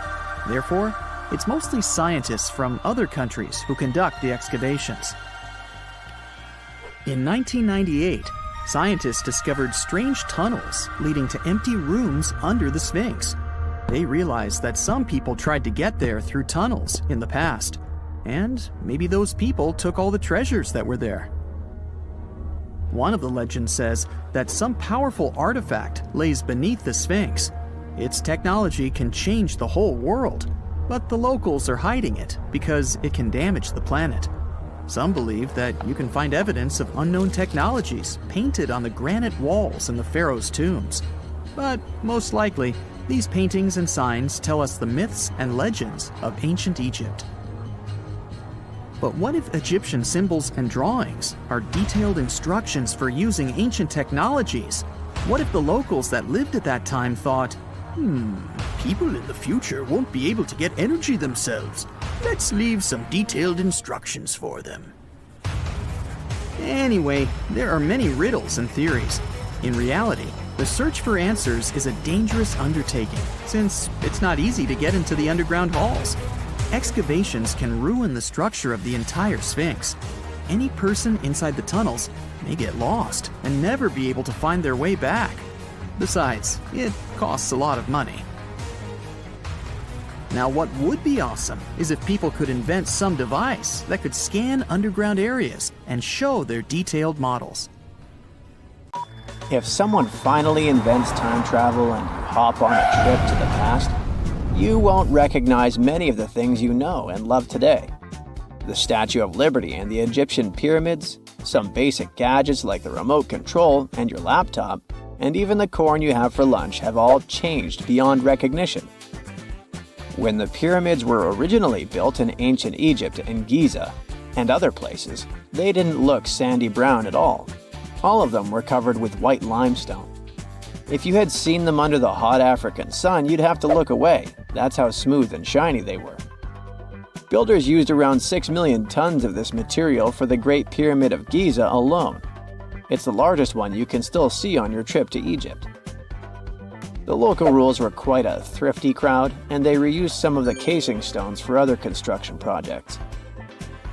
S1: Therefore, it's mostly scientists from other countries who conduct the excavations. In 1998, scientists discovered strange tunnels leading to empty rooms under the Sphinx. They realized that some people tried to get there through tunnels in the past, and maybe those people took all the treasures that were there. One of the legends says that some powerful artifact lays beneath the Sphinx. Its technology can change the whole world, but the locals are hiding it because it can damage the planet. Some believe that you can find evidence of unknown technologies painted on the granite walls in the pharaoh's tombs. But most likely, these paintings and signs tell us the myths and legends of ancient Egypt. But what if Egyptian symbols and drawings are detailed instructions for using ancient technologies? What if the locals that lived at that time thought, people in the future won't be able to get energy themselves. Let's leave some detailed instructions for them. Anyway, there are many riddles and theories. In reality, the search for answers is a dangerous undertaking, since it's not easy to get into the underground halls. Excavations can ruin the structure of the entire Sphinx. Any person inside the tunnels may get lost and never be able to find their way back. Besides, it costs a lot of money. Now, what would be awesome is if people could invent some device that could scan underground areas and show their detailed models.
S5: If someone finally invents time travel and you hop on a trip to the past, you won't recognize many of the things you know and love today. The Statue of Liberty and the Egyptian pyramids, some basic gadgets like the remote control and your laptop, and even the corn you have for lunch have all changed beyond recognition. When the pyramids were originally built in ancient Egypt and Giza and other places, they didn't look sandy brown at all. All of them were covered with white limestone. If you had seen them under the hot African sun, you'd have to look away. That's how smooth and shiny they were. Builders used around 6 million tons of this material for the Great Pyramid of Giza alone. It's the largest one you can still see on your trip to Egypt. The local rules were quite a thrifty crowd, and they reused some of the casing stones for other construction projects.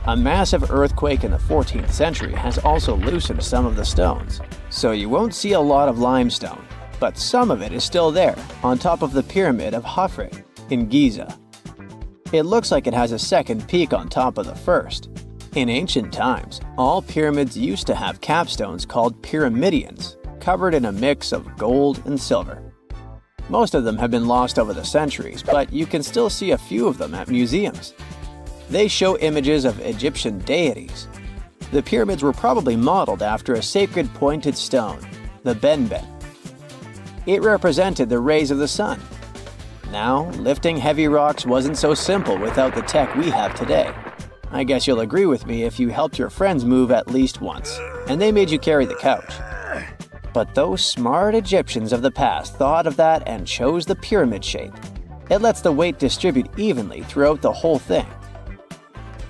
S5: A massive earthquake in the 14th century has also loosened some of the stones, so you won't see a lot of limestone, but some of it is still there, on top of the Pyramid of Khafre in Giza. It looks like it has a second peak on top of the first. In ancient times, all pyramids used to have capstones called pyramidions, covered in a mix of gold and silver. Most of them have been lost over the centuries, but you can still see a few of them at museums. They show images of Egyptian deities. The pyramids were probably modeled after a sacred pointed stone, the benben. It represented the rays of the sun. Now, lifting heavy rocks wasn't so simple without the tech we have today. I guess you'll agree with me if you helped your friends move at least once, and they made you carry the couch. But those smart Egyptians of the past thought of that and chose the pyramid shape. It lets the weight distribute evenly throughout the whole thing.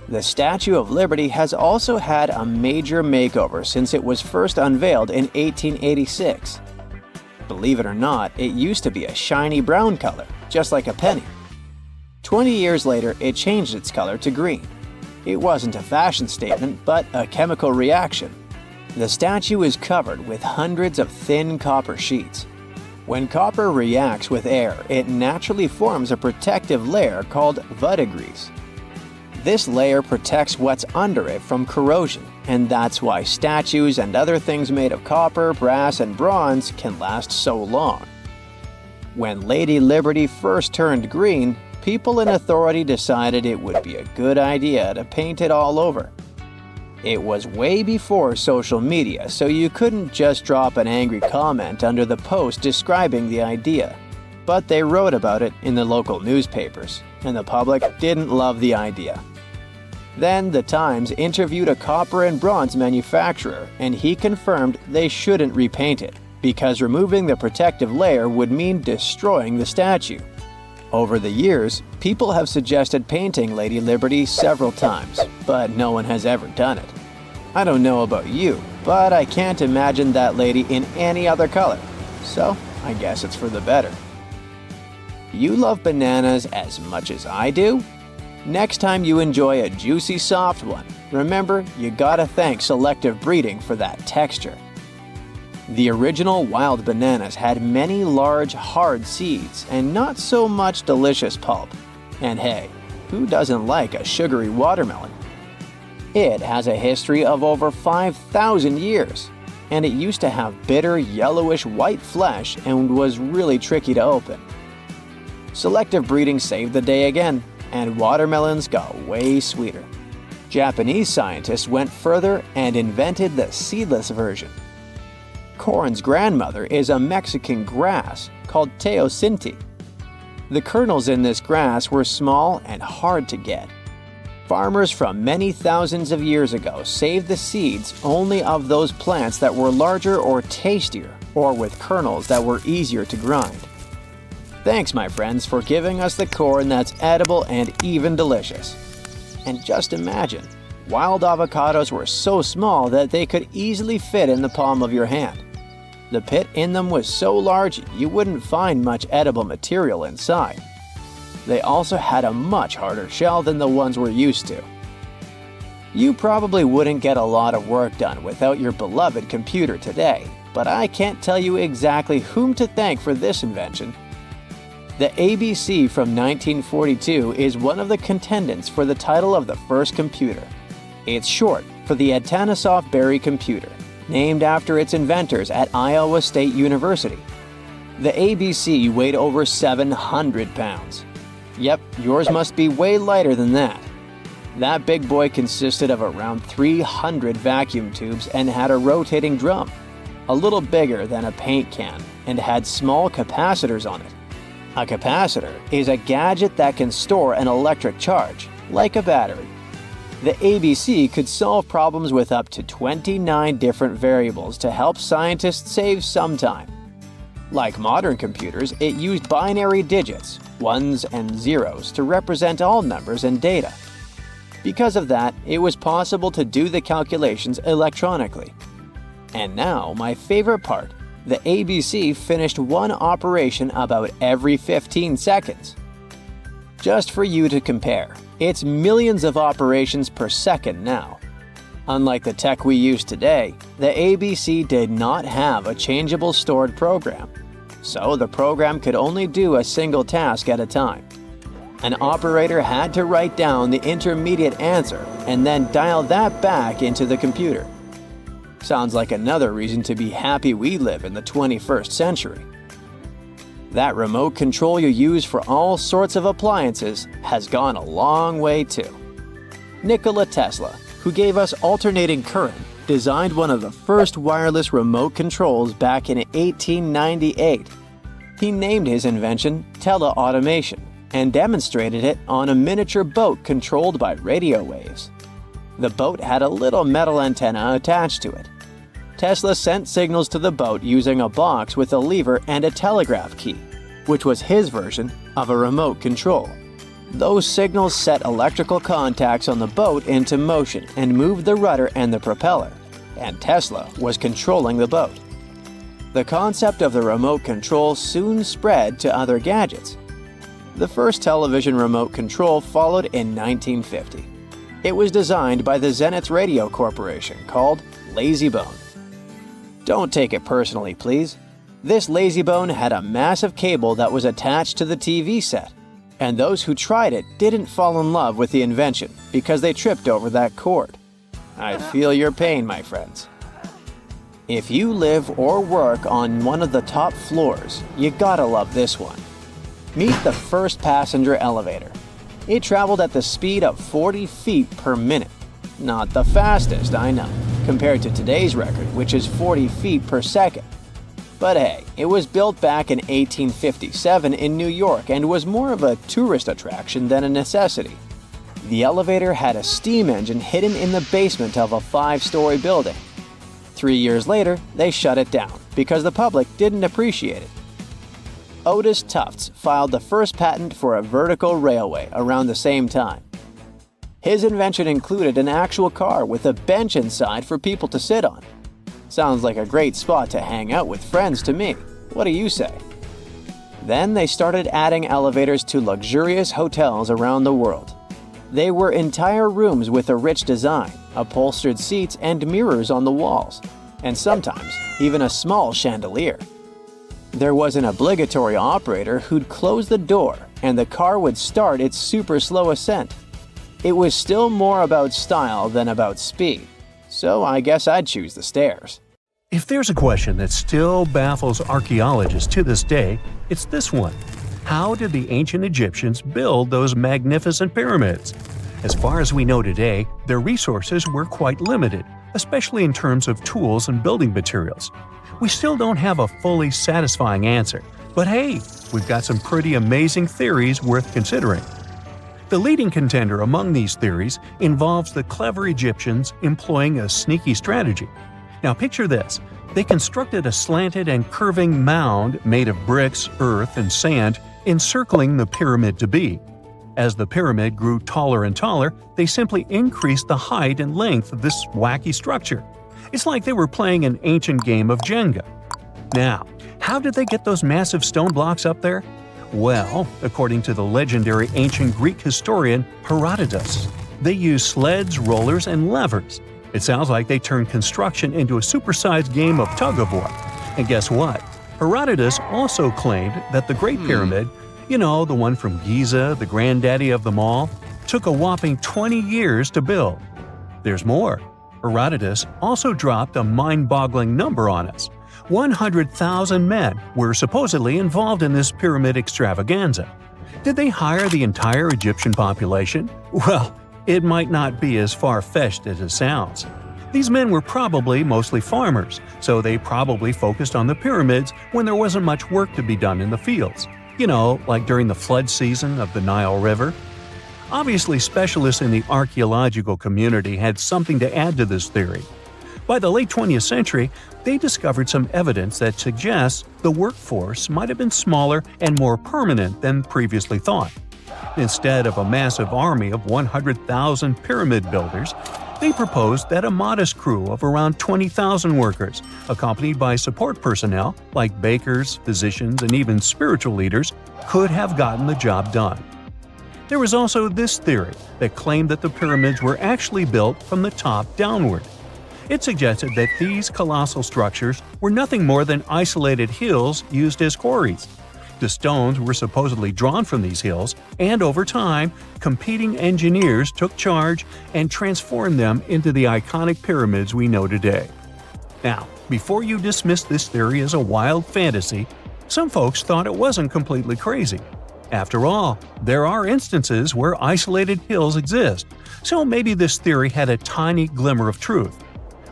S5: The Statue of Liberty has also had a major makeover since it was first unveiled in 1886. Believe it or not, it used to be a shiny brown color, just like a penny. 20 years later, it changed its color to green. It wasn't a fashion statement, but a chemical reaction. The statue is covered with hundreds of thin copper sheets. When copper reacts with air, it naturally forms a protective layer called verdigris. This layer protects what's under it from corrosion, and that's why statues and other things made of copper, brass, and bronze can last so long. When Lady Liberty first turned green, people in authority decided it would be a good idea to paint it all over. It was way before social media, so you couldn't just drop an angry comment under the post describing the idea. But they wrote about it in the local newspapers, and the public didn't love the idea. Then the Times interviewed a copper and bronze manufacturer, and he confirmed they shouldn't repaint it, because removing the protective layer would mean destroying the statue. Over the years, people have suggested painting Lady Liberty several times, but no one has ever done it. I don't know about you, but I can't imagine that lady in any other color, so I guess it's for the better. You love bananas as much as I do? Next time you enjoy a juicy soft one, remember you gotta thank selective breeding for that texture. The original wild bananas had many large, hard seeds and not so much delicious pulp. And hey, who doesn't like a sugary watermelon? It has a history of over 5,000 years, and it used to have bitter, yellowish white flesh and was really tricky to open. Selective breeding saved the day again, and watermelons got way sweeter. Japanese scientists went further and invented the seedless version. Corn's grandmother is a Mexican grass called teosinte. The kernels in this grass were small and hard to get. Farmers from many thousands of years ago saved the seeds only of those plants that were larger or tastier, or with kernels that were easier to grind. Thanks, my friends, for giving us the corn that's edible and even delicious. And just imagine, wild avocados were so small that they could easily fit in the palm of your hand. The pit in them was so large you wouldn't find much edible material inside. They also had a much harder shell than the ones we're used to. You probably wouldn't get a lot of work done without your beloved computer today, but I can't tell you exactly whom to thank for this invention. The ABC from 1942 is one of the contendants for the title of the first computer. It's short for the Atanasoff Berry computer, named after its inventors at Iowa State University. The ABC weighed over 700 pounds. Yep, yours must be way lighter than that. That big boy consisted of around 300 vacuum tubes and had a rotating drum, a little bigger than a paint can, and had small capacitors on it. A capacitor is a gadget that can store an electric charge, like a battery. The ABC could solve problems with up to 29 different variables to help scientists save some time. Like modern computers, it used binary digits, ones and zeros, to represent all numbers and data. Because of that, it was possible to do the calculations electronically. And now, my favorite part, the ABC finished one operation about every 15 seconds. Just for you to compare, it's millions of operations per second now. Unlike the tech we use today, the ABC did not have a changeable stored program, so the program could only do a single task at a time. An operator had to write down the intermediate answer and then dial that back into the computer. Sounds like another reason to be happy we live in the 21st century. That remote control you use for all sorts of appliances has gone a long way too. Nikola Tesla, who gave us alternating current, designed one of the first wireless remote controls back in 1898. He named his invention teleautomation and demonstrated it on a miniature boat controlled by radio waves. The boat had a little metal antenna attached to it. Tesla sent signals to the boat using a box with a lever and a telegraph key, which was his version of a remote control. Those signals set electrical contacts on the boat into motion and moved the rudder and the propeller, and Tesla was controlling the boat. The concept of the remote control soon spread to other gadgets. The first television remote control followed in 1950. It was designed by the Zenith Radio Corporation called LazyBone. Don't take it personally, please. This LazyBone had a massive cable that was attached to the TV set, and those who tried it didn't fall in love with the invention because they tripped over that cord. I feel your pain, my friends. If you live or work on one of the top floors, you gotta love this one. Meet the first passenger elevator. It traveled at the speed of 40 feet per minute. Not the fastest, I know, compared to today's record, which is 40 feet per second. But hey, it was built back in 1857 in New York and was more of a tourist attraction than a necessity. The elevator had a steam engine hidden in the basement of a 5-story building. 3 years later, they shut it down because the public didn't appreciate it. Otis Tufts filed the first patent for a vertical railway around the same time. His invention included an actual car with a bench inside for people to sit on. Sounds like a great spot to hang out with friends to me. What do you say? Then they started adding elevators to luxurious hotels around the world. They were entire rooms with a rich design, upholstered seats and mirrors on the walls, and sometimes even a small chandelier. There was an obligatory operator who'd close the door and the car would start its super slow ascent. It was still more about style than about speed, so I guess I'd choose the stairs.
S3: If there's a question that still baffles archaeologists to this day, it's this one. How did the ancient Egyptians build those magnificent pyramids? As far as we know today, their resources were quite limited, especially in terms of tools and building materials. We still don't have a fully satisfying answer, but hey, we've got some pretty amazing theories worth considering. The leading contender among these theories involves the clever Egyptians employing a sneaky strategy. Now picture this. They constructed a slanted and curving mound made of bricks, earth, and sand encircling the pyramid to be. As the pyramid grew taller and taller, they simply increased the height and length of this wacky structure. It's like they were playing an ancient game of Jenga. Now, how did they get those massive stone blocks up there? Well, according to the legendary ancient Greek historian Herodotus, they used sleds, rollers, and levers. It sounds like they turned construction into a supersized game of tug-of-war. And guess what? Herodotus also claimed that the Great Pyramid, the one from Giza, the granddaddy of them all, took a whopping 20 years to build. There's more. Herodotus also dropped a mind-boggling number on us. 100,000 men were supposedly involved in this pyramid extravaganza. Did they hire the entire Egyptian population? Well, it might not be as far-fetched as it sounds. These men were probably mostly farmers, so they probably focused on the pyramids when there wasn't much work to be done in the fields. Like during the flood season of the Nile River. Obviously, specialists in the archaeological community had something to add to this theory. By the late 20th century, they discovered some evidence that suggests the workforce might have been smaller and more permanent than previously thought. Instead of a massive army of 100,000 pyramid builders, they proposed that a modest crew of around 20,000 workers, accompanied by support personnel like bakers, physicians, and even spiritual leaders, could have gotten the job done. There was also this theory that claimed that the pyramids were actually built from the top downward. It suggested that these colossal structures were nothing more than isolated hills used as quarries. The stones were supposedly drawn from these hills, and over time, competing engineers took charge and transformed them into the iconic pyramids we know today. Now, before you dismiss this theory as a wild fantasy, some folks thought it wasn't completely crazy. After all, there are instances where isolated hills exist, so maybe this theory had a tiny glimmer of truth.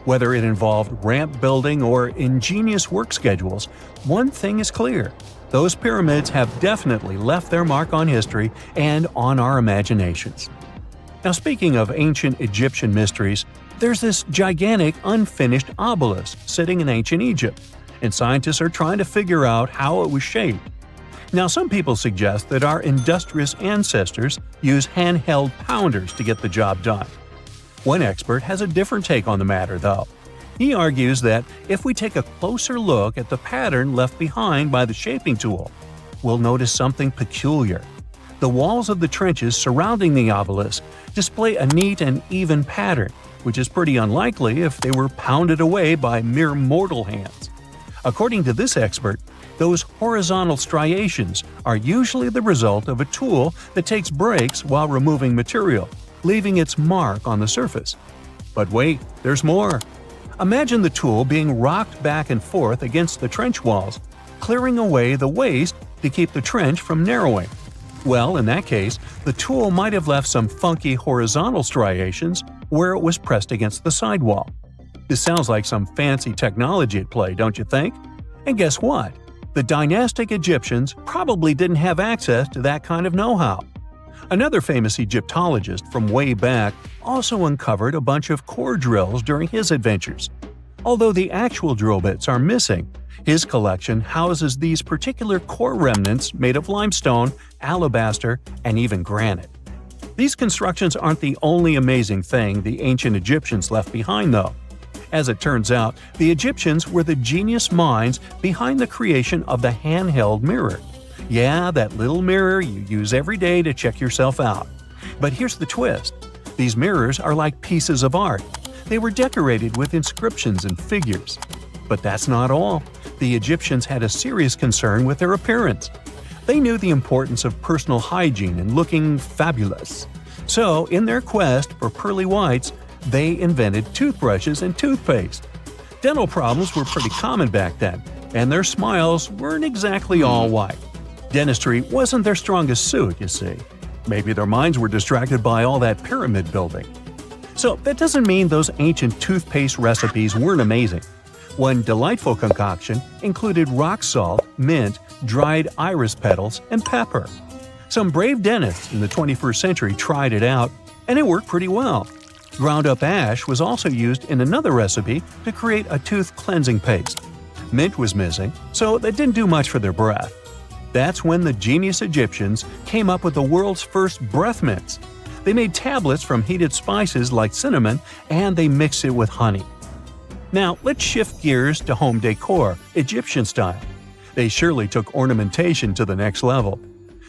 S3: Whether it involved ramp building or ingenious work schedules, one thing is clear. Those pyramids have definitely left their mark on history and on our imaginations. Now, speaking of ancient Egyptian mysteries, there's this gigantic unfinished obelisk sitting in ancient Egypt, and scientists are trying to figure out how it was shaped. Now, some people suggest that our industrious ancestors used handheld pounders to get the job done. One expert has a different take on the matter, though. He argues that if we take a closer look at the pattern left behind by the shaping tool, we'll notice something peculiar. The walls of the trenches surrounding the obelisk display a neat and even pattern, which is pretty unlikely if they were pounded away by mere mortal hands. According to this expert, those horizontal striations are usually the result of a tool that takes breaks while removing material, leaving its mark on the surface. But wait, there's more. Imagine the tool being rocked back and forth against the trench walls, clearing away the waste to keep the trench from narrowing. Well, in that case, the tool might have left some funky horizontal striations where it was pressed against the sidewall. This sounds like some fancy technology at play, don't you think? And guess what? The dynastic Egyptians probably didn't have access to that kind of know-how. Another famous Egyptologist from way back also uncovered a bunch of core drills during his adventures. Although the actual drill bits are missing, his collection houses these particular core remnants made of limestone, alabaster, and even granite. These constructions aren't the only amazing thing the ancient Egyptians left behind, though. As it turns out, the Egyptians were the genius minds behind the creation of the handheld mirror. Yeah, that little mirror you use every day to check yourself out. But here's the twist. These mirrors are like pieces of art. They were decorated with inscriptions and figures. But that's not all. The Egyptians had a serious concern with their appearance. They knew the importance of personal hygiene and looking fabulous. So, in their quest for pearly whites, they invented toothbrushes and toothpaste. Dental problems were pretty common back then, and their smiles weren't exactly all white. Dentistry wasn't their strongest suit, you see. Maybe their minds were distracted by all that pyramid building. So that doesn't mean those ancient toothpaste recipes weren't amazing. One delightful concoction included rock salt, mint, dried iris petals, and pepper. Some brave dentists in the 21st century tried it out, and it worked pretty well. Ground-up ash was also used in another recipe to create a tooth cleansing paste. Mint was missing, so that didn't do much for their breath. That's when the genius Egyptians came up with the world's first breath mints. They made tablets from heated spices like cinnamon, and they mixed it with honey. Now, let's shift gears to home decor, Egyptian style. They surely took ornamentation to the next level.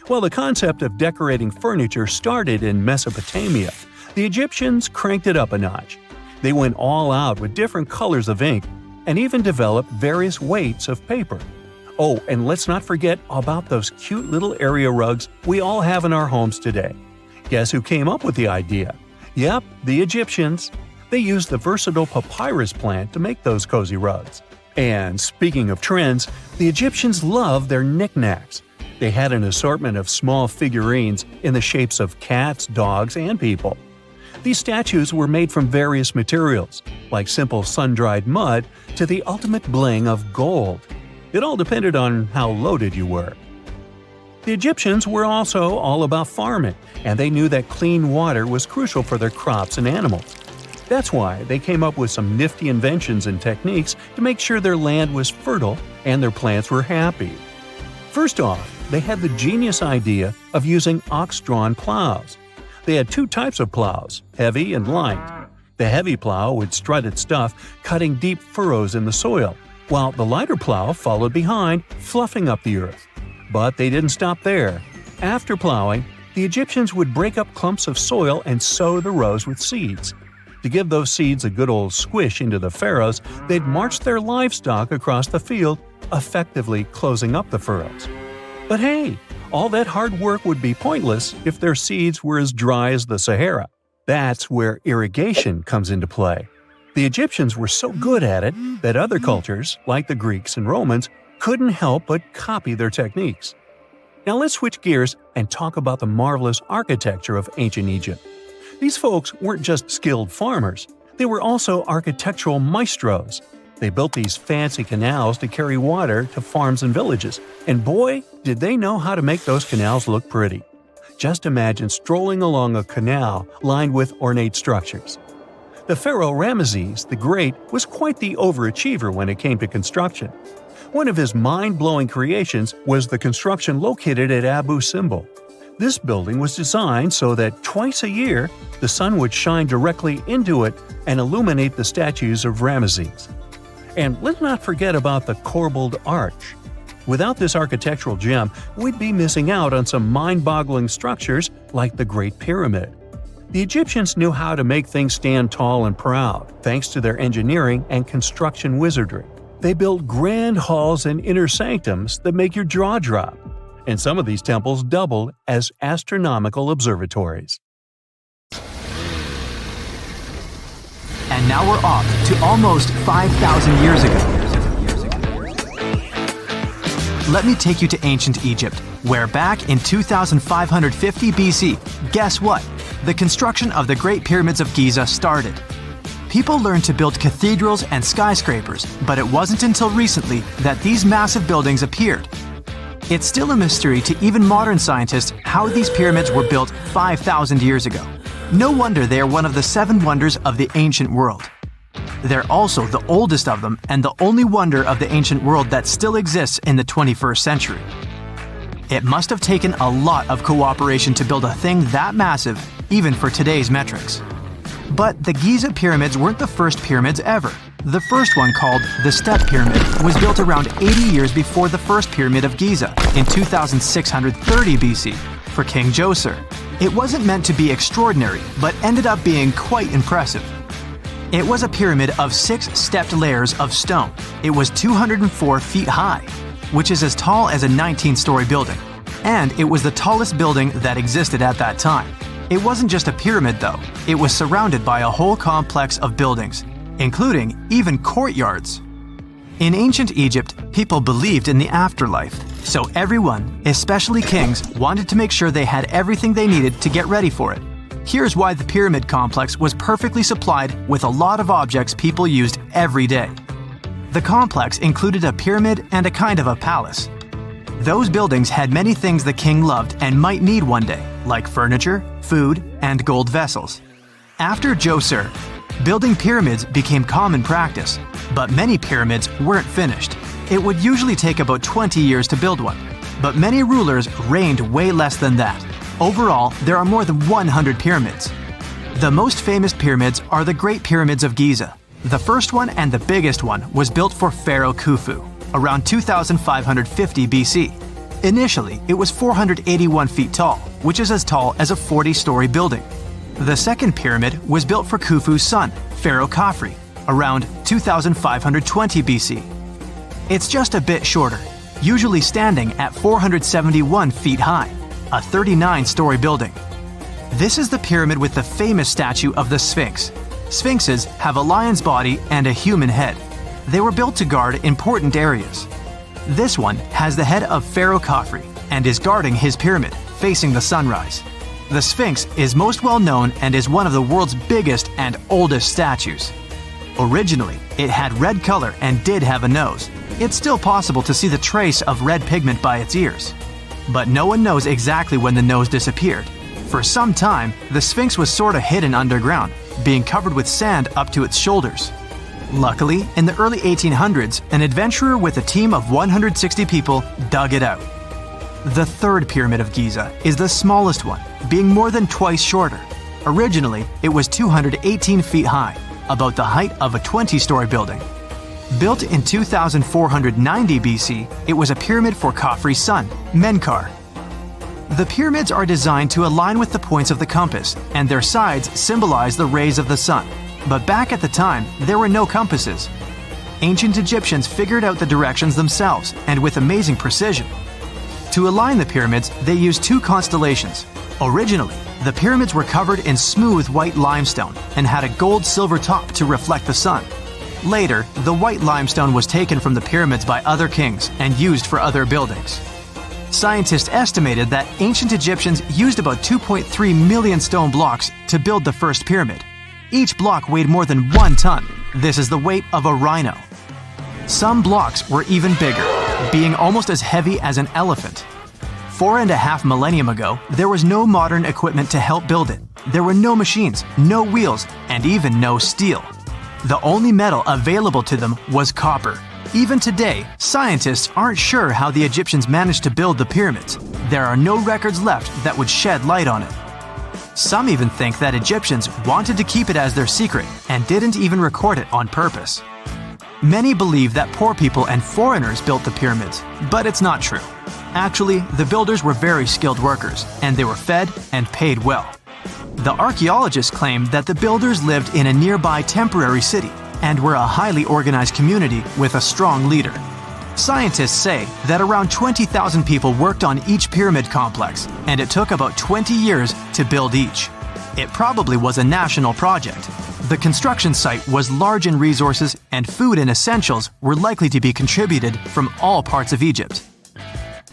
S3: While the concept of decorating furniture started in Mesopotamia, the Egyptians cranked it up a notch. They went all out with different colors of ink and even developed various weights of paper. Oh, and let's not forget about those cute little area rugs we all have in our homes today. Guess who came up with the idea? Yep, the Egyptians. They used the versatile papyrus plant to make those cozy rugs. And speaking of trends, the Egyptians loved their knickknacks. They had an assortment of small figurines in the shapes of cats, dogs, and people. These statues were made from various materials, like simple sun-dried mud to the ultimate bling of gold. It all depended on how loaded you were. The Egyptians were also all about farming, and they knew that clean water was crucial for their crops and animals. That's why they came up with some nifty inventions and techniques to make sure their land was fertile and their plants were happy. First off, they had the genius idea of using ox-drawn plows. They had two types of plows, heavy and light. The heavy plow would strut its stuff, cutting deep furrows in the soil, while the lighter plow followed behind, fluffing up the earth. But they didn't stop there. After plowing, the Egyptians would break up clumps of soil and sow the rows with seeds. To give those seeds a good old squish into the furrows, they'd march their livestock across the field, effectively closing up the furrows. But hey, all that hard work would be pointless if their seeds were as dry as the Sahara. That's where irrigation comes into play. The Egyptians were so good at it that other cultures, like the Greeks and Romans, couldn't help but copy their techniques. Now let's switch gears and talk about the marvelous architecture of ancient Egypt. These folks weren't just skilled farmers, they were also architectural maestros. They built these fancy canals to carry water to farms and villages, and boy, did they know how to make those canals look pretty. Just imagine strolling along a canal lined with ornate structures. The pharaoh Ramesses the Great was quite the overachiever when it came to construction. One of his mind-blowing creations was the construction located at Abu Simbel. This building was designed so that twice a year, the sun would shine directly into it and illuminate the statues of Ramesses. And let's not forget about the corbelled arch. Without this architectural gem, we'd be missing out on some mind-boggling structures like the Great Pyramid. The Egyptians knew how to make things stand tall and proud, thanks to their engineering and construction wizardry. They built grand halls and inner sanctums that make your jaw drop. And some of these temples doubled as astronomical observatories.
S6: And now we're off to almost 5,000 years ago. Let me take you to ancient Egypt, where back in 2550 BC, guess what? The construction of the Great Pyramids of Giza started. People learned to build cathedrals and skyscrapers, but it wasn't until recently that these massive buildings appeared. It's still a mystery to even modern scientists how these pyramids were built 5,000 years ago. No wonder they are one of the 7 wonders of the ancient world. They're also the oldest of them and the only wonder of the ancient world that still exists in the 21st century. It must have taken a lot of cooperation to build a thing that massive, even for today's metrics. But the Giza pyramids weren't the first pyramids ever. The first one, called the Step Pyramid, was built around 80 years before the first Pyramid of Giza in 2630 BC for King Djoser. It wasn't meant to be extraordinary, but ended up being quite impressive. It was a pyramid of 6 stepped layers of stone. It was 204 feet high, which is as tall as a 19-story building. And it was the tallest building that existed at that time. It wasn't just a pyramid though, it was surrounded by a whole complex of buildings, including even courtyards. In ancient Egypt, people believed in the afterlife, so everyone, especially kings, wanted to make sure they had everything they needed to get ready for it. Here's why the pyramid complex was perfectly supplied with a lot of objects people used every day. The complex included a pyramid and a kind of a palace. Those buildings had many things the king loved and might need one day, like furniture, food, and gold vessels. After Djoser, building pyramids became common practice, but many pyramids weren't finished. It would usually take about 20 years to build one, but many rulers reigned way less than that. Overall, there are more than 100 pyramids. The most famous pyramids are the Great Pyramids of Giza. The first one and the biggest one was built for Pharaoh Khufu, around 2550 BC. Initially, it was 481 feet tall, which is as tall as a 40-story building. The second pyramid was built for Khufu's son, Pharaoh Khafre, around 2520 BC. It's just a bit shorter, usually standing at 471 feet high, a 39-story building. This is the pyramid with the famous statue of the Sphinx. Sphinxes have a lion's body and a human head. They were built to guard important areas. This one has the head of Pharaoh Khafre and is guarding his pyramid, facing the sunrise. The Sphinx is most well known and is one of the world's biggest and oldest statues. Originally, it had red color and did have a nose. It's still possible to see the trace of red pigment by its ears. But no one knows exactly when the nose disappeared. For some time, the Sphinx was sort of hidden underground, being covered with sand up to its shoulders. Luckily, in the early 1800s, an adventurer with a team of 160 people dug it out. The third pyramid of Giza is the smallest one, being more than twice shorter. Originally, it was 218 feet high, about the height of a 20-story building. Built in 2490 BC, it was a pyramid for Khafre's son, Menkaure. The pyramids are designed to align with the points of the compass, and their sides symbolize the rays of the sun. But back at the time, there were no compasses. Ancient Egyptians figured out the directions themselves, and with amazing precision. To align the pyramids, they used two constellations. Originally, the pyramids were covered in smooth white limestone and had a gold-silver top to reflect the sun. Later, the white limestone was taken from the pyramids by other kings and used for other buildings. Scientists estimated that ancient Egyptians used about 2.3 million stone blocks to build the first pyramid. Each block weighed more than 1 ton. This is the weight of a rhino. Some blocks were even bigger, being almost as heavy as an elephant. 4.5 millennium ago, there was no modern equipment to help build it. There were no machines, no wheels, and even no steel. The only metal available to them was copper. Even today, scientists aren't sure how the Egyptians managed to build the pyramids. There are no records left that would shed light on it. Some even think that Egyptians wanted to keep it as their secret and didn't even record it on purpose. Many believe that poor people and foreigners built the pyramids, but it's not true. Actually, the builders were very skilled workers, and they were fed and paid well. The archaeologists claim that the builders lived in a nearby temporary city and were a highly organized community with a strong leader. Scientists say that around 20,000 people worked on each pyramid complex, and it took about 20 years to build each. It probably was a national project. The construction site was large in resources, and food and essentials were likely to be contributed from all parts of Egypt.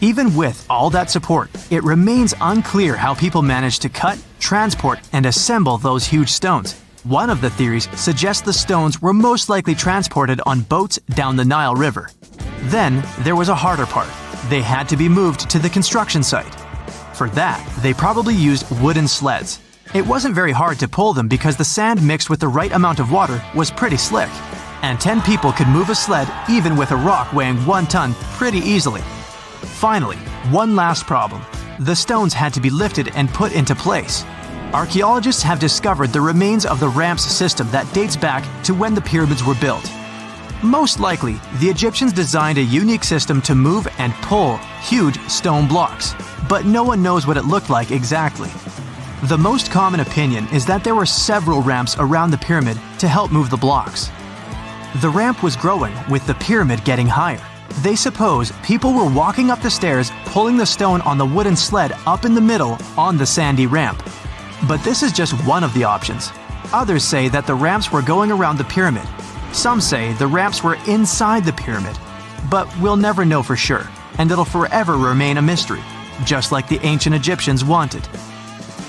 S6: Even with all that support, it remains unclear how people managed to cut, transport, and assemble those huge stones. One of the theories suggests the stones were most likely transported on boats down the Nile River. Then, there was a harder part. They had to be moved to the construction site. For that, they probably used wooden sleds. It wasn't very hard to pull them because the sand mixed with the right amount of water was pretty slick. And 10 people could move a sled even with a rock weighing 1 ton pretty easily. Finally, one last problem. The stones had to be lifted and put into place. Archaeologists have discovered the remains of the ramps system that dates back to when the pyramids were built. Most likely, the Egyptians designed a unique system to move and pull huge stone blocks, but no one knows what it looked like exactly. The most common opinion is that there were several ramps around the pyramid to help move the blocks. The ramp was growing with the pyramid getting higher. They suppose people were walking up the stairs, pulling the stone on the wooden sled up in the middle on the sandy ramp. But this is just one of the options. Others say that the ramps were going around the pyramid. Some say the ramps were inside the pyramid. But we'll never know for sure, and it'll forever remain a mystery, just like the ancient Egyptians wanted.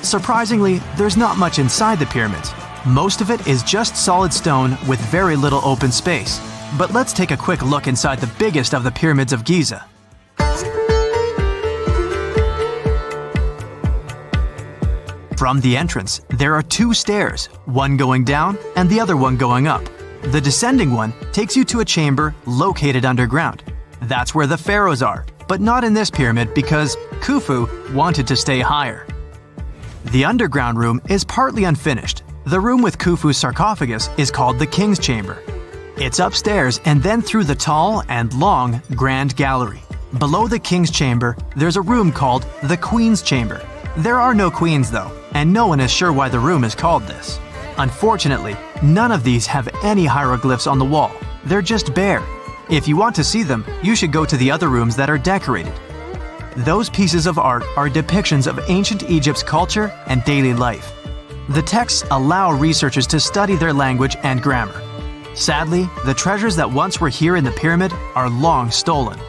S6: Surprisingly, there's not much inside the pyramids. Most of it is just solid stone with very little open space. But let's take a quick look inside the biggest of the pyramids of Giza. From the entrance, there are two stairs, one going down and the other one going up. The descending one takes you to a chamber located underground. That's where the pharaohs are, but not in this pyramid because Khufu wanted to stay higher. The underground room is partly unfinished. The room with Khufu's sarcophagus is called the King's Chamber. It's upstairs and then through the tall and long Grand Gallery. Below the King's Chamber, there's a room called the Queen's Chamber. There are no queens though, and no one is sure why the room is called this. Unfortunately, none of these have any hieroglyphs on the wall. They're just bare. If you want to see them, you should go to the other rooms that are decorated. Those pieces of art are depictions of ancient Egypt's culture and daily life. The texts allow researchers to study their language and grammar. Sadly, the treasures that once were here in the pyramid are long stolen.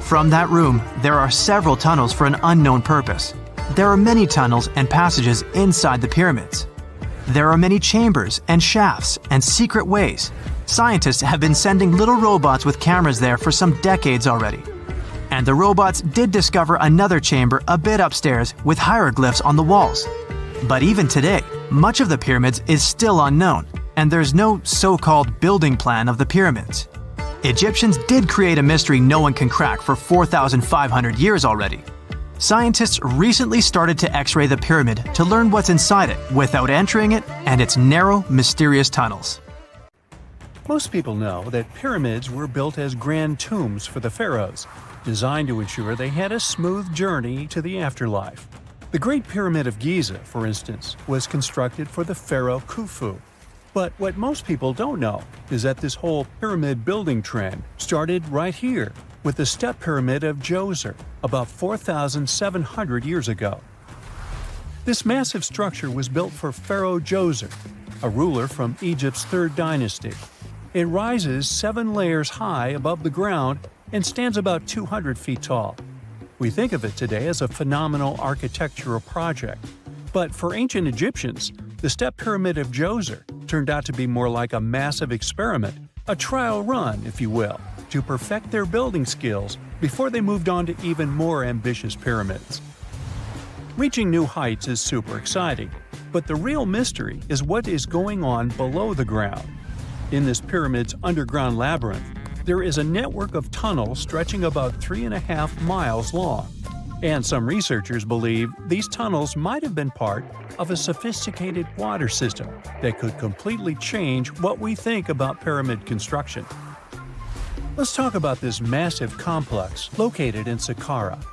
S6: From that room, there are several tunnels for an unknown purpose. There are many tunnels and passages inside the pyramids. There are many chambers and shafts and secret ways. Scientists have been sending little robots with cameras there for some decades already. And the robots did discover another chamber a bit upstairs with hieroglyphs on the walls. But even today, much of the pyramids is still unknown, and there's no so-called building plan of the pyramids. Egyptians did create a mystery no one can crack for 4,500 years already. Scientists recently started to X-ray the pyramid to learn what's inside it without entering it and its narrow, mysterious tunnels.
S3: Most people know that pyramids were built as grand tombs for the pharaohs, designed to ensure they had a smooth journey to the afterlife. The Great Pyramid of Giza, for instance, was constructed for the pharaoh Khufu. But what most people don't know is that this whole pyramid building trend started right here with the step pyramid of Djoser about 4,700 years ago. This massive structure was built for Pharaoh Djoser, a ruler from Egypt's 3rd dynasty. It rises 7 layers high above the ground and stands about 200 feet tall. We think of it today as a phenomenal architectural project, but for ancient Egyptians, the step pyramid of Djoser turned out to be more like a massive experiment, a trial run, if you will, to perfect their building skills before they moved on to even more ambitious pyramids. Reaching new heights is super exciting, but the real mystery is what is going on below the ground. In this pyramid's underground labyrinth, there is a network of tunnels stretching about 3.5 miles long, and some researchers believe these tunnels might have been part of a sophisticated water system that could completely change what we think about pyramid construction. Let's talk about this massive complex located in Saqqara.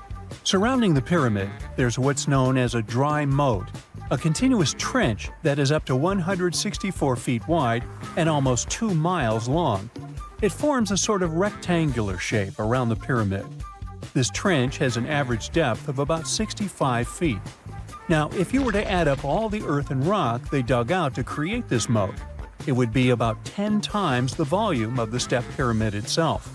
S3: Surrounding the pyramid, there's what's known as a dry moat, a continuous trench that is up to 164 feet wide and almost 2 miles long. It forms a sort of rectangular shape around the pyramid. This trench has an average depth of about 65 feet. Now, if you were to add up all the earth and rock they dug out to create this moat, it would be about 10 times the volume of the step pyramid itself.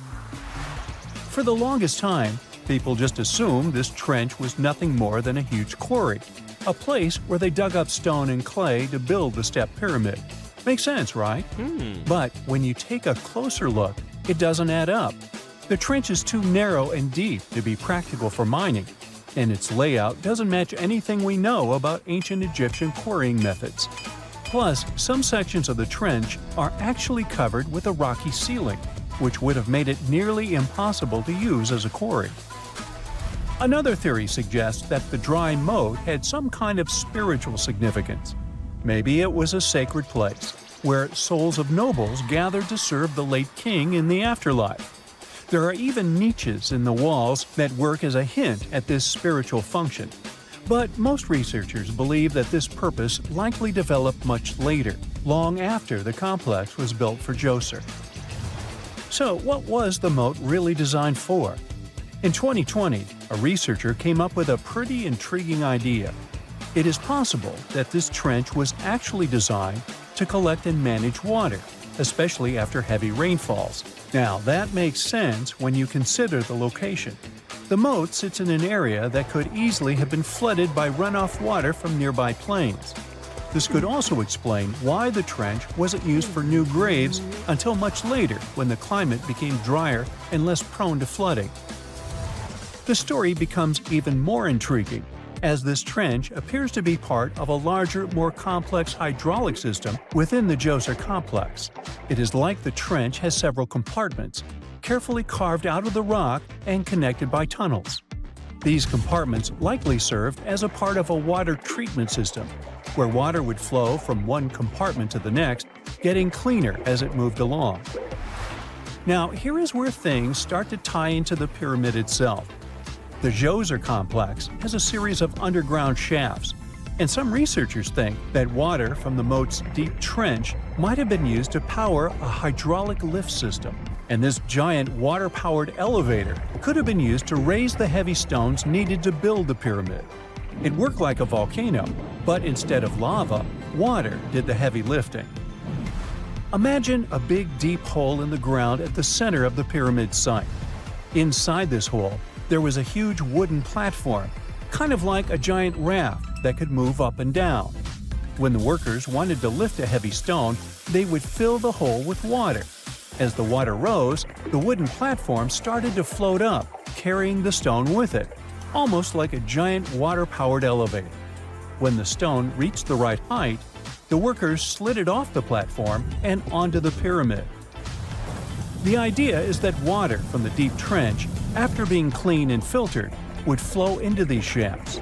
S3: For the longest time, people just assumed this trench was nothing more than a huge quarry, a place where they dug up stone and clay to build the step pyramid. Makes sense, right? But when you take a closer look, it doesn't add up. The trench is too narrow and deep to be practical for mining, and its layout doesn't match anything we know about ancient Egyptian quarrying methods. Plus, some sections of the trench are actually covered with a rocky ceiling, which would have made it nearly impossible to use as a quarry. Another theory suggests that the dry moat had some kind of spiritual significance. Maybe it was a sacred place, where souls of nobles gathered to serve the late king in the afterlife. There are even niches in the walls that work as a hint at this spiritual function. But most researchers believe that this purpose likely developed much later, long after the complex was built for Djoser. So, what was the moat really designed for? In 2020, a researcher came up with a pretty intriguing idea. It is possible that this trench was actually designed to collect and manage water, especially after heavy rainfalls. Now, that makes sense when you consider the location. The moat sits in an area that could easily have been flooded by runoff water from nearby plains. This could also explain why the trench wasn't used for new graves until much later when the climate became drier and less prone to flooding. The story becomes even more intriguing as this trench appears to be part of a larger, more complex hydraulic system within the Djoser complex. It is like the trench has several compartments, carefully carved out of the rock and connected by tunnels. These compartments likely served as a part of a water treatment system, where water would flow from one compartment to the next, getting cleaner as it moved along. Now, here is where things start to tie into the pyramid itself. The Djoser complex has a series of underground shafts, and some researchers think that water from the moat's deep trench might have been used to power a hydraulic lift system, and this giant water-powered elevator could have been used to raise the heavy stones needed to build the pyramid. It worked like a volcano, but instead of lava, water did the heavy lifting. Imagine a big deep hole in the ground at the center of the pyramid site. Inside this hole, there was a huge wooden platform, kind of like a giant raft that could move up and down. When the workers wanted to lift a heavy stone, they would fill the hole with water. As the water rose, the wooden platform started to float up, carrying the stone with it, almost like a giant water-powered elevator. When the stone reached the right height, the workers slid it off the platform and onto the pyramid. The idea is that water from the deep trench, after being cleaned and filtered, would flow into these shafts.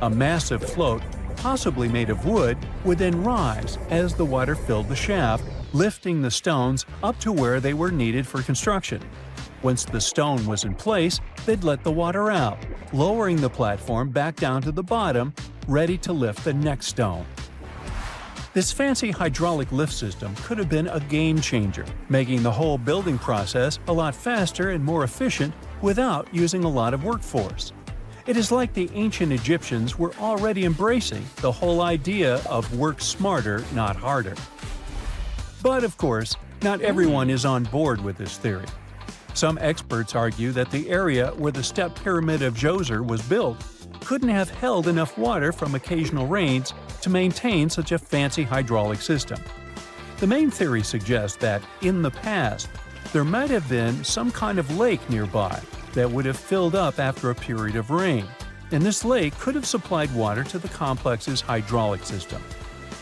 S3: A massive float, possibly made of wood, would then rise as the water filled the shaft, lifting the stones up to where they were needed for construction. Once the stone was in place, they'd let the water out, lowering the platform back down to the bottom, ready to lift the next stone. This fancy hydraulic lift system could have been a game changer, making the whole building process a lot faster and more efficient without using a lot of workforce. It is like the ancient Egyptians were already embracing the whole idea of work smarter, not harder. But of course, not everyone is on board with this theory. Some experts argue that the area where the step pyramid of Djoser was built couldn't have held enough water from occasional rains to maintain such a fancy hydraulic system. The main theory suggests that, in the past, there might have been some kind of lake nearby that would have filled up after a period of rain, and this lake could have supplied water to the complex's hydraulic system.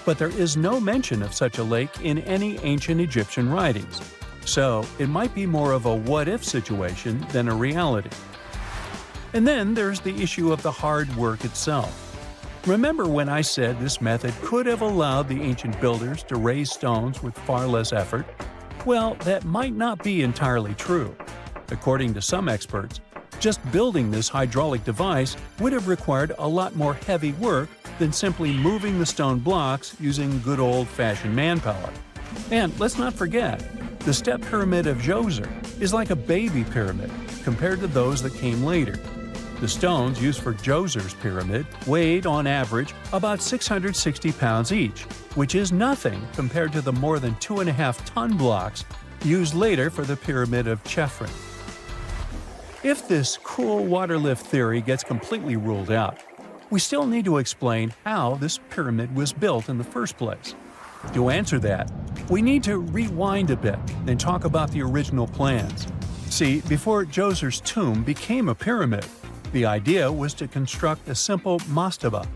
S3: But there is no mention of such a lake in any ancient Egyptian writings, so it might be more of a what-if situation than a reality. And then there's the issue of the hard work itself. Remember when I said this method could have allowed the ancient builders to raise stones with far less effort? Well, that might not be entirely true. According to some experts, just building this hydraulic device would have required a lot more heavy work than simply moving the stone blocks using good old-fashioned manpower. And let's not forget, the step pyramid of Djoser is like a baby pyramid compared to those that came later. The stones used for Djoser's pyramid weighed, on average, about 660 pounds each, which is nothing compared to the more than 2.5-ton blocks used later for the pyramid of Chephren. If this cool water lift theory gets completely ruled out, we still need to explain how this pyramid was built in the first place. To answer that, we need to rewind a bit and talk about the original plans. See, before Djoser's tomb became a pyramid, the idea was to construct a simple mastaba.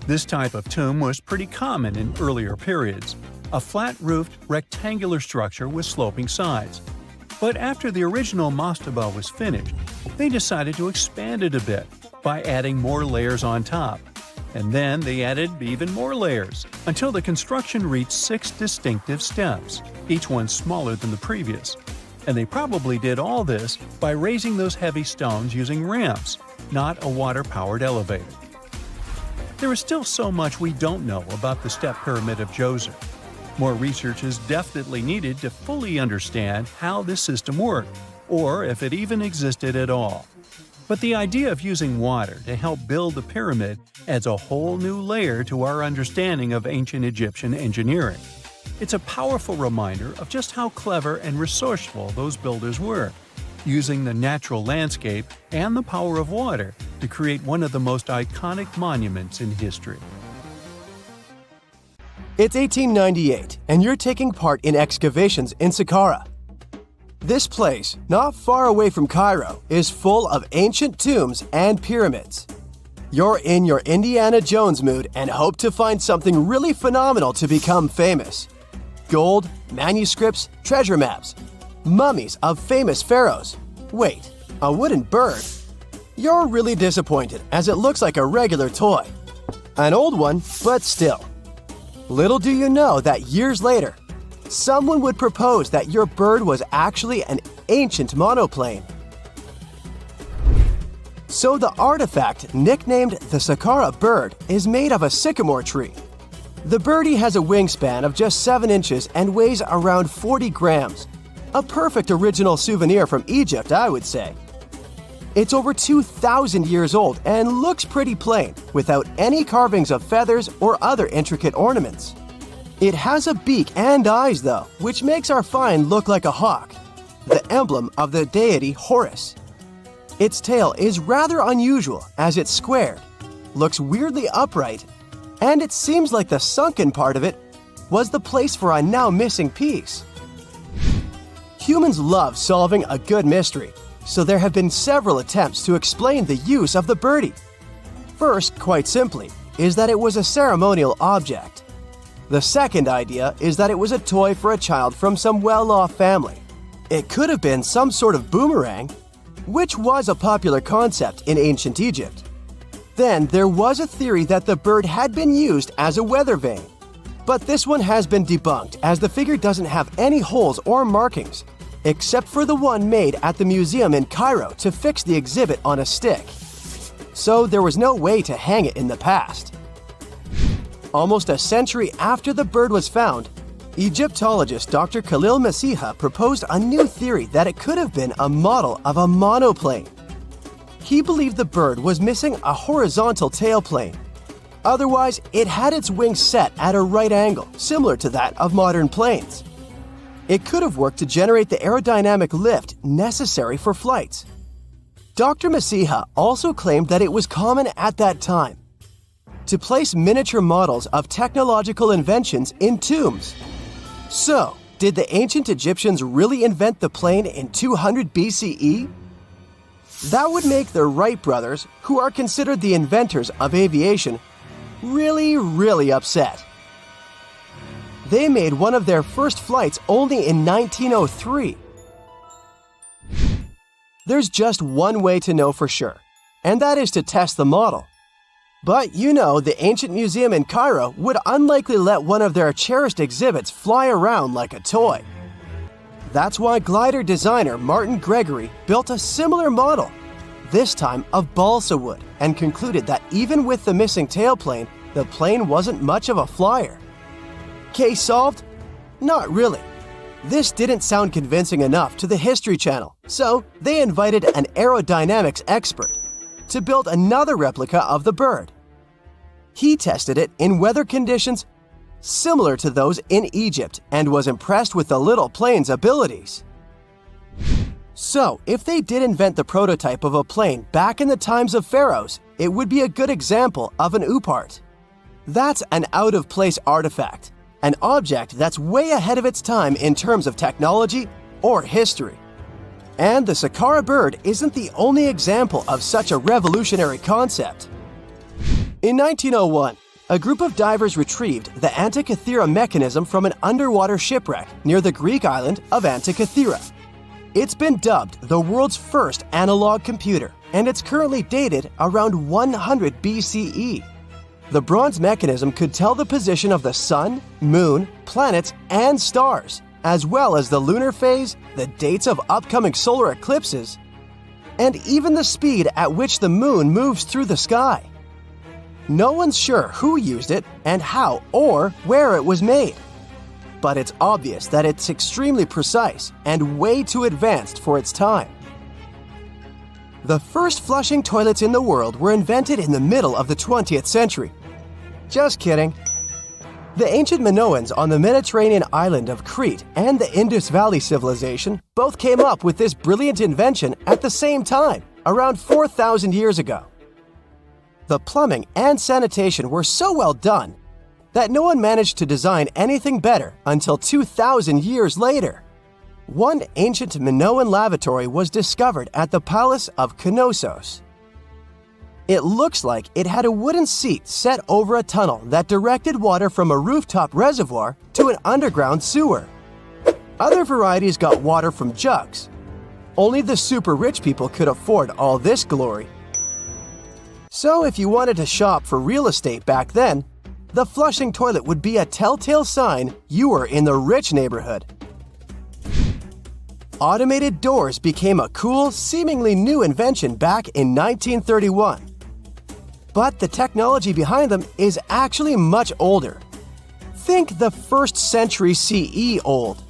S3: This type of tomb was pretty common in earlier periods, a flat-roofed, rectangular structure with sloping sides. But after the original mastaba was finished, they decided to expand it a bit by adding more layers on top. And then they added even more layers, until the construction reached 6 distinctive steps, each one smaller than the previous. And they probably did all this by raising those heavy stones using ramps, not a water-powered elevator. There is still so much we don't know about the step pyramid of Djoser. More research is definitely needed to fully understand how this system worked, or if it even existed at all. But the idea of using water to help build the pyramid adds a whole new layer to our understanding of ancient Egyptian engineering. It's a powerful reminder of just how clever and resourceful those builders were, using the natural landscape and the power of water to create one of the most iconic monuments in history.
S4: It's 1898, and you're taking part in excavations in Saqqara. This place, not far away from Cairo, is full of ancient tombs and pyramids. You're in your Indiana Jones mood and hope to find something really phenomenal to become famous. Gold, manuscripts, treasure maps, mummies of famous pharaohs. Wait, a wooden bird? You're really disappointed as it looks like a regular toy. An old one, but still. Little do you know that years later, someone would propose that your bird was actually an ancient monoplane. So the artifact, nicknamed the Saqqara bird, is made of a sycamore tree. The birdie has a wingspan of just 7 inches and weighs around 40 grams. A perfect original souvenir from Egypt, I would say. It's over 2,000 years old and looks pretty plain, without any carvings of feathers or other intricate ornaments. It has a beak and eyes though, which makes our find look like a hawk, the emblem of the deity Horus. Its tail is rather unusual as it's squared, looks weirdly upright, and it seems like the sunken part of it was the place for a now missing piece. Humans love solving a good mystery, so there have been several attempts to explain the use of the birdie. First, quite simply, is that it was a ceremonial object. The second idea is that it was a toy for a child from some well-off family. It could have been some sort of boomerang, which was a popular concept in ancient Egypt. Then there was a theory that the bird had been used as a weather vane. But this one has been debunked as the figure doesn't have any holes or markings, except for the one made at the museum in Cairo to fix the exhibit on a stick. So there was no way to hang it in the past. Almost a century after the bird was found, Egyptologist Dr. Khalil Masiha proposed a new theory that it could have been a model of a monoplane. He believed the bird was missing a horizontal tailplane. Otherwise, it had its wings set at a right angle, similar to that of modern planes. It could have worked to generate the aerodynamic lift necessary for flights. Dr. Masiha also claimed that it was common at that time to place miniature models of technological inventions in tombs. So, did the ancient Egyptians really invent the plane in 200 BCE? That would make the Wright brothers, who are considered the inventors of aviation, really upset. They made one of their first flights only in 1903. There's just one way to know for sure, and that is to test the model. But you know, the ancient museum in Cairo would unlikely let one of their cherished exhibits fly around like a toy. That's why glider designer Martin Gregory built a similar model, this time of balsa wood, and concluded that even with the missing tailplane, the plane wasn't much of a flyer. Case solved? Not really. This didn't sound convincing enough to the History Channel, so they invited an aerodynamics expert to build another replica of the bird. He tested it in weather conditions similar to those in Egypt and was impressed with the little plane's abilities. So, if they did invent the prototype of a plane back in the times of pharaohs, it would be a good example of an oupart. That's an out-of-place artifact, an object that's way ahead of its time in terms of technology or history. And the Saqqara bird isn't the only example of such a revolutionary concept. In 1901, a group of divers retrieved the Antikythera mechanism from an underwater shipwreck near the Greek island of Antikythera. It's been dubbed the world's first analog computer, and it's currently dated around 100 BCE. The bronze mechanism could tell the position of the sun, moon, planets, and stars, as well as the lunar phase, the dates of upcoming solar eclipses, and even the speed at which the moon moves through the sky. No one's sure who used it and how or where it was made. But it's obvious that it's extremely precise and way too advanced for its time. The first flushing toilets in the world were invented in the middle of the 20th century. Just kidding. The ancient Minoans on the Mediterranean island of Crete and the Indus Valley civilization both came up with this brilliant invention at the same time, around 4,000 years ago. The plumbing and sanitation were so well done that no one managed to design anything better until 2,000 years later. One ancient Minoan lavatory was discovered at the Palace of Knossos. It looks like it had a wooden seat set over a tunnel that directed water from a rooftop reservoir to an underground sewer. Other varieties got water from jugs. Only the super rich people could afford all this glory. So if you wanted to shop for real estate back then, the flushing toilet would be a telltale sign you were in the rich neighborhood. Automated doors became a cool, seemingly new invention back in 1931. But the technology behind them is actually much older. Think the 1st century CE old.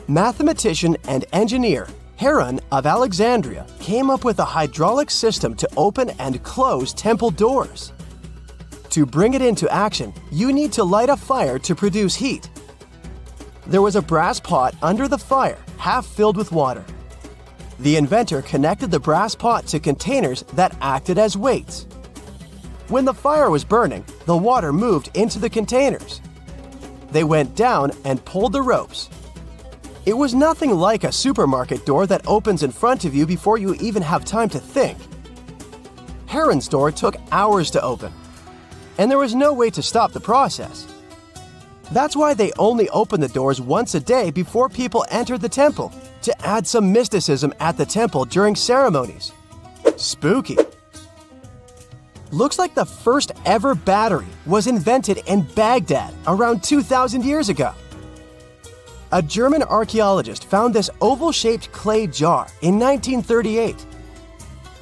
S4: Mathematician and engineer Heron of Alexandria came up with a hydraulic system to open and close temple doors. To bring it into action, you need to light a fire to produce heat. There was a brass pot under the fire, half filled with water. The inventor connected the brass pot to containers that acted as weights. When the fire was burning, the water moved into the containers. They went down and pulled the ropes. It was nothing like a supermarket door that opens in front of you before you even have time to think. Heron's door took hours to open, and there was no way to stop the process. That's why they only opened the doors once a day before people entered the temple, to add some mysticism at the temple during ceremonies. Spooky. Looks like the first ever battery was invented in Baghdad around 2,000 years ago. A German archaeologist found this oval-shaped clay jar in 1938.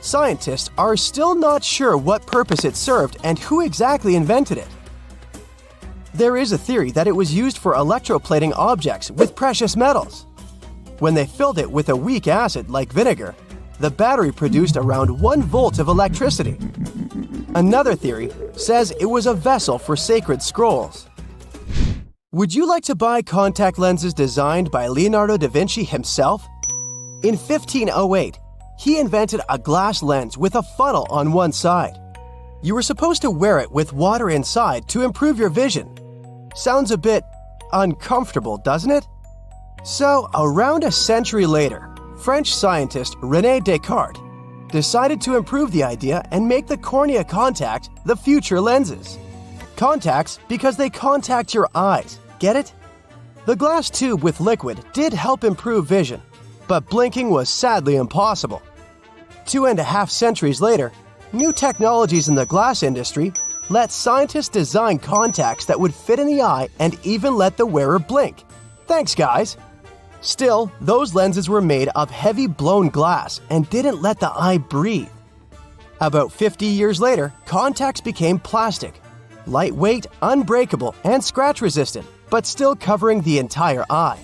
S4: Scientists are still not sure what purpose it served and who exactly invented it. There is a theory that it was used for electroplating objects with precious metals. When they filled it with a weak acid like vinegar, the battery produced around 1 volt of electricity. Another theory says it was a vessel for sacred scrolls. Would you like to buy contact lenses designed by Leonardo da Vinci himself? In 1508, he invented a glass lens with a funnel on one side. You were supposed to wear it with water inside to improve your vision. Sounds a bit uncomfortable, doesn't it? So, around a century later, French scientist René Descartes decided to improve the idea and make the cornea contact the future lenses. Contacts because they contact your eyes, get it? The glass tube with liquid did help improve vision, but blinking was sadly impossible. 2.5 centuries later, new technologies in the glass industry let scientists design contacts that would fit in the eye and even let the wearer blink. Thanks, guys! Still, those lenses were made of heavy blown glass and didn't let the eye breathe. About 50 years later, contacts became plastic, lightweight, unbreakable, and scratch-resistant, but still covering the entire eye.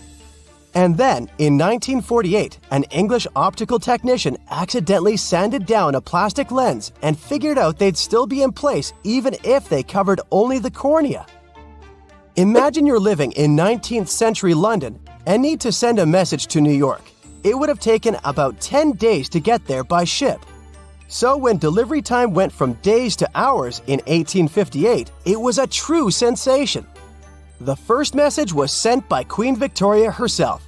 S4: And then, in 1948, an English optical technician accidentally sanded down a plastic lens and figured out they'd still be in place even if they covered only the cornea. Imagine you're living in 19th century London and need to send a message to New York. It would have taken about 10 days to get there by ship. So when delivery time went from days to hours in 1858, it was a true sensation. The first message was sent by Queen Victoria herself.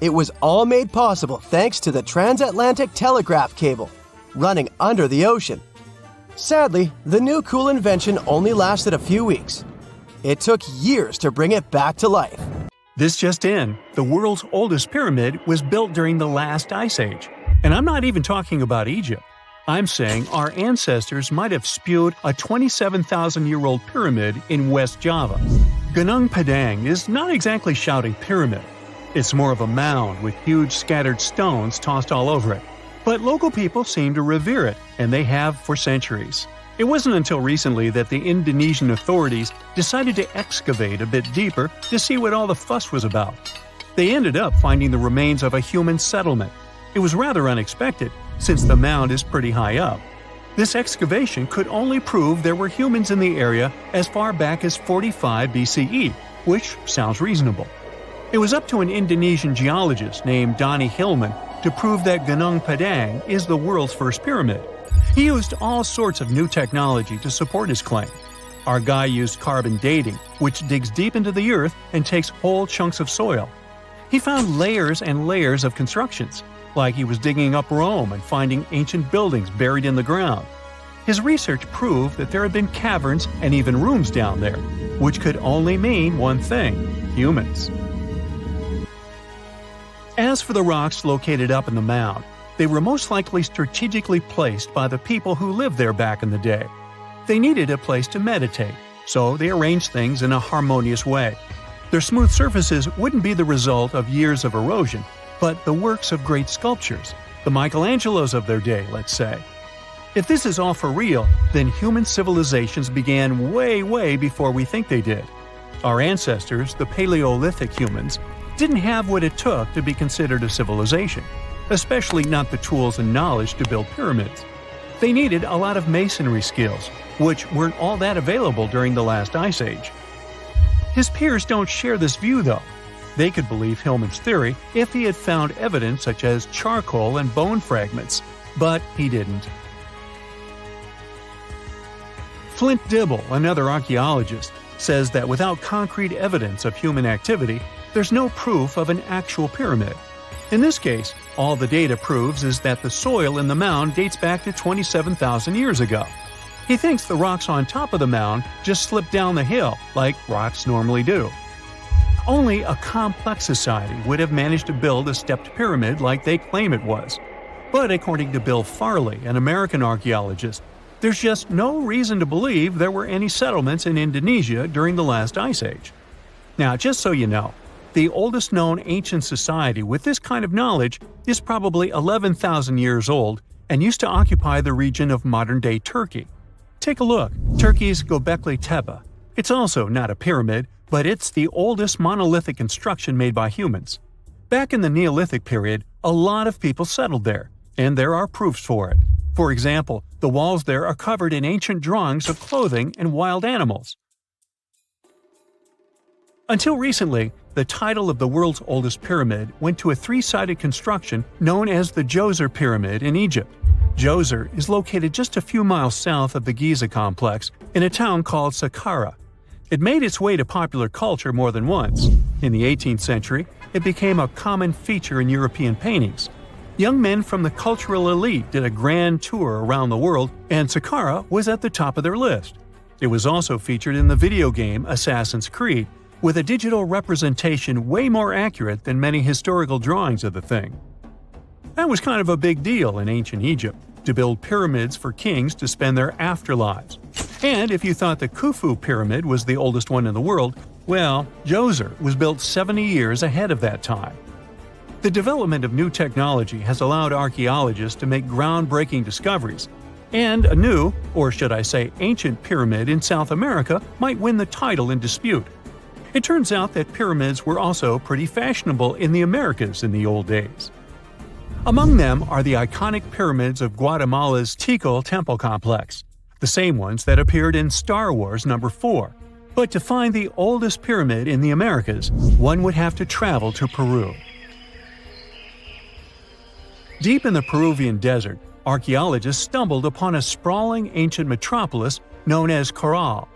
S4: It was all made possible thanks to the transatlantic telegraph cable, running under the ocean. Sadly, the new cool invention only lasted a few weeks. It took years to bring it back to life.
S3: This just in, the world's oldest pyramid was built during the last ice age. And I'm not even talking about Egypt. I'm saying our ancestors might have spewed a 27,000-year-old pyramid in West Java. Gunung Padang is not exactly shouting pyramid. It's more of a mound with huge scattered stones tossed all over it. But local people seem to revere it, and they have for centuries. It wasn't until recently that the Indonesian authorities decided to excavate a bit deeper to see what all the fuss was about. They ended up finding the remains of a human settlement. It was rather unexpected, since the mound is pretty high up. This excavation could only prove there were humans in the area as far back as 45 BCE, which sounds reasonable. It was up to an Indonesian geologist named Donnie Hillman to prove that Gunung Padang is the world's first pyramid. He used all sorts of new technology to support his claim. Our guy used carbon dating, which digs deep into the earth and takes whole chunks of soil. He found layers and layers of constructions, like he was digging up Rome and finding ancient buildings buried in the ground. His research proved that there had been caverns and even rooms down there, which could only mean one thing: humans. As for the rocks located up in the mound, they were most likely strategically placed by the people who lived there back in the day. They needed a place to meditate, so they arranged things in a harmonious way. Their smooth surfaces wouldn't be the result of years of erosion, but the works of great sculptures, the Michelangelos of their day, let's say. If this is all for real, then human civilizations began way before we think they did. Our ancestors, the Paleolithic humans, didn't have what it took to be considered a civilization, especially not the tools and knowledge to build pyramids. They needed a lot of masonry skills, which weren't all that available during the last ice age. His peers don't share this view, though. They could believe Hillman's theory if he had found evidence such as charcoal and bone fragments, but he didn't. Flint Dibble, another archaeologist, says that without concrete evidence of human activity, there's no proof of an actual pyramid. In this case, all the data proves is that the soil in the mound dates back to 27,000 years ago. He thinks the rocks on top of the mound just slipped down the hill, like rocks normally do. Only a complex society would have managed to build a stepped pyramid like they claim it was. But according to Bill Farley, an American archaeologist, there's just no reason to believe there were any settlements in Indonesia during the last ice age. Now, just so you know, the oldest known ancient society with this kind of knowledge is probably 11,000 years old and used to occupy the region of modern-day Turkey. Take a look, Turkey's Göbekli Tepe. It's also not a pyramid, but it's the oldest monolithic construction made by humans. Back in the Neolithic period, a lot of people settled there, and there are proofs for it. For example, the walls there are covered in ancient drawings of clothing and wild animals. Until recently, the title of the world's oldest pyramid went to a three-sided construction known as the Djoser Pyramid in Egypt. Djoser is located just a few miles south of the Giza complex in a town called Saqqara. It made its way to popular culture more than once. In the 18th century, it became a common feature in European paintings. Young men from the cultural elite did a grand tour around the world, and Saqqara was at the top of their list. It was also featured in the video game Assassin's Creed, with a digital representation way more accurate than many historical drawings of the thing. That was kind of a big deal in ancient Egypt, to build pyramids for kings to spend their afterlives. And if you thought the Khufu pyramid was the oldest one in the world, well, Djoser was built 70 years ahead of that time. The development of new technology has allowed archaeologists to make groundbreaking discoveries, and a new, or should I say ancient pyramid in South America might win the title in dispute. It turns out that pyramids were also pretty fashionable in the Americas in the old days. Among them are the iconic pyramids of Guatemala's Tikal temple complex, the same ones that appeared in Star Wars No. 4. But to find the oldest pyramid in the Americas, one would have to travel to Peru. Deep in the Peruvian desert, archaeologists stumbled upon a sprawling ancient metropolis known as Caral.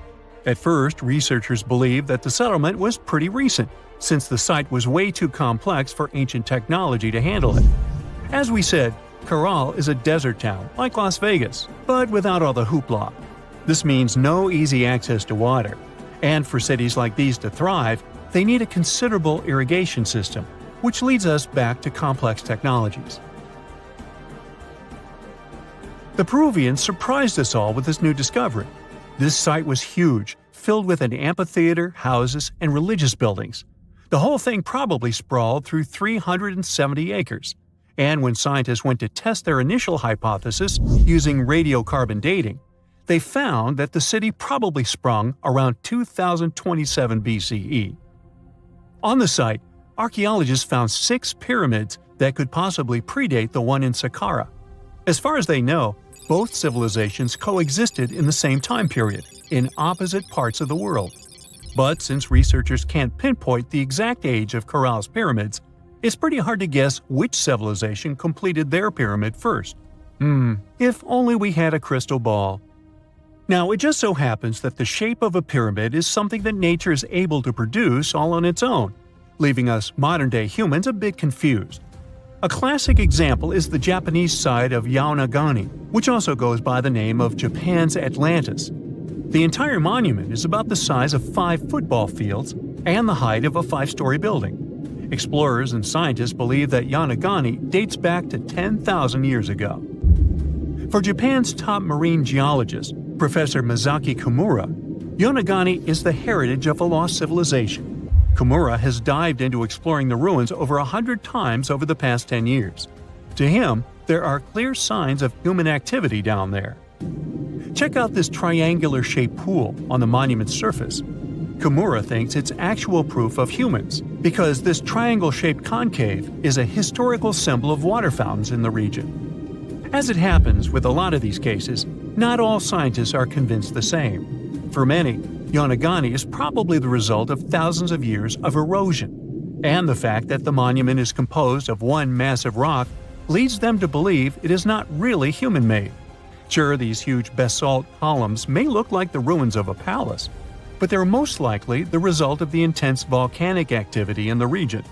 S3: At first, researchers believed that the settlement was pretty recent, since the site was way too complex for ancient technology to handle it. As we said, Caral is a desert town, like Las Vegas, but without all the hoopla. This means no easy access to water. And for cities like these to thrive, they need a considerable irrigation system, which leads us back to complex technologies. The Peruvians surprised us all with this new discovery. This site was huge, filled with an amphitheater, houses, and religious buildings. The whole thing probably sprawled through 370 acres. And when scientists went to test their initial hypothesis using radiocarbon dating, they found that the city probably sprung around 2027 BCE. On the site, archaeologists found 6 pyramids that could possibly predate the one in Saqqara. As far as they know, both civilizations coexisted in the same time period, in opposite parts of the world. But since researchers can't pinpoint the exact age of Caral's pyramids, it's pretty hard to guess which civilization completed their pyramid first. If only we had a crystal ball. Now, it just so happens that the shape of a pyramid is something that nature is able to produce all on its own, leaving us modern-day humans a bit confused. A classic example is the Japanese side of Yaonagani, which also goes by the name of Japan's Atlantis. The entire monument is about the size of 5 football fields and the height of a 5-story building. Explorers and scientists believe that Yaonagani dates back to 10,000 years ago. For Japan's top marine geologist, Professor Masaki Kimura, Yaonagani is the heritage of a lost civilization. Kimura has dived into exploring the ruins over 100 times over the past 10 years. To him, there are clear signs of human activity down there. Check out this triangular-shaped pool on the monument's surface. Kimura thinks it's actual proof of humans, because this triangle-shaped concave is a historical symbol of water fountains in the region. As it happens with a lot of these cases, not all scientists are convinced the same. For many, Yaonagani is probably the result of thousands of years of erosion, and the fact that the monument is composed of one massive rock leads them to believe it is not really human-made. Sure, these huge basalt columns may look like the ruins of a palace, but they're most likely the result of the intense volcanic activity in the region.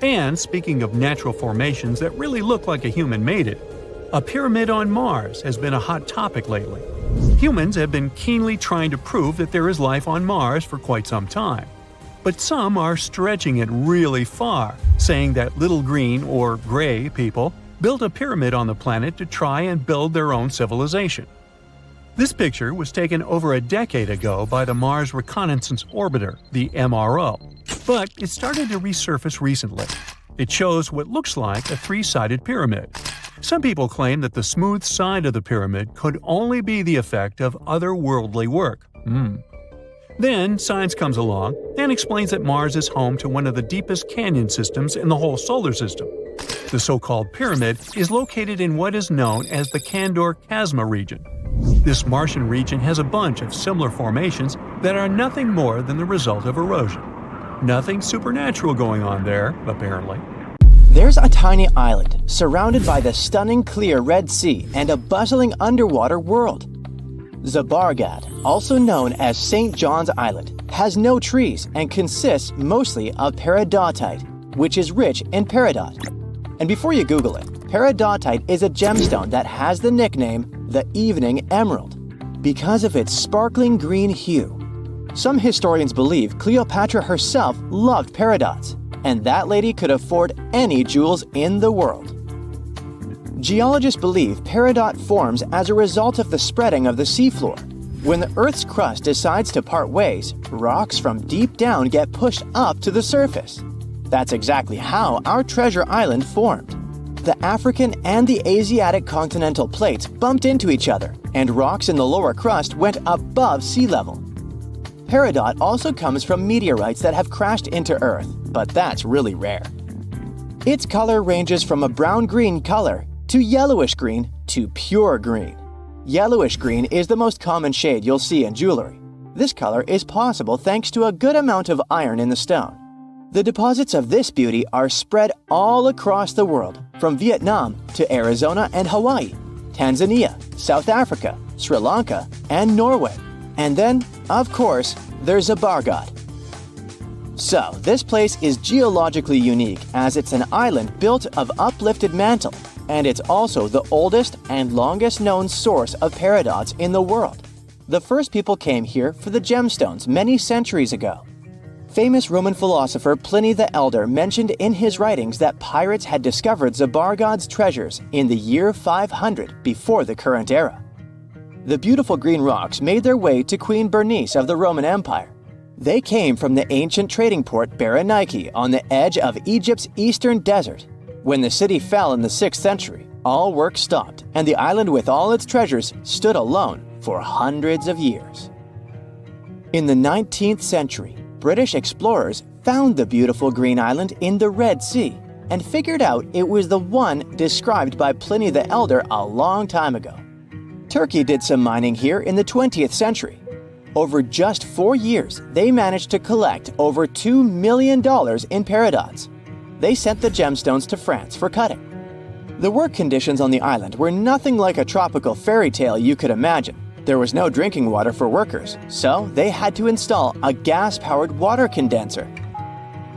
S3: And speaking of natural formations that really look like a human made it, a pyramid on Mars has been a hot topic lately. Humans have been keenly trying to prove that there is life on Mars for quite some time. But some are stretching it really far, saying that little green or gray people built a pyramid on the planet to try and build their own civilization. This picture was taken over a decade ago by the Mars Reconnaissance Orbiter, the MRO, but it started to resurface recently. It shows what looks like a 3-sided pyramid. Some people claim that the smooth side of the pyramid could only be the effect of otherworldly work. Then science comes along and explains that Mars is home to one of the deepest canyon systems in the whole solar system. The so-called pyramid is located in what is known as the Kandor-Chasma region. This Martian region has a bunch of similar formations that are nothing more than the result of erosion. Nothing supernatural going on there, apparently.
S5: There's a tiny island surrounded by the stunning clear Red Sea and a bustling underwater world. Zabargad, also known as St. John's Island, has no trees and consists mostly of peridotite, which is rich in peridot. And before you Google it, peridotite is a gemstone that has the nickname the Evening Emerald because of its sparkling green hue. Some historians believe Cleopatra herself loved peridots, and that lady could afford any jewels in the world. Geologists believe peridot forms as a result of the spreading of the seafloor. When the Earth's crust decides to part ways, rocks from deep down get pushed up to the surface. That's exactly how our treasure island formed. The African and the Asiatic continental plates bumped into each other, and rocks in the lower crust went above sea level. Peridot also comes from meteorites that have crashed into Earth, but that's really rare. Its color ranges from a brown-green color to yellowish-green to pure green. Yellowish-green is the most common shade you'll see in jewelry. This color is possible thanks to a good amount of iron in the stone. The deposits of this beauty are spread all across the world, from Vietnam to Arizona and Hawaii, Tanzania, South Africa, Sri Lanka, and Norway. And then, of course, there's Zabargad. So, this place is geologically unique as it's an island built of uplifted mantle, and it's also the oldest and longest known source of peridots in the world. The first people came here for the gemstones many centuries ago. Famous Roman philosopher Pliny the Elder mentioned in his writings that pirates had discovered Zabargad's treasures in the year 500 before the current era. The beautiful green rocks made their way to Queen Bernice of the Roman Empire. They came from the ancient trading port Berenike on the edge of Egypt's eastern desert. When the city fell in the 6th century, all work stopped, and the island with all its treasures stood alone for hundreds of years. In the 19th century, British explorers found the beautiful green island in the Red Sea and figured out it was the one described by Pliny the Elder a long time ago. Turkey did some mining here in the 20th century. Over just 4 years, they managed to collect over $2 million in peridots. They sent the gemstones to France for cutting. The work conditions on the island were nothing like a tropical fairy tale you could imagine. There was no drinking water for workers, so they had to install a gas-powered water condenser.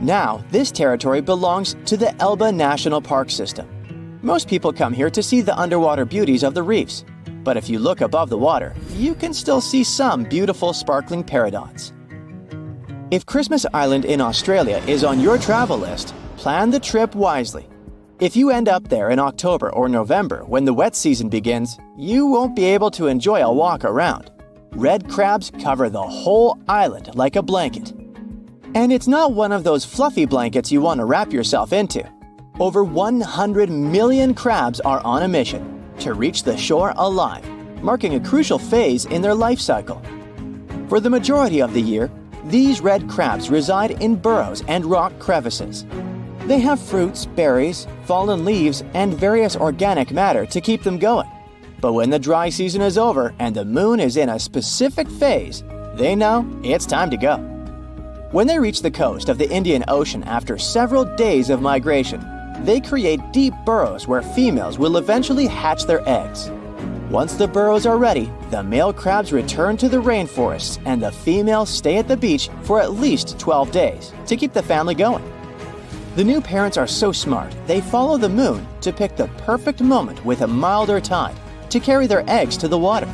S5: Now, this territory belongs to the Elba National Park System. Most people come here to see the underwater beauties of the reefs, but if you look above the water, you can still see some beautiful sparkling paradots. If Christmas Island in Australia is on your travel list, plan the trip wisely. If you end up there in October or November when the wet season begins, you won't be able to enjoy a walk around. Red crabs cover the whole island like a blanket. And it's not one of those fluffy blankets you want to wrap yourself into. Over 100 million crabs are on a mission to reach the shore alive, marking a crucial phase in their life cycle. For the majority of the year, these red crabs reside in burrows and rock crevices. They have fruits, berries, fallen leaves, and various organic matter to keep them going. But when the dry season is over and the moon is in a specific phase, they know it's time to go. When they reach the coast of the Indian Ocean after several days of migration, they create deep burrows where females will eventually hatch their eggs. Once the burrows are ready, the male crabs return to the rainforests and the females stay at the beach for at least 12 days to keep the family going. The new parents are so smart, they follow the moon to pick the perfect moment with a milder tide to carry their eggs to the water.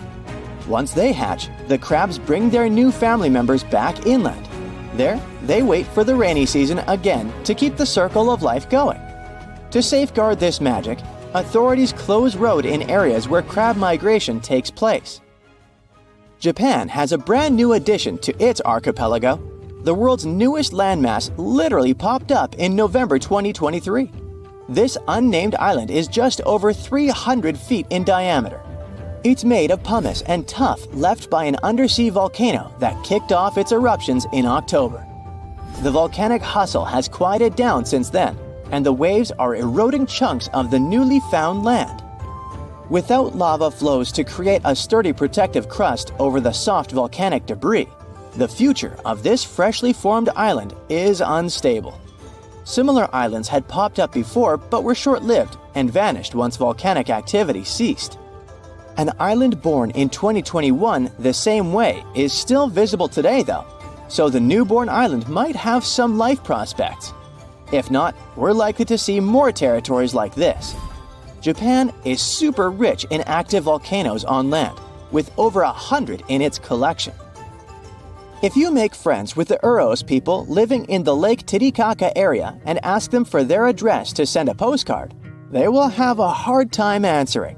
S5: Once they hatch, the crabs bring their new family members back inland. There, they wait for the rainy season again to keep the circle of life going. To safeguard this magic, authorities close road in areas where crab migration takes place. Japan has a brand new addition to its archipelago. The world's newest landmass literally popped up in November 2023. This unnamed island is just over 300 feet in diameter. It's made of pumice and tuff left by an undersea volcano that kicked off its eruptions in October. The volcanic hustle has quieted down since then, and the waves are eroding chunks of the newly found land. Without lava flows to create a sturdy protective crust over the soft volcanic debris, the future of this freshly formed island is unstable. Similar islands had popped up before but were short-lived and vanished once volcanic activity ceased. An island born in 2021 the same way is still visible today though, so the newborn island might have some life prospects. If not, we're likely to see more territories like this. Japan is super rich in active volcanoes on land, with over 100 in its collection. If you make friends with the Uros people living in the Lake Titicaca area and ask them for their address to send a postcard, they will have a hard time answering.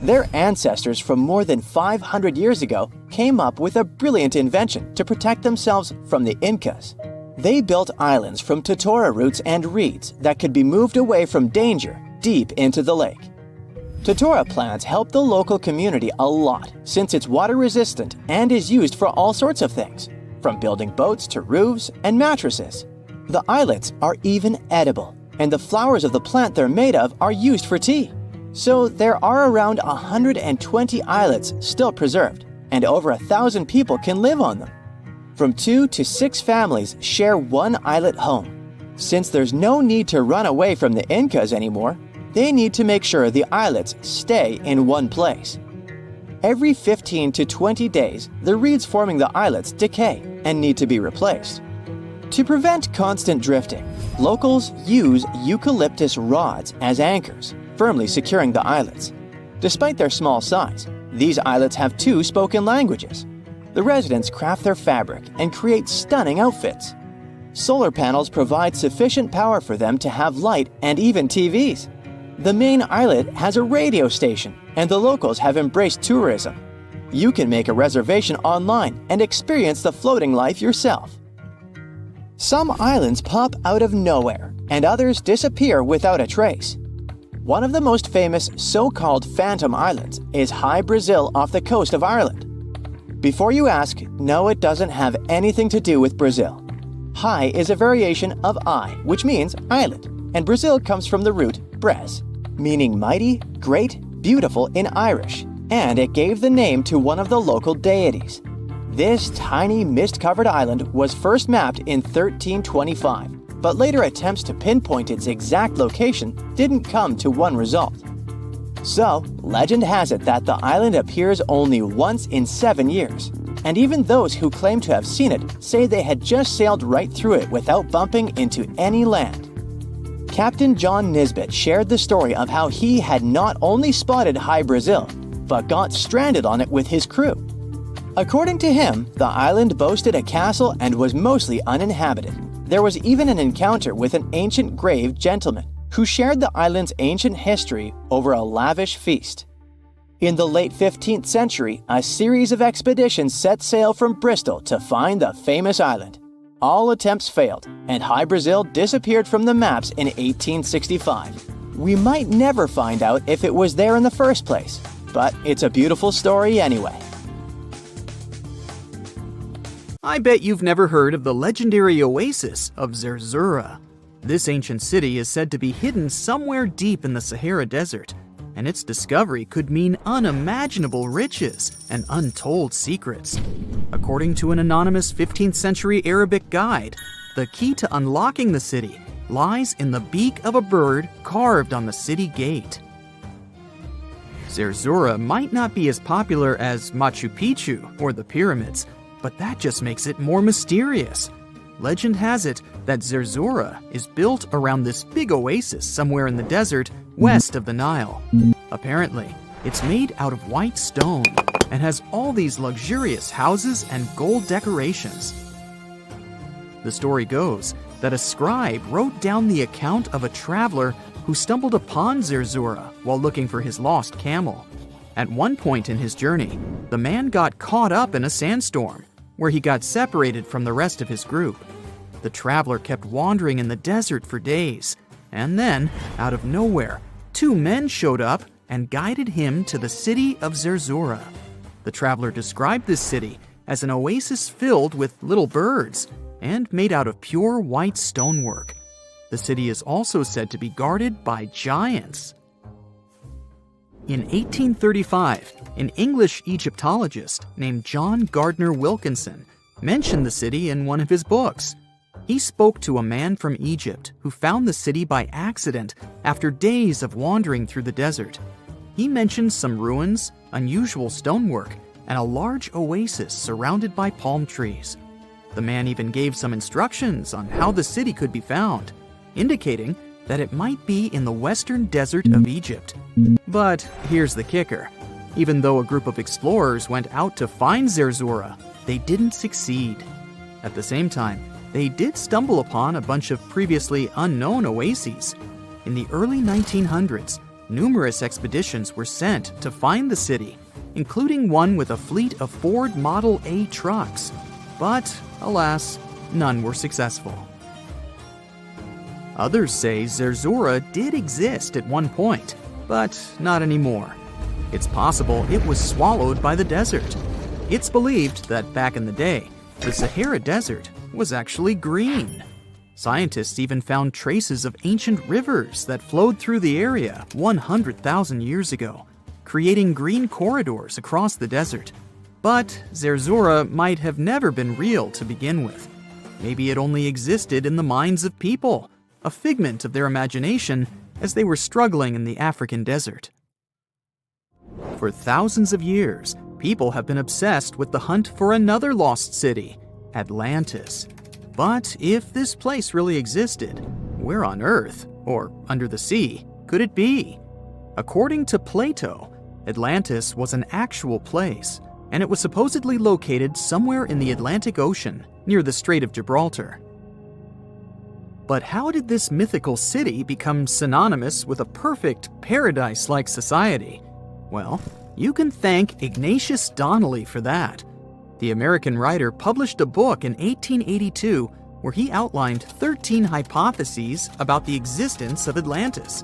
S5: Their ancestors from more than 500 years ago came up with a brilliant invention to protect themselves from the Incas. They built islands from totora roots and reeds that could be moved away from danger deep into the lake. Totora plants help the local community a lot since it's water resistant and is used for all sorts of things, from building boats to roofs and mattresses. The islets are even edible, and the flowers of the plant they're made of are used for tea. So there are around 120 islets still preserved, and over 1,000 people can live on them. From 2 to 6 families share one islet home. Since there's no need to run away from the Incas anymore, they need to make sure the islets stay in one place. Every 15 to 20 days, the reeds forming the islets decay and need to be replaced. To prevent constant drifting, locals use eucalyptus rods as anchors, firmly securing the islets. Despite their small size, these islets have 2 spoken languages. The residents craft their fabric and create stunning outfits. Solar panels provide sufficient power for them to have light and even TVs. The main islet has a radio station, and the locals have embraced tourism. You can make a reservation online and experience the floating life yourself. Some islands pop out of nowhere, and others disappear without a trace. One of the most famous so-called phantom islands is High Brazil off the coast of Ireland. Before you ask, no, it doesn't have anything to do with Brazil. High is a variation of I, which means island, and Brazil comes from the root bres, meaning mighty, great, beautiful in Irish, and it gave the name to one of the local deities. This tiny mist-covered island was first mapped in 1325, but later attempts to pinpoint its exact location didn't come to one result. So, legend has it that the island appears only once in 7 years. and even those who claim to have seen it say they had just sailed right through it without bumping into any land. Captain John Nisbet shared the story of how he had not only spotted High Brazil, but got stranded on it with his crew. According to him, the island boasted a castle and was mostly uninhabited. There was even an encounter with an ancient grave gentleman who shared the island's ancient history over a lavish feast. In the late 15th century, a series of expeditions set sail from Bristol to find the famous island. All attempts failed, and High Brazil disappeared from the maps in 1865. We might never find out if it was there in the first place, but it's a beautiful story anyway.
S1: I bet you've never heard of the legendary oasis of Zerzura. This ancient city is said to be hidden somewhere deep in the Sahara Desert, and its discovery could mean unimaginable riches and untold secrets. According to an anonymous 15th century Arabic guide, the key to unlocking the city lies in the beak of a bird carved on the city gate. Zerzura might not be as popular as Machu Picchu or the pyramids, but that just makes it more mysterious. Legend has it that Zerzura is built around this big oasis somewhere in the desert west of the Nile. Apparently, it's made out of white stone and has all these luxurious houses and gold decorations. The story goes that a scribe wrote down the account of a traveler who stumbled upon Zerzura while looking for his lost camel. At one point in his journey, the man got caught up in a sandstorm, where he got separated from the rest of his group. The traveler kept wandering in the desert for days, and then, out of nowhere, two men showed up and guided him to the city of Zerzura. The traveler described this city as an oasis filled with little birds and made out of pure white stonework. The city is also said to be guarded by giants. In 1835, an English Egyptologist named John Gardner Wilkinson mentioned the city in one of his books. He spoke to a man from Egypt who found the city by accident after days of wandering through the desert. He mentioned some ruins, unusual stonework, and a large oasis surrounded by palm trees. The man even gave some instructions on how the city could be found, indicating that it might be in the western desert of Egypt. But here's the kicker. Even though a group of explorers went out to find Zerzura, they didn't succeed. At the same time, they did stumble upon a bunch of previously unknown oases. In the early 1900s, numerous expeditions were sent to find the city, including one with a fleet of Ford Model A trucks. But, alas, none were successful. Others say Zerzura did exist at one point, but not anymore. It's possible it was swallowed by the desert. It's believed that back in the day, the Sahara Desert was actually green. Scientists even found traces of ancient rivers that flowed through the area 100,000 years ago, creating green corridors across the desert. But Zerzura might have never been real to begin with. Maybe it only existed in the minds of people, a figment of their imagination as they were struggling in the African desert. For thousands of years, people have been obsessed with the hunt for another lost city, Atlantis. But if this place really existed, where on Earth, or under the sea, could it be? According to Plato, Atlantis was an actual place, and it was supposedly located somewhere in the Atlantic Ocean, near the Strait of Gibraltar. But how did this mythical city become synonymous with a perfect paradise-like society? Well, you can thank Ignatius Donnelly for that. The American writer published a book in 1882 where he outlined 13 hypotheses about the existence of Atlantis.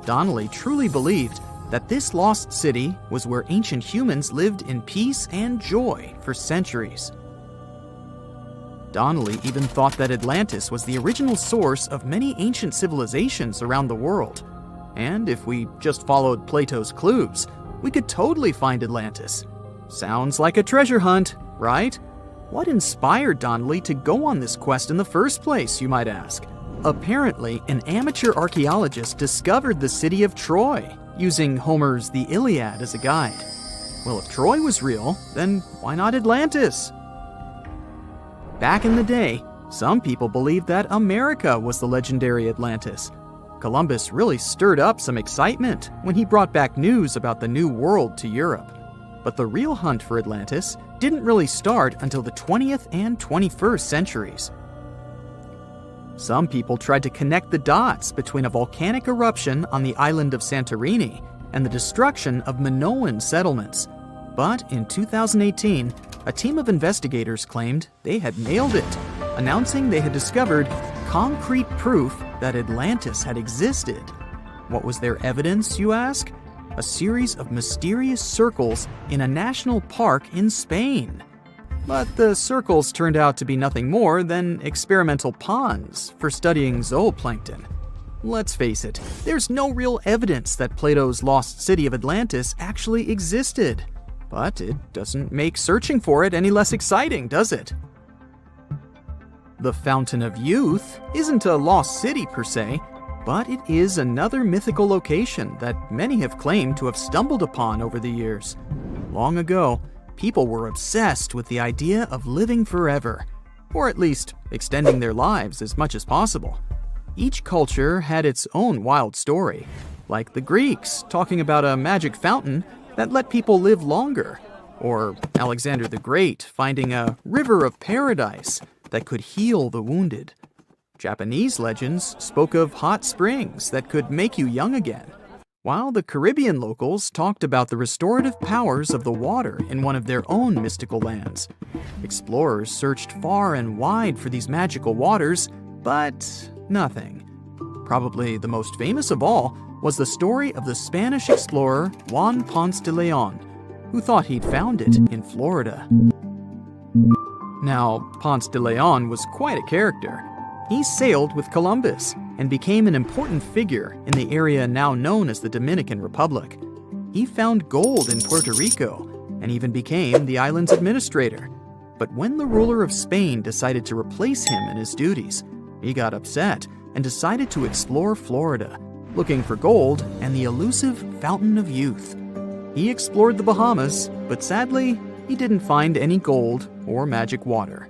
S1: Donnelly truly believed that this lost city was where ancient humans lived in peace and joy for centuries. Donnelly even thought that Atlantis was the original source of many ancient civilizations around the world. And if we just followed Plato's clues, we could totally find Atlantis. Sounds like a treasure hunt, right? What inspired Donnelly to go on this quest in the first place, you might ask? Apparently, an amateur archaeologist discovered the city of Troy, using Homer's The Iliad as a guide. Well, if Troy was real, then why not Atlantis? Back in the day, some people believed that America was the legendary Atlantis. Columbus really stirred up some excitement when he brought back news about the New World to Europe. But the real hunt for Atlantis didn't really start until the 20th and 21st centuries. Some people tried to connect the dots between a volcanic eruption on the island of Santorini and the destruction of Minoan settlements. But in 2018, a team of investigators claimed they had nailed it, announcing they had discovered concrete proof that Atlantis had existed. What was their evidence, you ask? A series of mysterious circles in a national park in Spain. But the circles turned out to be nothing more than experimental ponds for studying zooplankton. Let's face it, there's no real evidence that Plato's lost city of Atlantis actually existed. But it doesn't make searching for it any less exciting, does it? The Fountain of Youth isn't a lost city per se, but it is another mythical location that many have claimed to have stumbled upon over the years. Long ago, people were obsessed with the idea of living forever, or at least extending their lives as much as possible. Each culture had its own wild story, like the Greeks talking about a magic fountain that let people live longer, or Alexander the Great finding a river of paradise that could heal the wounded. Japanese legends spoke of hot springs that could make you young again, while the Caribbean locals talked about the restorative powers of the water in one of their own mystical lands. Explorers searched far and wide for these magical waters, but nothing. Probably the most famous of all was the story of the Spanish explorer Juan Ponce de Leon, who thought he'd found it in Florida. Now, Ponce de Leon was quite a character. He sailed with Columbus and became an important figure in the area now known as the Dominican Republic. He found gold in Puerto Rico and even became the island's administrator. But when the ruler of Spain decided to replace him in his duties, he got upset and decided to explore Florida, looking for gold and the elusive Fountain of Youth. He explored the Bahamas, but sadly, he didn't find any gold or magic water.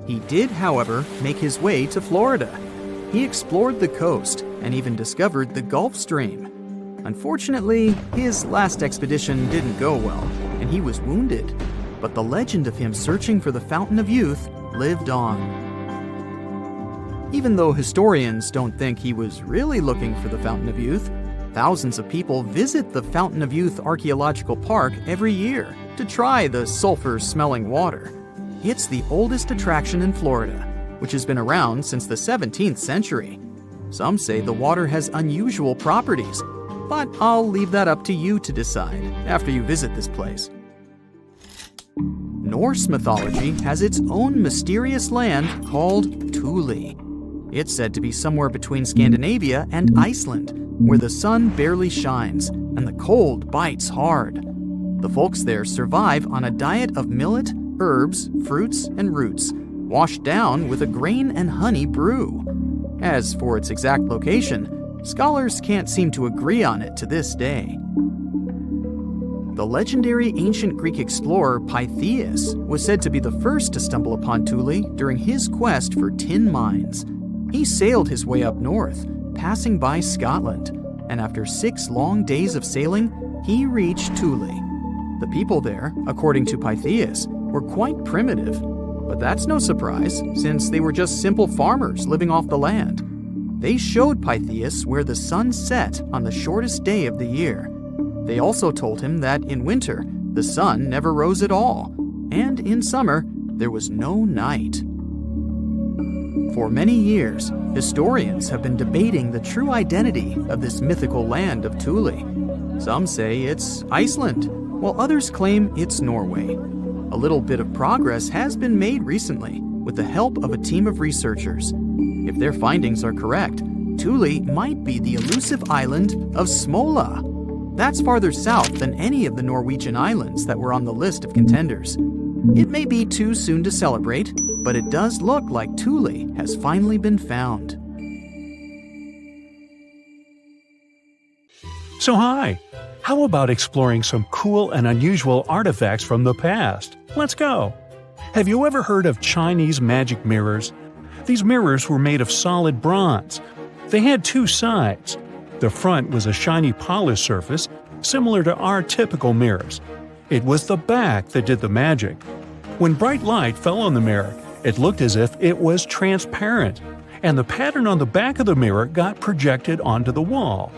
S1: He did, however, make his way to Florida. He explored the coast and even discovered the Gulf Stream. Unfortunately, his last expedition didn't go well, and he was wounded. But the legend of him searching for the Fountain of Youth lived on. Even though historians don't think he was really looking for the Fountain of Youth, thousands of people visit the Fountain of Youth Archaeological Park every year to try the sulfur-smelling water. It's the oldest attraction in Florida, which has been around since the 17th century. Some say the water has unusual properties, but I'll leave that up to you to decide after you visit this place. Norse mythology has its own mysterious land called Thule. It's said to be somewhere between Scandinavia and Iceland, where the sun barely shines and the cold bites hard. The folks there survive on a diet of millet, herbs, fruits, and roots, washed down with a grain and honey brew. As for its exact location, scholars can't seem to agree on it to this day. The legendary ancient Greek explorer Pytheas was said to be the first to stumble upon Thule during his quest for tin mines. He sailed his way up north, passing by Scotland, and after 6 long days of sailing, he reached Thule. The people there, according to Pytheas, were quite primitive, but that's no surprise since they were just simple farmers living off the land. They showed Pytheas where the sun set on the shortest day of the year. They also told him that in winter, the sun never rose at all, and in summer, there was no night. For many years, historians have been debating the true identity of this mythical land of Thule. Some say it's Iceland, while others claim it's Norway. A little bit of progress has been made recently with the help of a team of researchers. If their findings are correct, Thule might be the elusive island of Smola. That's farther south than any of the Norwegian islands that were on the list of contenders. It may be too soon to celebrate, but it does look like Thule has finally been found.
S3: So hi, How about exploring some cool and unusual artifacts from the past? Let's go! Have you ever heard of Chinese magic mirrors? These mirrors were made of solid bronze. They had two sides. The front was a shiny polished surface, similar to our typical mirrors. It was the back that did the magic. When bright light fell on the mirror, it looked as if it was transparent, and the pattern on the back of the mirror got projected onto the wall.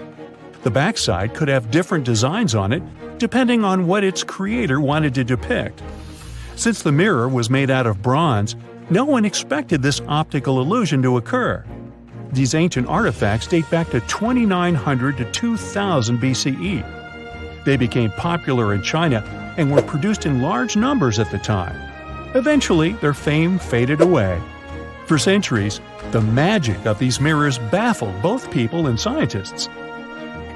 S3: The backside could have different designs on it, depending on what its creator wanted to depict. Since the mirror was made out of bronze, no one expected this optical illusion to occur. These ancient artifacts date back to 2900 to 2000 BCE. They became popular in China and were produced in large numbers at the time. Eventually, their fame faded away. For centuries, the magic of these mirrors baffled both people and scientists.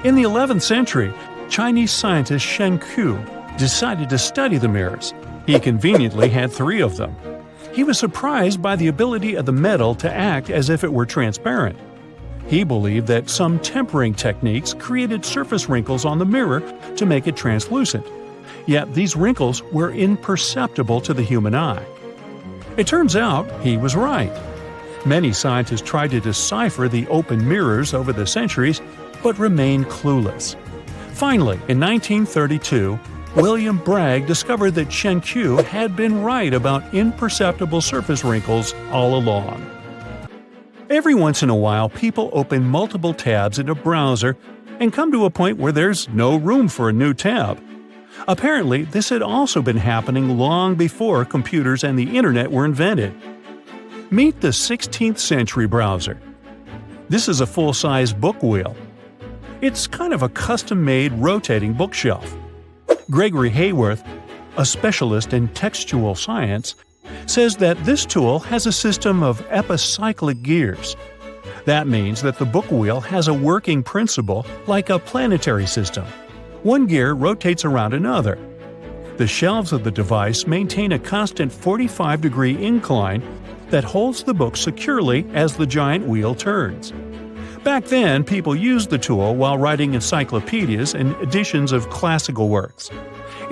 S3: In the 11th century, Chinese scientist Shen Ku decided to study the mirrors. He conveniently had 3 of them. He was surprised by the ability of the metal to act as if it were transparent. He believed that some tempering techniques created surface wrinkles on the mirror to make it translucent. Yet these wrinkles were imperceptible to the human eye. It turns out he was right. Many scientists tried to decipher the open mirrors over the centuries, but remained clueless. Finally, in 1932, William Bragg discovered that Shen Ku had been right about imperceptible surface wrinkles all along. Every once in a while, people open multiple tabs in a browser and come to a point where there's no room for a new tab. Apparently, this had also been happening long before computers and the internet were invented. Meet the 16th century browser. This is a full-size book wheel. It's kind of a custom-made rotating bookshelf. Gregory Hayworth, a specialist in textual science, says that this tool has a system of epicyclic gears. That means that the book wheel has a working principle like a planetary system. One gear rotates around another. The shelves of the device maintain a constant 45-degree incline that holds the book securely as the giant wheel turns. Back then, people used the tool while writing encyclopedias and editions of classical works.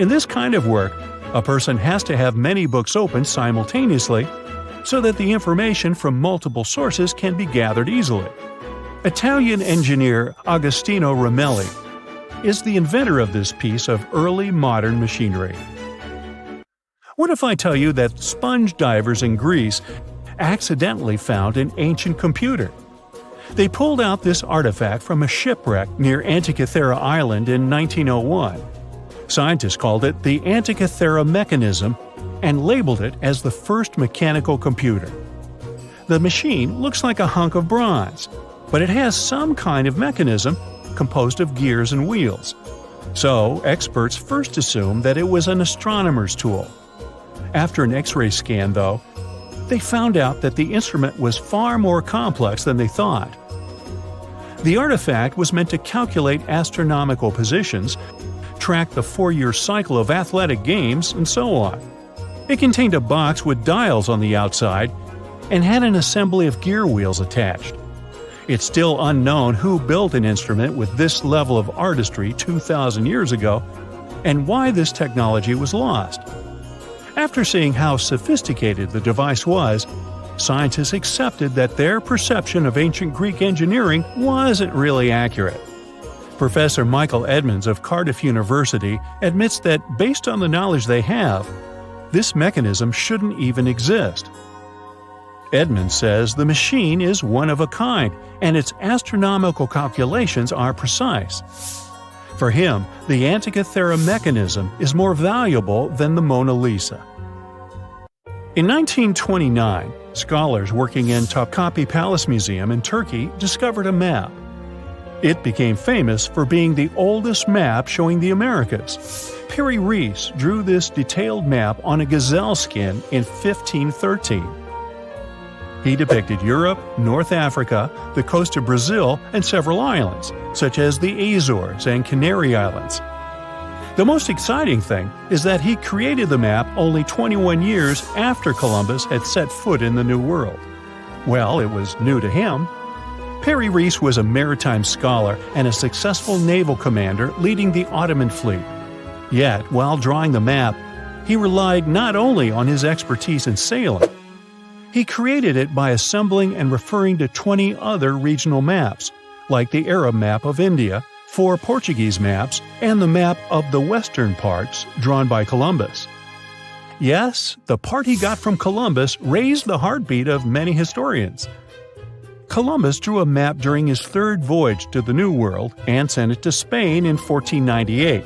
S3: In this kind of work, a person has to have many books open simultaneously so that the information from multiple sources can be gathered easily. Italian engineer Agostino Romelli is the inventor of this piece of early modern machinery. What if I tell you that sponge divers in Greece accidentally found an ancient computer? They pulled out this artifact from a shipwreck near Antikythera Island in 1901. Scientists called it the Antikythera mechanism and labeled it as the first mechanical computer. The machine looks like a hunk of bronze, but it has some kind of mechanism composed of gears and wheels. So, experts first assumed that it was an astronomer's tool. After an X-ray scan, though, they found out that the instrument was far more complex than they thought. The artifact was meant to calculate astronomical positions, track the 4-year cycle of athletic games, and so on. It contained a box with dials on the outside and had an assembly of gear wheels attached. It's still unknown who built an instrument with this level of artistry 2,000 years ago and why this technology was lost. After seeing how sophisticated the device was, scientists accepted that their perception of ancient Greek engineering wasn't really accurate. Professor Michael Edmonds of Cardiff University admits that based on the knowledge they have, this mechanism shouldn't even exist. Edmonds says the machine is one of a kind and its astronomical calculations are precise. For him, the Antikythera mechanism is more valuable than the Mona Lisa. In 1929, scholars working in Topkapi Palace Museum in Turkey discovered a map. It became famous for being the oldest map showing the Americas. Perry Reese drew this detailed map on a gazelle skin in 1513. He depicted Europe, North Africa, the coast of Brazil, and several islands, such as the Azores and Canary Islands. The most exciting thing is that he created the map only 21 years after Columbus had set foot in the New World. Well, it was new to him. Perry Reese was a maritime scholar and a successful naval commander leading the Ottoman fleet. Yet, while drawing the map, he relied not only on his expertise in sailing. He created it by assembling and referring to 20 other regional maps, like the Arab map of India, 4 Portuguese maps, and the map of the western parts drawn by Columbus. Yes, the part he got from Columbus raised the heartbeat of many historians. Columbus drew a map during his 3rd voyage to the New World and sent it to Spain in 1498.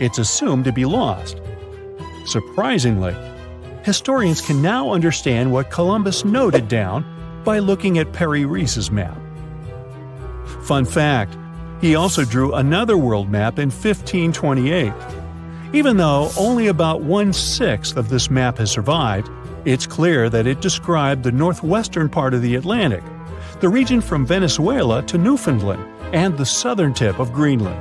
S3: It's assumed to be lost. Surprisingly, historians can now understand what Columbus noted down by looking at Perry Reese's map. Fun fact, he also drew another world map in 1528. Even though only about 1/6 of this map has survived, it's clear that it described the northwestern part of the Atlantic, the region from Venezuela to Newfoundland, and the southern tip of Greenland.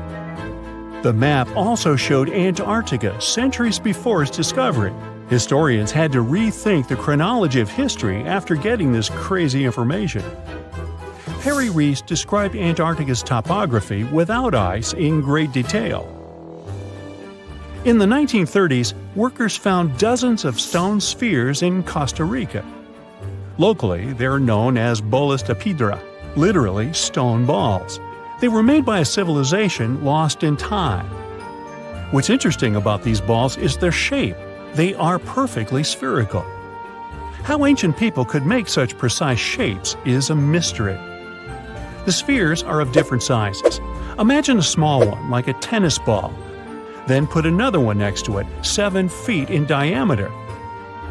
S3: The map also showed Antarctica centuries before its discovery. Historians had to rethink the chronology of history after getting this crazy information. Perry Reese described Antarctica's topography without ice in great detail. In the 1930s, workers found dozens of stone spheres in Costa Rica. Locally, they're known as bolas de piedra, literally stone balls. They were made by a civilization lost in time. What's interesting about these balls is their shape. They are perfectly spherical. How ancient people could make such precise shapes is a mystery. The spheres are of different sizes. Imagine a small one, like a tennis ball. Then put another one next to it, 7 feet in diameter.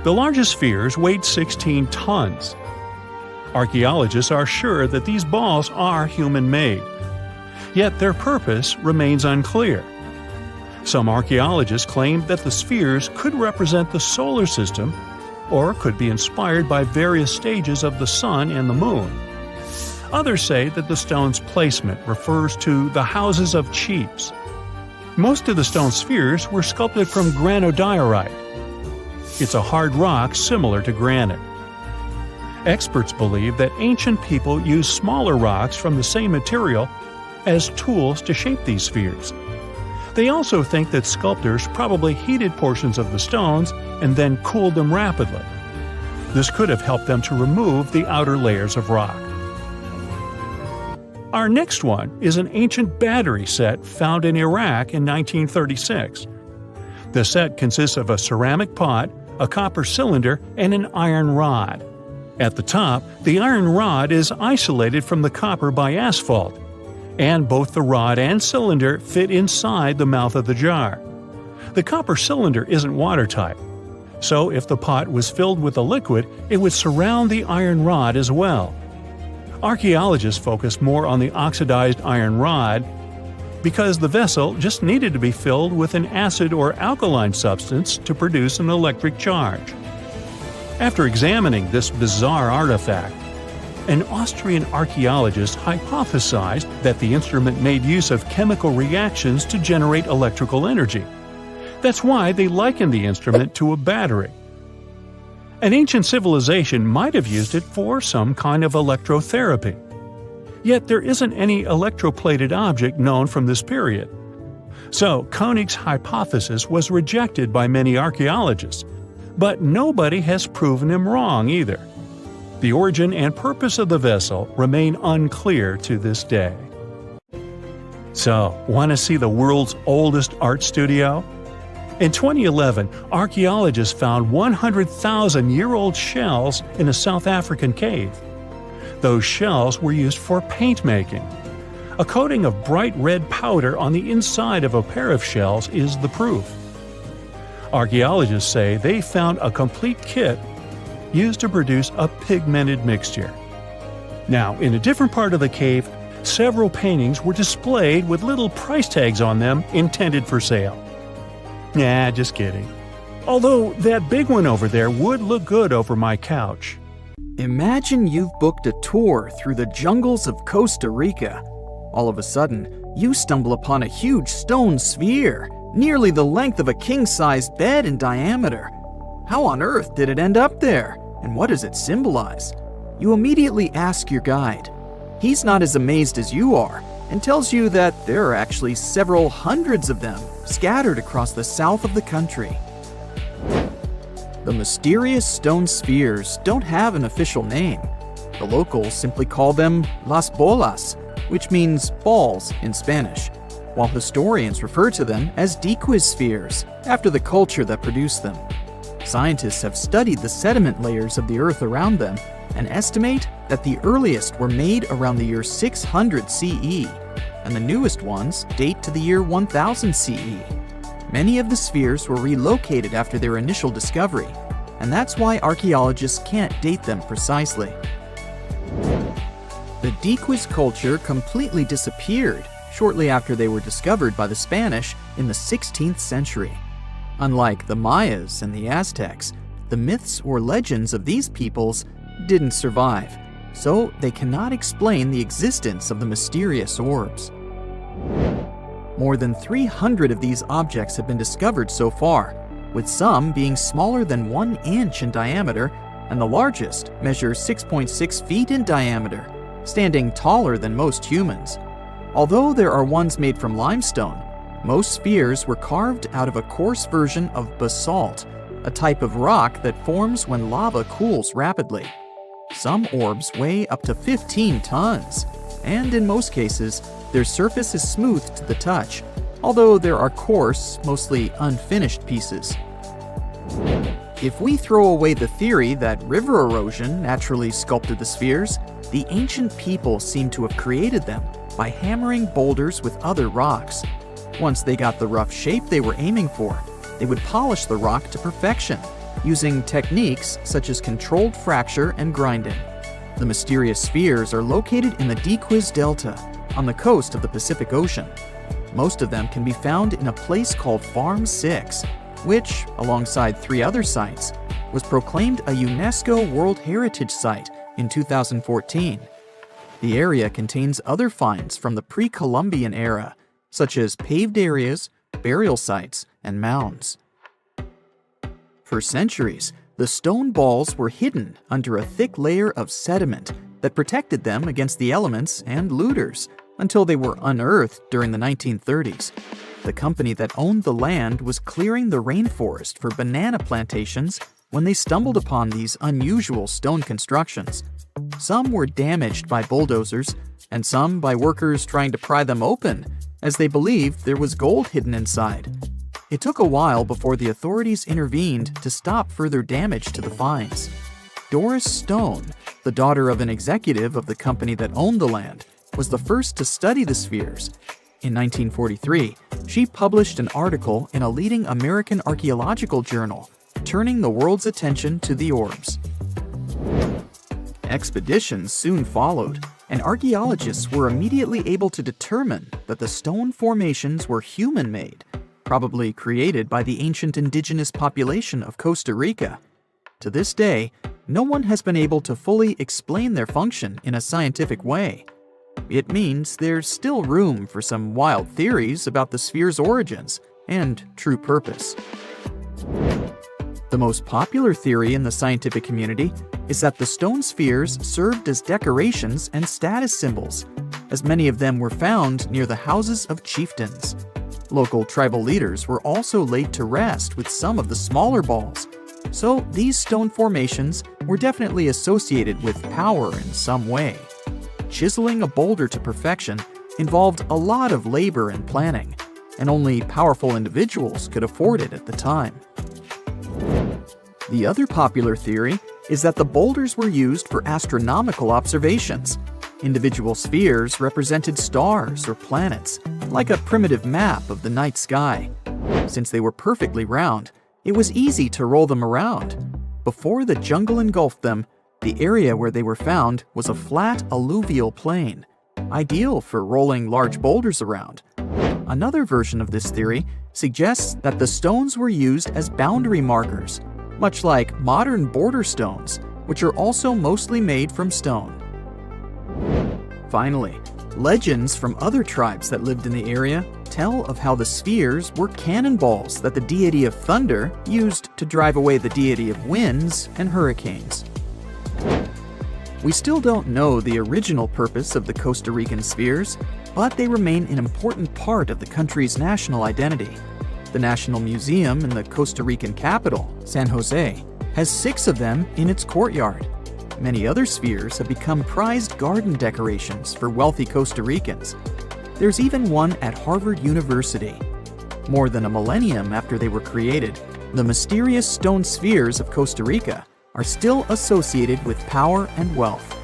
S3: The largest spheres weighed 16 tons. Archaeologists are sure that these balls are human-made. Yet their purpose remains unclear. Some archaeologists claim that the spheres could represent the solar system or could be inspired by various stages of the sun and the moon. Others say that the stone's placement refers to the houses of chiefs. Most of the stone spheres were sculpted from granodiorite. It's a hard rock similar to granite. Experts believe that ancient people used smaller rocks from the same material as tools to shape these spheres. They also think that sculptors probably heated portions of the stones and then cooled them rapidly. This could have helped them to remove the outer layers of rock. Our next one is an ancient battery set found in Iraq in 1936. The set consists of a ceramic pot, a copper cylinder, and an iron rod. At the top, the iron rod is isolated from the copper by asphalt, and both the rod and cylinder fit inside the mouth of the jar. The copper cylinder isn't watertight, so if the pot was filled with a liquid, it would surround the iron rod as well. Archaeologists focus more on the oxidized iron rod because the vessel just needed to be filled with an acid or alkaline substance to produce an electric charge. After examining this bizarre artifact, an Austrian archaeologist hypothesized that the instrument made use of chemical reactions to generate electrical energy. That's why they likened the instrument to a battery. An ancient civilization might have used it for some kind of electrotherapy. Yet there isn't any electroplated object known from this period. So Koenig's hypothesis was rejected by many archaeologists, but nobody has proven him wrong either. The origin and purpose of the vessel remain unclear to this day. So, want to see the world's oldest art studio? In 2011, archaeologists found 100,000-year-old shells in a South African cave. Those shells were used for paint making. A coating of bright red powder on the inside of a pair of shells is the proof. Archaeologists say they found a complete kit used to produce a pigmented mixture. Now, in a different part of the cave, several paintings were displayed with little price tags on them intended for sale. Nah, just kidding. Although that big one over there would look good over my couch.
S1: Imagine you've booked a tour through the jungles of Costa Rica. All of a sudden, you stumble upon a huge stone sphere, nearly the length of a king-sized bed in diameter. How on earth did it end up there? And what does it symbolize? You immediately ask your guide. He's not as amazed as you are and tells you that there are actually several hundreds of them scattered across the south of the country. The mysterious stone spheres don't have an official name. The locals simply call them las bolas, which means balls in Spanish, while historians refer to them as dequis spheres, after the culture that produced them. Scientists have studied the sediment layers of the Earth around them and estimate that the earliest were made around the year 600 CE, and the newest ones date to the year 1000 CE. Many of the spheres were relocated after their initial discovery, and that's why archaeologists can't date them precisely. The dequis culture completely disappeared shortly after they were discovered by the Spanish in the 16th century. Unlike the Mayas and the Aztecs, the myths or legends of these peoples didn't survive, so they cannot explain the existence of the mysterious orbs. More than 300 of these objects have been discovered so far, with some being smaller than 1 inch in diameter, and the largest measures 6.6 feet in diameter, standing taller than most humans. Although there are ones made from limestone, most spheres were carved out of a coarse version of basalt, a type of rock that forms when lava cools rapidly. Some orbs weigh up to 15 tons, and in most cases, their surface is smooth to the touch, although there are coarse, mostly unfinished pieces. If we throw away the theory that river erosion naturally sculpted the spheres, the ancient people seem to have created them by hammering boulders with other rocks. Once they got the rough shape they were aiming for, they would polish the rock to perfection, using techniques such as controlled fracture and grinding. The mysterious spheres are located in the Dequis Delta, on the coast of the Pacific Ocean. Most of them can be found in a place called Farm 6, which, alongside 3 other sites, was proclaimed a UNESCO World Heritage Site in 2014. The area contains other finds from the pre-Columbian era, such as paved areas, burial sites, and mounds. For centuries, the stone balls were hidden under a thick layer of sediment that protected them against the elements and looters until they were unearthed during the 1930s. The company that owned the land was clearing the rainforest for banana plantations when they stumbled upon these unusual stone constructions. Some were damaged by bulldozers, and some by workers trying to pry them open, as they believed there was gold hidden inside. It took a while before the authorities intervened to stop further damage to the finds. Doris Stone, the daughter of an executive of the company that owned the land, was the first to study the spheres. In 1943, she published an article in a leading American archaeological journal, turning the world's attention to the orbs. Expeditions soon followed, and archaeologists were immediately able to determine that the stone formations were human-made, probably created by the ancient indigenous population of Costa Rica. To this day, no one has been able to fully explain their function in a scientific way. It means there's still room for some wild theories about the sphere's origins and true purpose. The most popular theory in the scientific community is that the stone spheres served as decorations and status symbols, as many of them were found near the houses of chieftains. Local tribal leaders were also laid to rest with some of the smaller balls, so these stone formations were definitely associated with power in some way. Chiseling a boulder to perfection involved a lot of labor and planning, and only powerful individuals could afford it at the time. The other popular theory is that the boulders were used for astronomical observations. Individual spheres represented stars or planets, like a primitive map of the night sky. Since they were perfectly round, it was easy to roll them around. Before the jungle engulfed them, the area where they were found was a flat alluvial plain, ideal for rolling large boulders around. Another version of this theory suggests that the stones were used as boundary markers, much like modern border stones, which are also mostly made from stone. Finally, legends from other tribes that lived in the area tell of how the spheres were cannonballs that the deity of thunder used to drive away the deity of winds and hurricanes. We still don't know the original purpose of the Costa Rican spheres, but they remain an important part of the country's national identity. The National Museum in the Costa Rican capital, San Jose, has 6 of them in its courtyard. Many other spheres have become prized garden decorations for wealthy Costa Ricans. There's even one at Harvard University. More than a millennium after they were created, the mysterious stone spheres of Costa Rica are still associated with power and wealth.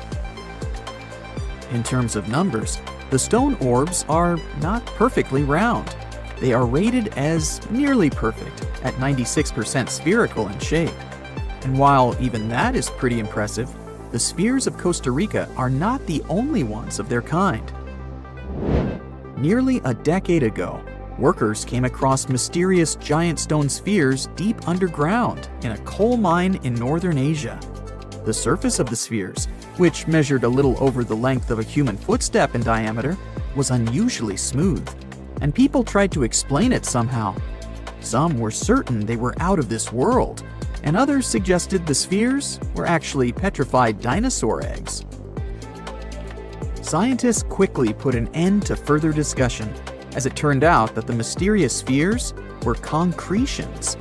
S1: In terms of numbers, the stone orbs are not perfectly round. They are rated as nearly perfect, at 96% spherical in shape. And while even that is pretty impressive, the spheres of Costa Rica are not the only ones of their kind. Nearly a decade ago, workers came across mysterious giant stone spheres deep underground in a coal mine in northern Asia. The surface of the spheres, which measured a little over the length of a human footstep in diameter, was unusually smooth, and people tried to explain it somehow. Some were certain they were out of this world, and others suggested the spheres were actually petrified dinosaur eggs. Scientists quickly put an end to further discussion, as it turned out that the mysterious spheres were concretions.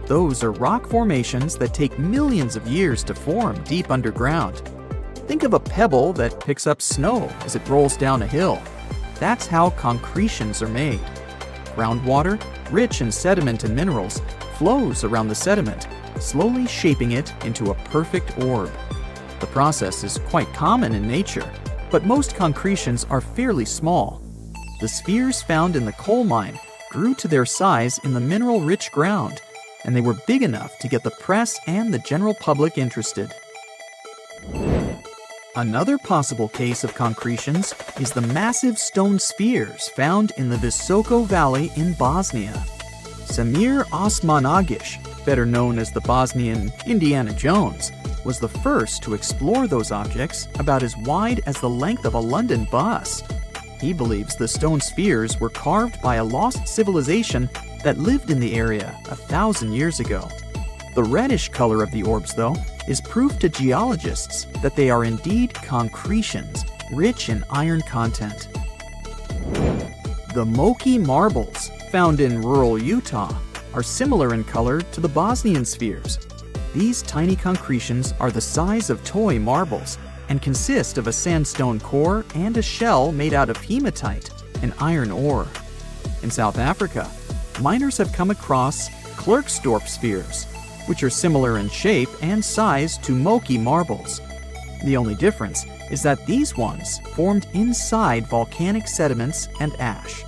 S1: Those are rock formations that take millions of years to form deep underground. Think of a pebble that picks up snow as it rolls down a hill. That's how concretions are made. Groundwater, rich in sediment and minerals, flows around the sediment, slowly shaping it into a perfect orb. The process is quite common in nature, but most concretions are fairly small. The spheres found in the coal mine grew to their size in the mineral-rich ground, and they were big enough to get the press and the general public interested. Another possible case of concretions is the massive stone spheres found in the Visoko Valley in Bosnia. Samir Osmanagic, better known as the Bosnian Indiana Jones, was the first to explore those objects about as wide as the length of a London bus. He believes the stone spheres were carved by a lost civilization that lived in the area 1,000 years ago. The reddish color of the orbs, though, is proof to geologists that they are indeed concretions, rich in iron content. The Moki marbles, found in rural Utah, are similar in color to the Bosnian spheres. These tiny concretions are the size of toy marbles and consist of a sandstone core and a shell made out of hematite, an iron ore. In South Africa, miners have come across Klerksdorp spheres, which are similar in shape and size to Moki marbles. The only difference is that these ones formed inside volcanic sediments and ash.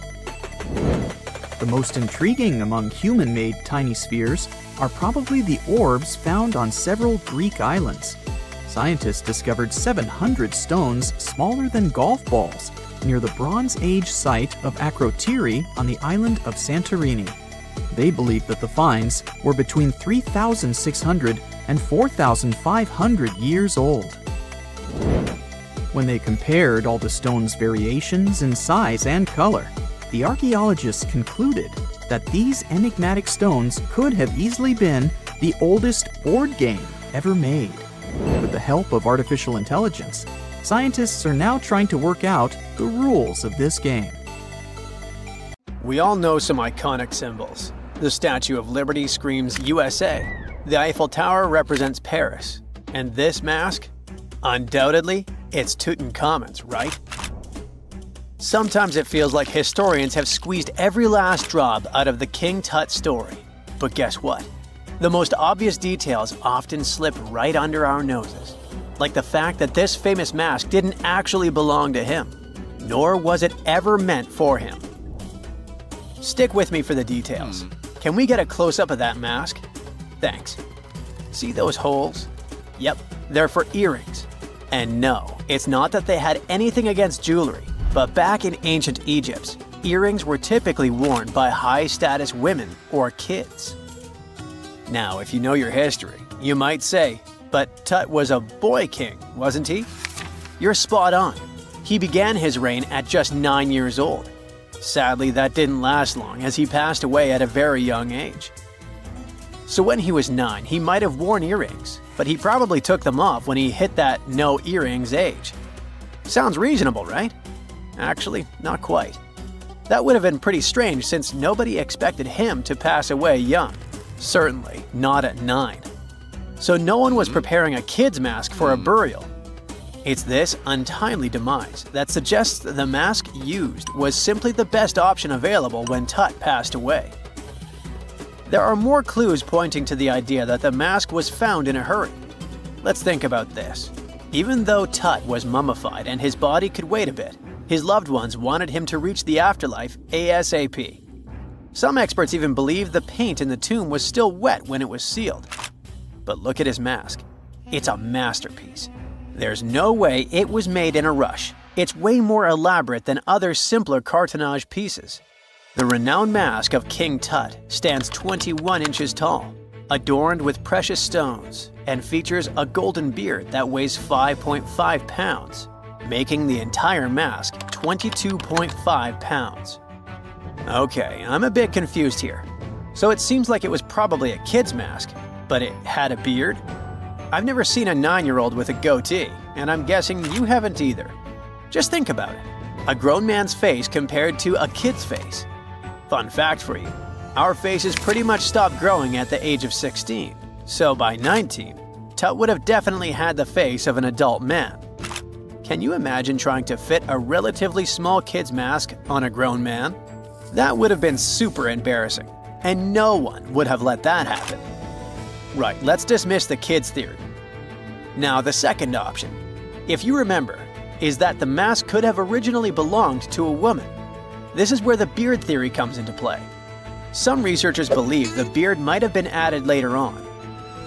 S1: The most intriguing among human-made tiny spheres are probably the orbs found on several Greek islands. Scientists discovered 700 stones smaller than golf balls near the Bronze Age site of Akrotiri on the island of Santorini. They believe that the finds were between 3,600 and 4,500 years old. When they compared all the stones' variations in size and color, the archaeologists concluded that these enigmatic stones could have easily been the oldest board game ever made. With the help of artificial intelligence, scientists are now trying to work out the rules of this game.
S5: We all know some iconic symbols. The Statue of Liberty screams USA. The Eiffel Tower represents Paris. And this mask? Undoubtedly, it's Tutankhamun's, right? Sometimes it feels like historians have squeezed every last drop out of the King Tut story. But guess what? The most obvious details often slip right under our noses. Like the fact that this famous mask didn't actually belong to him, nor was it ever meant for him. Stick with me for the details. Can we get a close-up of that mask? Thanks. See those holes? Yep, they're for earrings. And no, it's not that they had anything against jewelry, but back in ancient Egypt, earrings were typically worn by high-status women or kids. Now, if you know your history, you might say, but Tut was a boy king, wasn't he? You're spot on. He began his reign at just 9 years old. Sadly, that didn't last long as he passed away at a very young age. So when he was 9, he might have worn earrings, but he probably took them off when he hit that no earrings age. Sounds reasonable, right? Actually, not quite. That would have been pretty strange since nobody expected him to pass away young. Certainly not at 9. So no one was preparing a kid's mask for a burial. It's this untimely demise that suggests that the mask used was simply the best option available when Tut passed away. There are more clues pointing to the idea that the mask was found in a hurry. Let's think about this. Even though Tut was mummified and his body could wait a bit, his loved ones wanted him to reach the afterlife ASAP. Some experts even believe the paint in the tomb was still wet when it was sealed. But look at his mask. It's a masterpiece. There's no way it was made in a rush. It's way more elaborate than other simpler cartonnage pieces. The renowned mask of King Tut stands 21 inches tall, adorned with precious stones, and features a golden beard that weighs 5.5 pounds, making the entire mask 22.5 pounds. Okay, I'm a bit confused here. So it seems like it was probably a kid's mask, but it had a beard? I've never seen a 9-year-old with a goatee, and I'm guessing you haven't either. Just think about it. A grown man's face compared to a kid's face. Fun fact for you, our faces pretty much stopped growing at the age of 16, so by 19, Tut would have definitely had the face of an adult man. Can you imagine trying to fit a relatively small kid's mask on a grown man? That would have been super embarrassing, and no one would have let that happen. Right, let's dismiss the kid's theory. Now the second option, if you remember, is that the mask could have originally belonged to a woman. This is where the beard theory comes into play. Some researchers believe the beard might have been added later on.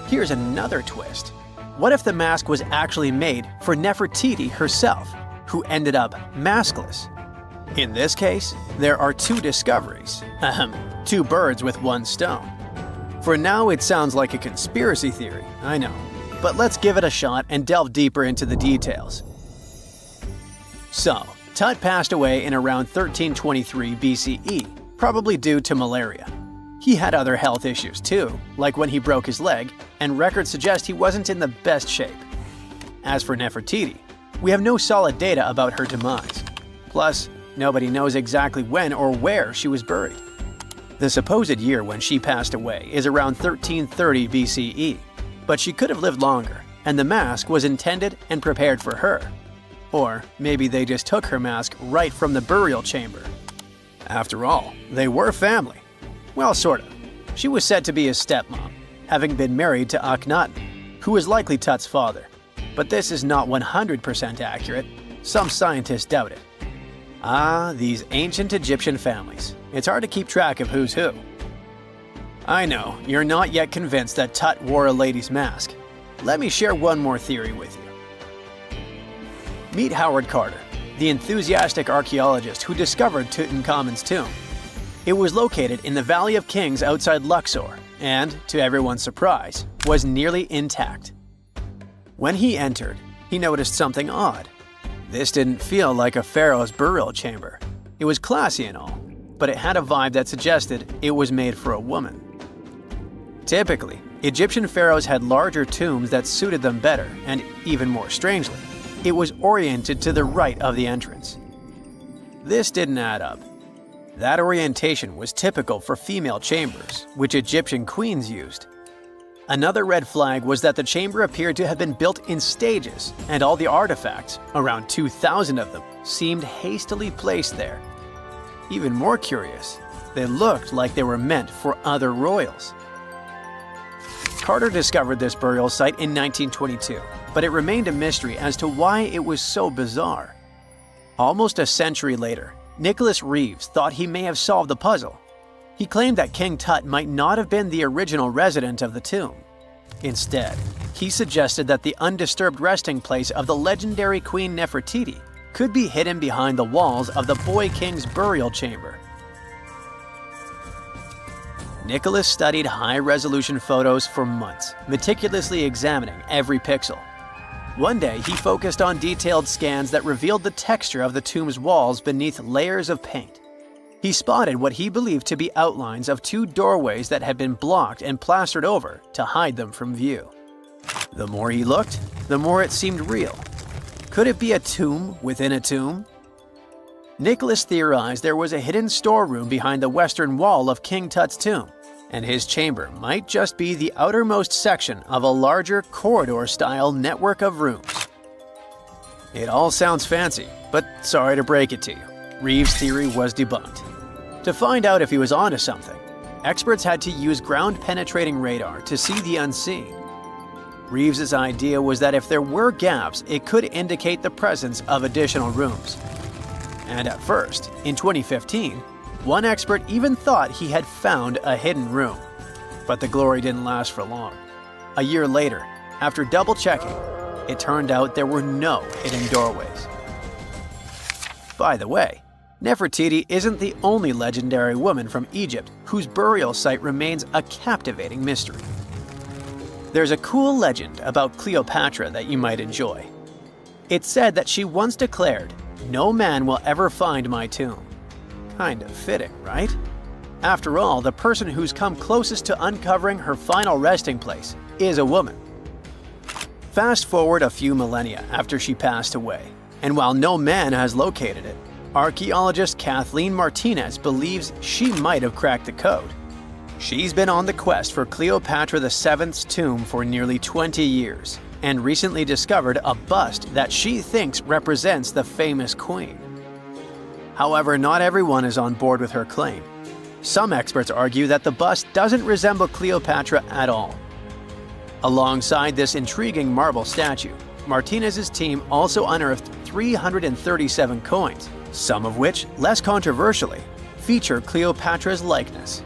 S5: Here's another twist. What if the mask was actually made for Nefertiti herself, who ended up maskless? In this case, there are two discoveries. Two birds with one stone. For now, it sounds like a conspiracy theory, I know. But let's give it a shot and delve deeper into the details. So, Tut passed away in around 1323 BCE, probably due to malaria. He had other health issues too, like when he broke his leg, and records suggest he wasn't in the best shape. As for Nefertiti, we have no solid data about her demise. Plus, nobody knows exactly when or where she was buried. The supposed year when she passed away is around 1330 BCE, but she could have lived longer, and the mask was intended and prepared for her. Or maybe they just took her mask right from the burial chamber. After all, they were family. Well, sort of. She was said to be his stepmom, having been married to Akhenaten, who was likely Tut's father. But this is not 100% accurate. Some scientists doubt it. Ah, these ancient Egyptian families. It's hard to keep track of who's who. I know, you're not yet convinced that Tut wore a lady's mask. Let me share one more theory with you. Meet Howard Carter, the enthusiastic archaeologist who discovered Tutankhamun's tomb. It was located in the Valley of Kings outside Luxor, and, to everyone's surprise, was nearly intact. When he entered, he noticed something odd. This didn't feel like a pharaoh's burial chamber. It was classy and all, but it had a vibe that suggested it was made for a woman. Typically, Egyptian pharaohs had larger tombs that suited them better, and even more strangely, it was oriented to the right of the entrance. This didn't add up. That orientation was typical for female chambers, which Egyptian queens used. Another red flag was that the chamber appeared to have been built in stages, and all the artifacts, around 2,000 of them, seemed hastily placed there. Even more curious, they looked like they were meant for other royals. Carter discovered this burial site in 1922, but it remained a mystery as to why it was so bizarre. Almost a century later, Nicholas Reeves thought he may have solved the puzzle. He claimed that King Tut might not have been the original resident of the tomb. Instead, he suggested that the undisturbed resting place of the legendary Queen Nefertiti could be hidden behind the walls of the boy king's burial chamber. Nicholas studied high-resolution photos for months, meticulously examining every pixel. One day, he focused on detailed scans that revealed the texture of the tomb's walls beneath layers of paint. He spotted what he believed to be outlines of two doorways that had been blocked and plastered over to hide them from view. The more he looked, the more it seemed real. Could it be a tomb within a tomb? Nicholas theorized there was a hidden storeroom behind the western wall of King Tut's tomb, and his chamber might just be the outermost section of a larger corridor-style network of rooms. It all sounds fancy, but sorry to break it to you, Reeves' theory was debunked. To find out if he was onto something, experts had to use ground-penetrating radar to see the unseen. Reeves' idea was that if there were gaps, it could indicate the presence of additional rooms. And at first, in 2015, one expert even thought he had found a hidden room. But the glory didn't last for long. A year later, after double-checking, it turned out there were no hidden doorways. By the way, Nefertiti isn't the only legendary woman from Egypt whose burial site remains a captivating mystery. There's a cool legend about Cleopatra that you might enjoy. It's said that she once declared, "No man will ever find my tomb." Kind of fitting, right? After all, the person who's come closest to uncovering her final resting place is a woman. Fast forward a few millennia after she passed away, and while no man has located it, archaeologist Kathleen Martinez believes she might have cracked the code. She's been on the quest for Cleopatra VII's tomb for nearly 20 years, and recently discovered a bust that she thinks represents the famous queen. However, not everyone is on board with her claim. Some experts argue that the bust doesn't resemble Cleopatra at all. Alongside this intriguing marble statue, Martinez's team also unearthed 337 coins, some of which, less controversially, feature Cleopatra's likeness.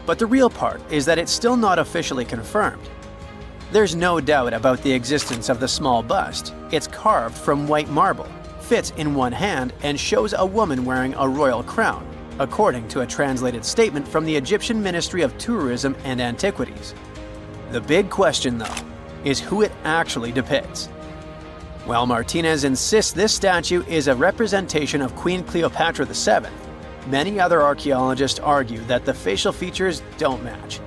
S5: But the real part is that it's still not officially confirmed. There's no doubt about the existence of the small bust. It's carved from white marble, fits in one hand, and shows a woman wearing a royal crown, according to a translated statement from the Egyptian Ministry of Tourism and Antiquities. The big question, though, is who it actually depicts. While Martinez insists this statue is a representation of Queen Cleopatra VII, many other archaeologists argue that the facial features don't match,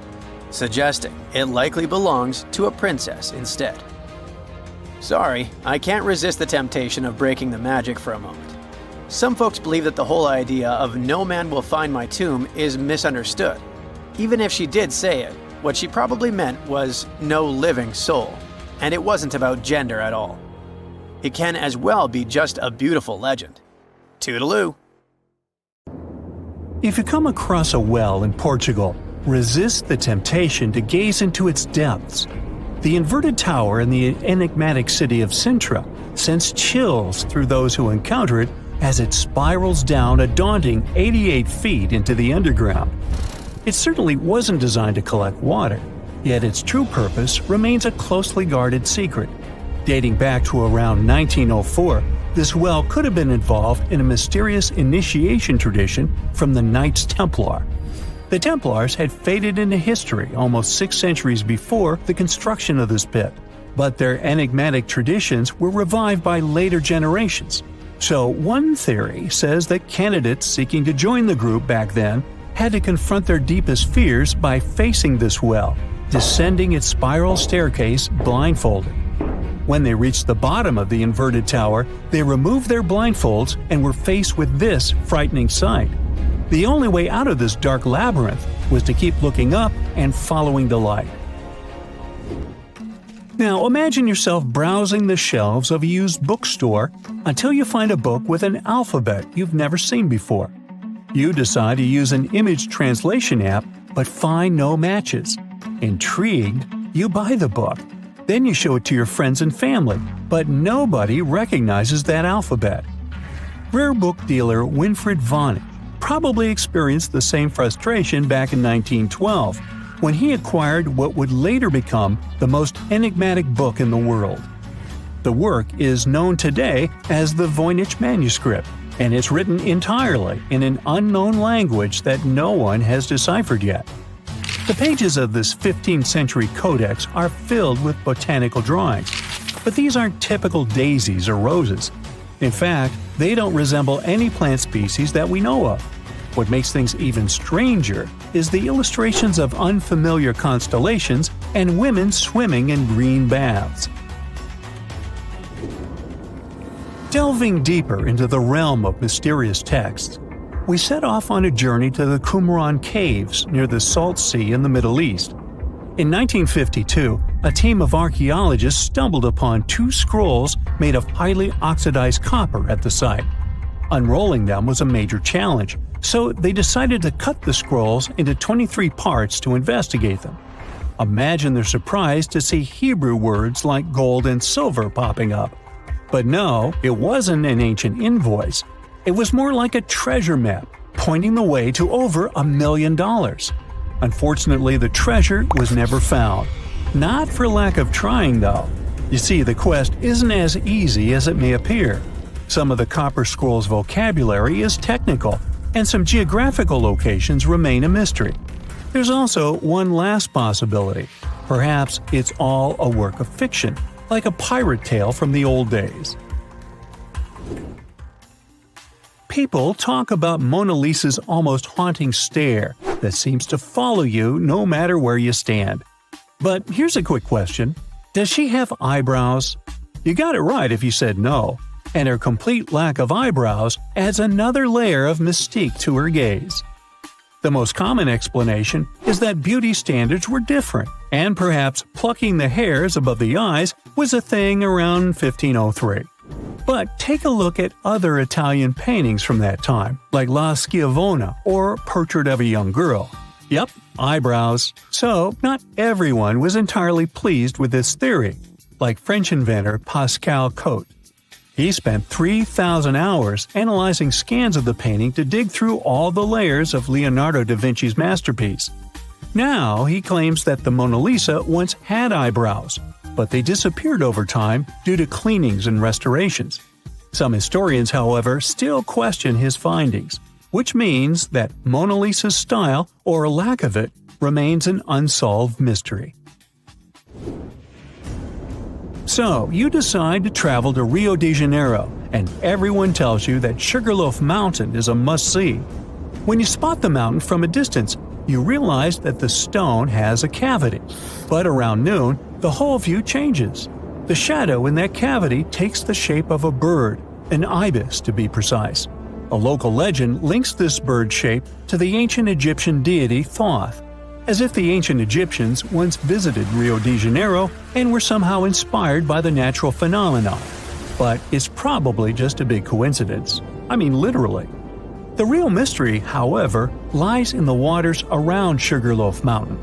S5: suggesting it likely belongs to a princess instead. Sorry, I can't resist the temptation of breaking the magic for a moment. Some folks believe that the whole idea of "no man will find my tomb" is misunderstood. Even if she did say it, what she probably meant was "no living soul," and it wasn't about gender at all. It can as well be just a beautiful legend. Toodaloo!
S3: If you come across a well in Portugal, resist the temptation to gaze into its depths. The inverted tower in the enigmatic city of Sintra sends chills through those who encounter it as it spirals down a daunting 88 feet into the underground. It certainly wasn't designed to collect water, yet its true purpose remains a closely guarded secret. Dating back to around 1904, this well could have been involved in a mysterious initiation tradition from the Knights Templar. The Templars had faded into history almost 6 centuries before the construction of this pit, but their enigmatic traditions were revived by later generations. So one theory says that candidates seeking to join the group back then had to confront their deepest fears by facing this well, descending its spiral staircase blindfolded. When they reached the bottom of the inverted tower, they removed their blindfolds and were faced with this frightening sight. The only way out of this dark labyrinth was to keep looking up and following the light. Now imagine yourself browsing the shelves of a used bookstore until you find a book with an alphabet you've never seen before. You decide to use an image translation app but find no matches. Intrigued, you buy the book. Then you show it to your friends and family, but nobody recognizes that alphabet. Rare book dealer Winfried Vonnig probably experienced the same frustration back in 1912, when he acquired what would later become the most enigmatic book in the world. The work is known today as the Voynich manuscript, and it's written entirely in an unknown language that no one has deciphered yet. The pages of this 15th century codex are filled with botanical drawings, but these aren't typical daisies or roses. In fact, they don't resemble any plant species that we know of. What makes things even stranger is the illustrations of unfamiliar constellations and women swimming in green baths. Delving deeper into the realm of mysterious texts, we set off on a journey to the Qumran Caves near the Salt Sea in the Middle East. In 1952, a team of archaeologists stumbled upon 2 scrolls made of highly oxidized copper at the site. Unrolling them was a major challenge, so they decided to cut the scrolls into 23 parts to investigate them. Imagine their surprise to see Hebrew words like gold and silver popping up. But no, it wasn't an ancient invoice. It was more like a treasure map, pointing the way to over $1 million. Unfortunately, the treasure was never found. Not for lack of trying, though. You see, the quest isn't as easy as it may appear. Some of the copper scroll's vocabulary is technical, and some geographical locations remain a mystery. There's also one last possibility. Perhaps it's all a work of fiction, like a pirate tale from the old days. People talk about Mona Lisa's almost haunting stare that seems to follow you no matter where you stand. But here's a quick question. Does she have eyebrows? You got it right if you said no, and her complete lack of eyebrows adds another layer of mystique to her gaze. The most common explanation is that beauty standards were different, and perhaps plucking the hairs above the eyes was a thing around 1503. But take a look at other Italian paintings from that time, like La Schiavona or Portrait of a Young Girl. Yep, eyebrows. So, not everyone was entirely pleased with this theory, like French inventor Pascal Cotte. He spent 3,000 hours analyzing scans of the painting to dig through all the layers of Leonardo da Vinci's masterpiece. Now he claims that the Mona Lisa once had eyebrows, but they disappeared over time due to cleanings and restorations. Some historians, however, still question his findings, which means that Mona Lisa's style, or lack of it, remains an unsolved mystery. So, you decide to travel to Rio de Janeiro, and everyone tells you that Sugarloaf Mountain is a must-see. When you spot the mountain from a distance, you realize that the stone has a cavity. But around noon, the whole view changes. The shadow in that cavity takes the shape of a bird, an ibis to be precise. A local legend links this bird shape to the ancient Egyptian deity Thoth, as if the ancient Egyptians once visited Rio de Janeiro and were somehow inspired by the natural phenomenon. But it's probably just a big coincidence. I mean, literally. The real mystery, however, lies in the waters around Sugarloaf Mountain.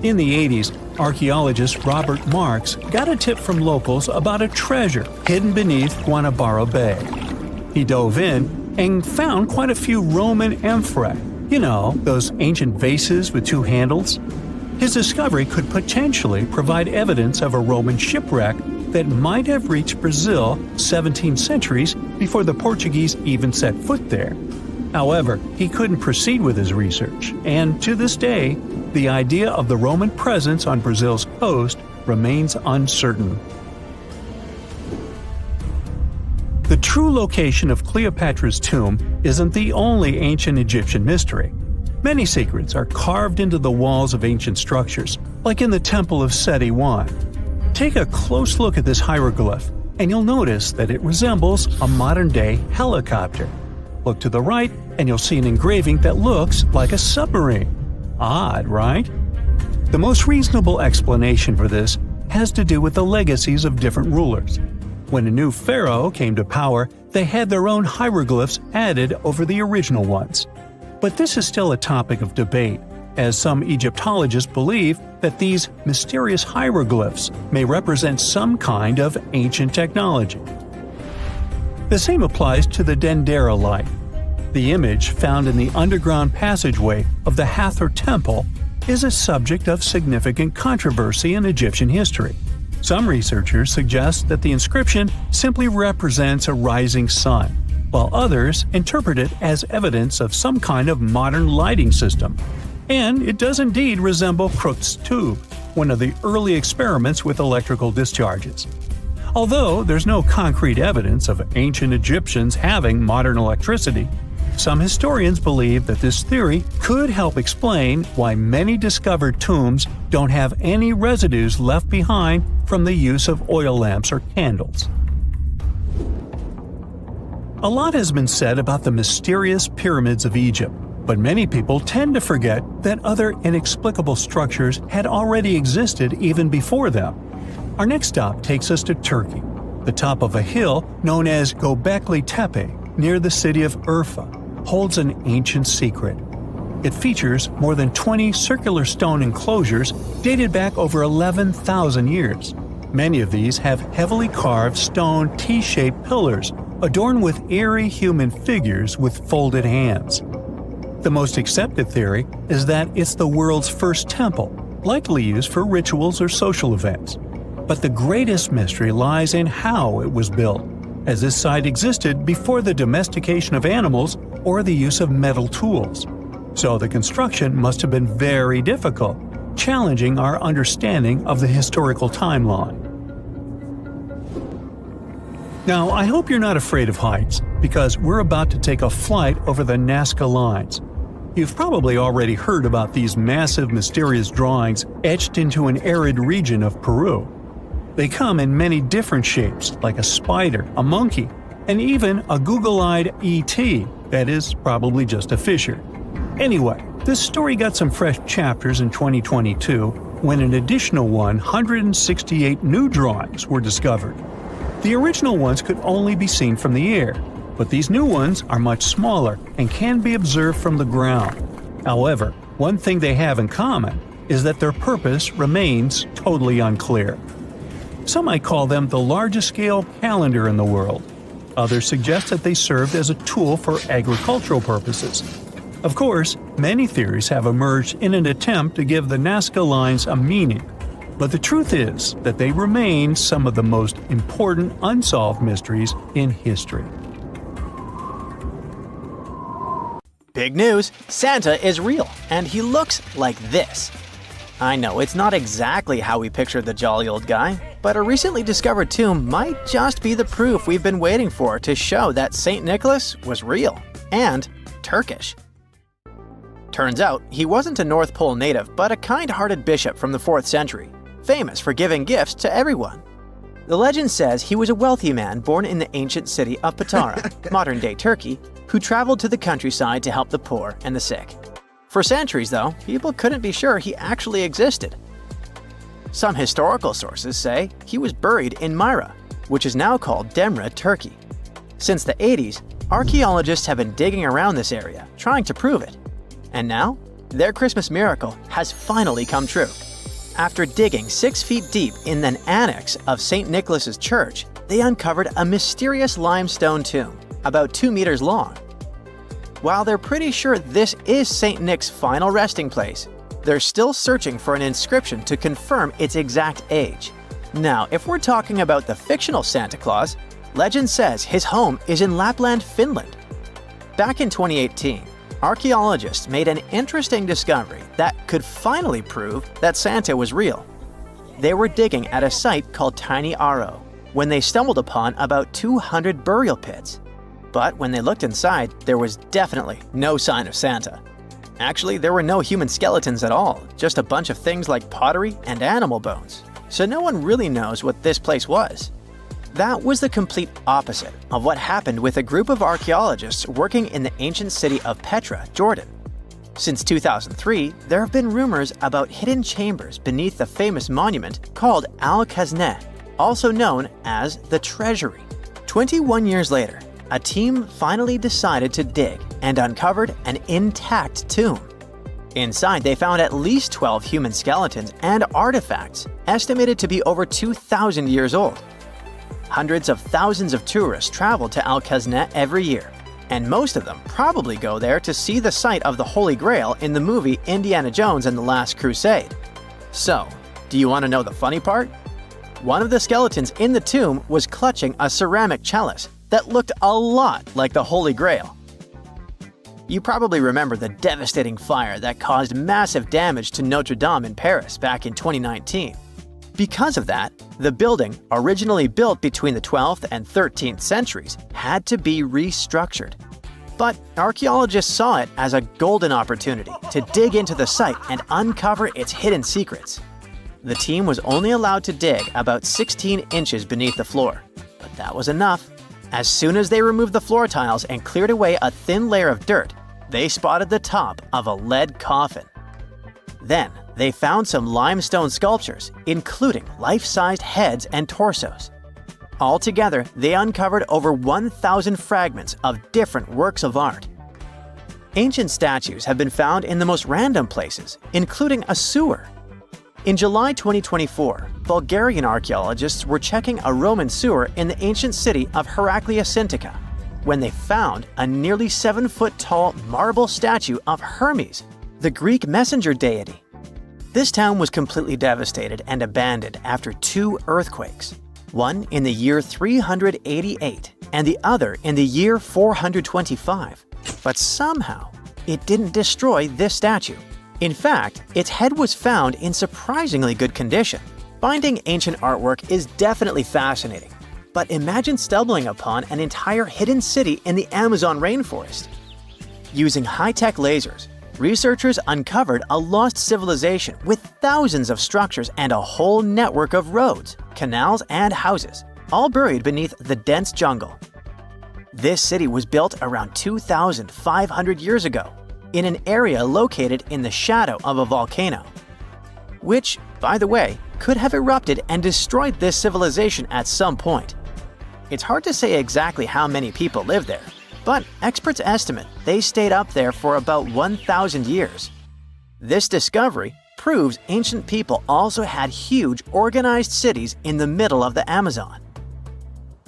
S3: In the 80s, archaeologist Robert Marks got a tip from locals about a treasure hidden beneath Guanabara Bay. He dove in and found quite a few Roman amphorae. You know, those ancient vases with 2 handles? His discovery could potentially provide evidence of a Roman shipwreck that might have reached Brazil 17 centuries before the Portuguese even set foot there. However, he couldn't proceed with his research, and to this day, the idea of the Roman presence on Brazil's coast remains uncertain. The true location of Cleopatra's tomb isn't the only ancient Egyptian mystery. Many secrets are carved into the walls of ancient structures, like in the Temple of Seti I. Take a close look at this hieroglyph, and you'll notice that it resembles a modern-day helicopter. Look to the right, and you'll see an engraving that looks like a submarine. Odd, right? The most reasonable explanation for this has to do with the legacies of different rulers. When a new pharaoh came to power, they had their own hieroglyphs added over the original ones. But this is still a topic of debate, as some Egyptologists believe that these mysterious hieroglyphs may represent some kind of ancient technology. The same applies to the Dendera light. The image found in the underground passageway of the Hathor Temple is a subject of significant controversy in Egyptian history. Some researchers suggest that the inscription simply represents a rising sun, while others interpret it as evidence of some kind of modern lighting system. And it does indeed resemble Crookes' tube, one of the early experiments with electrical discharges. Although there's no concrete evidence of ancient Egyptians having modern electricity, Some historians believe that this theory could help explain why many discovered tombs don't have any residues left behind from the use of oil lamps or candles. A lot has been said about the mysterious pyramids of Egypt, but many people tend to forget that other inexplicable structures had already existed even before them. Our next stop takes us to Turkey. The top of a hill known as Göbekli Tepe, near the city of Urfa, holds an ancient secret. It features more than 20 circular stone enclosures dated back over 11,000 years. Many of these have heavily carved stone T-shaped pillars adorned with eerie human figures with folded hands. The most accepted theory is that it's the world's first temple, likely used for rituals or social events. But the greatest mystery lies in how it was built, as this site existed before the domestication of animals or the use of metal tools. So the construction must have been very difficult, challenging our understanding of the historical timeline. Now, I hope you're not afraid of heights, because we're about to take a flight over the Nazca Lines. You've probably already heard about these massive, mysterious drawings etched into an arid region of Peru. They come in many different shapes, like a spider, a monkey, and even a Google-eyed ET, that is probably just a fisher. Anyway, this story got some fresh chapters in 2022 when an additional 168 new drawings were discovered. The original ones could only be seen from the air, but these new ones are much smaller and can be observed from the ground. However, one thing they have in common is that their purpose remains totally unclear. Some might call them the largest-scale calendar in the world. Others suggest that they served as a tool for agricultural purposes. Of course, many theories have emerged in an attempt to give the Nazca Lines a meaning, but the truth is that they remain some of the most important unsolved mysteries in history.
S5: Big news! Santa is real, and he looks like this. I know, it's not exactly how we pictured the jolly old guy, but a recently discovered tomb might just be the proof we've been waiting for to show that St. Nicholas was real, and Turkish. Turns out, he wasn't a North Pole native, but a kind-hearted bishop from the 4th century, famous for giving gifts to everyone. The legend says he was a wealthy man born in the ancient city of Patara, modern-day Turkey, who traveled to the countryside to help the poor and the sick. For centuries, though, people couldn't be sure he actually existed. Some historical sources say he was buried in Myra, which is now called Demre, Turkey. Since the 80s, archaeologists have been digging around this area, trying to prove it. And now, their Christmas miracle has finally come true. After digging 6 feet deep in an annex of St. Nicholas's church, they uncovered a mysterious limestone tomb, about 2 meters long. While they're pretty sure this is St. Nick's final resting place, they're still searching for an inscription to confirm its exact age. Now, if we're talking about the fictional Santa Claus, legend says his home is in Lapland, Finland. Back in 2018, archaeologists made an interesting discovery that could finally prove that Santa was real. They were digging at a site called Tiny Aro when they stumbled upon about 200 burial pits. But when they looked inside, there was definitely no sign of Santa. Actually, there were no human skeletons at all, just a bunch of things like pottery and animal bones. So no one really knows what this place was. That was the complete opposite of what happened with a group of archaeologists working in the ancient city of Petra, Jordan. Since 2003, there have been rumors about hidden chambers beneath the famous monument called Al-Khazneh, also known as the Treasury. 21 years later, a team finally decided to dig and uncovered an intact tomb. Inside, they found at least 12 human skeletons and artifacts, estimated to be over 2,000 years old. Hundreds of thousands of tourists travel to Al-Khazneh every year, and most of them probably go there to see the site of the Holy Grail in the movie Indiana Jones and the Last Crusade. So, do you want to know the funny part? One of the skeletons in the tomb was clutching a ceramic chalice that looked a lot like the Holy Grail. You probably remember the devastating fire that caused massive damage to Notre Dame in Paris back in 2019. Because of that, the building, originally built between the 12th and 13th centuries, had to be restructured. But archaeologists saw it as a golden opportunity to dig into the site and uncover its hidden secrets. The team was only allowed to dig about 16 inches beneath the floor, but that was enough. As soon as they removed the floor tiles and cleared away a thin layer of dirt, they spotted the top of a lead coffin. Then, they found some limestone sculptures, including life-sized heads and torsos. Altogether, they uncovered over 1,000 fragments of different works of art. Ancient statues have been found in the most random places, including a sewer. In July 2024, Bulgarian archaeologists were checking a Roman sewer in the ancient city of Heraclea Sintica when they found a nearly 7-foot-tall marble statue of Hermes, the Greek messenger deity. This town was completely devastated and abandoned after 2 earthquakes, one in the year 388 and the other in the year 425. But somehow, it didn't destroy this statue. In fact, its head was found in surprisingly good condition. Finding ancient artwork is definitely fascinating, but imagine stumbling upon an entire hidden city in the Amazon rainforest. Using high-tech lasers, researchers uncovered a lost civilization with thousands of structures and a whole network of roads, canals, and houses, all buried beneath the dense jungle. This city was built around 2,500 years ago, in an area located in the shadow of a volcano, which, by the way, could have erupted and destroyed this civilization at some point. It's hard to say exactly how many people lived there, but experts estimate they stayed up there for about 1,000 years. This discovery proves ancient people also had huge, organized cities in the middle of the Amazon.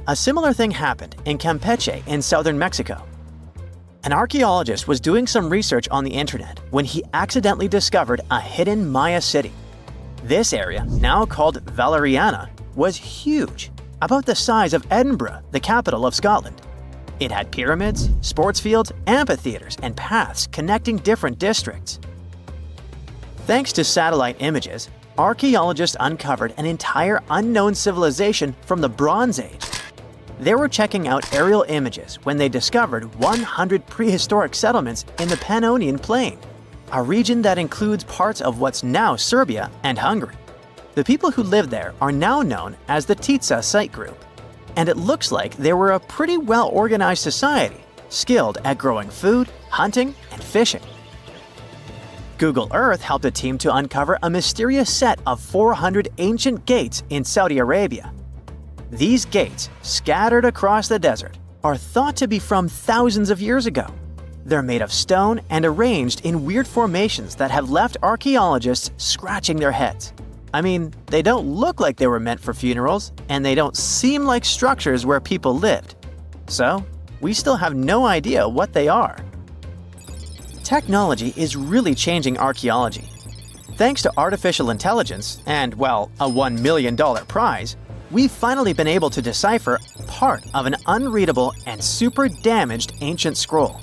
S5: A similar thing happened in Campeche in southern Mexico. An archaeologist was doing some research on the internet when he accidentally discovered a hidden Maya city. This area, now called Valeriana, was huge, about the size of Edinburgh, the capital of Scotland. It had pyramids, sports fields, amphitheaters, and paths connecting different districts. Thanks to satellite images, archaeologists uncovered an entire unknown civilization from the Bronze Age. They were checking out aerial images when they discovered 100 prehistoric settlements in the Pannonian Plain, a region that includes parts of what's now Serbia and Hungary. The people who lived there are now known as the Titsa Site Group, and it looks like they were a pretty well-organized society, skilled at growing food, hunting, and fishing. Google Earth helped a team to uncover a mysterious set of 400 ancient gates in Saudi Arabia. These gates, scattered across the desert, are thought to be from thousands of years ago. They're made of stone and arranged in weird formations that have left archaeologists scratching their heads. I mean, they don't look like they were meant for funerals, and they don't seem like structures where people lived. So, we still have no idea what they are. Technology is really changing archaeology. Thanks to artificial intelligence and, well, a $1 million prize, we've finally been able to decipher part of an unreadable and super damaged ancient scroll.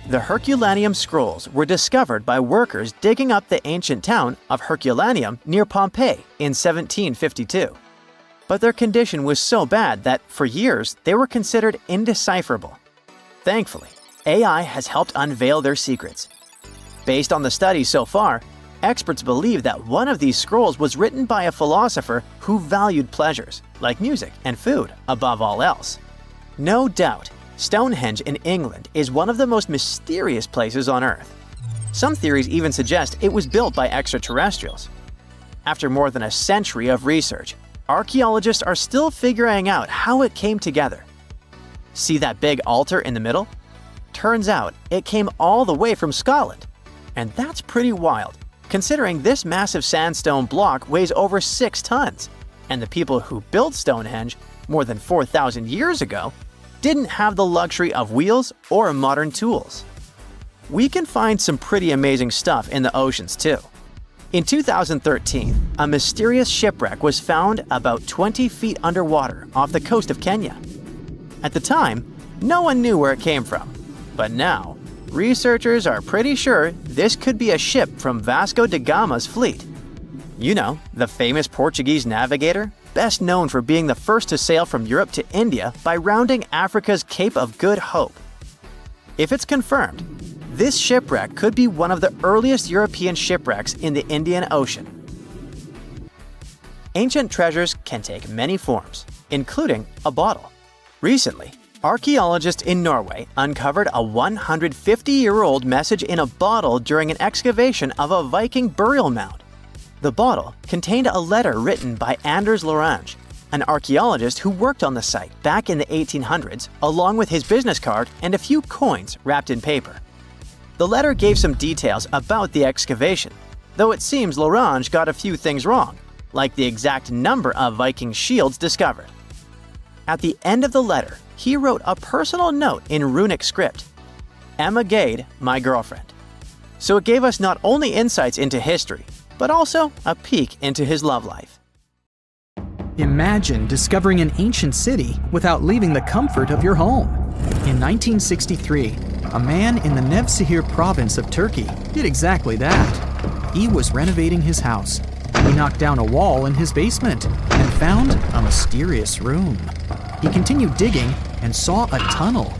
S5: The Herculaneum scrolls were discovered by workers digging up the ancient town of Herculaneum near Pompeii in 1752. But their condition was so bad that, for years, they were considered indecipherable. Thankfully, AI has helped unveil their secrets. Based on the studies so far, experts believe that one of these scrolls was written by a philosopher who valued pleasures, like music and food, above all else. No doubt, Stonehenge in England is one of the most mysterious places on Earth. Some theories even suggest it was built by extraterrestrials. After more than a century of research, archaeologists are still figuring out how it came together. See that big altar in the middle? Turns out it came all the way from Scotland. And that's pretty wild, considering this massive sandstone block weighs over 6 tons, and the people who built Stonehenge more than 4,000 years ago didn't have the luxury of wheels or modern tools. We can find some pretty amazing stuff in the oceans too. In 2013, a mysterious shipwreck was found about 20 feet underwater off the coast of Kenya. At the time, no one knew where it came from, but now, researchers are pretty sure this could be a ship from Vasco da Gama's fleet. You know, the famous Portuguese navigator, best known for being the first to sail from Europe to India by rounding Africa's Cape of Good Hope. If it's confirmed, this shipwreck could be one of the earliest European shipwrecks in the Indian Ocean. Ancient treasures can take many forms, including a bottle. Recently, archaeologists in Norway uncovered a 150-year-old message in a bottle during an excavation of a Viking burial mound. The bottle contained a letter written by Anders Lorange, an archaeologist who worked on the site back in the 1800s, along with his business card and a few coins wrapped in paper. The letter gave some details about the excavation, though it seems Lorange got a few things wrong, like the exact number of Viking shields discovered. At the end of the letter, he wrote a personal note in runic script, "Emma Gade, my girlfriend." So it gave us not only insights into history, but also a peek into his love life.
S1: Imagine discovering an ancient city without leaving the comfort of your home. In 1963, a man in the Nevşehir province of Turkey did exactly that. He was renovating his house. He knocked down a wall in his basement and found a mysterious room. He continued digging and saw a tunnel.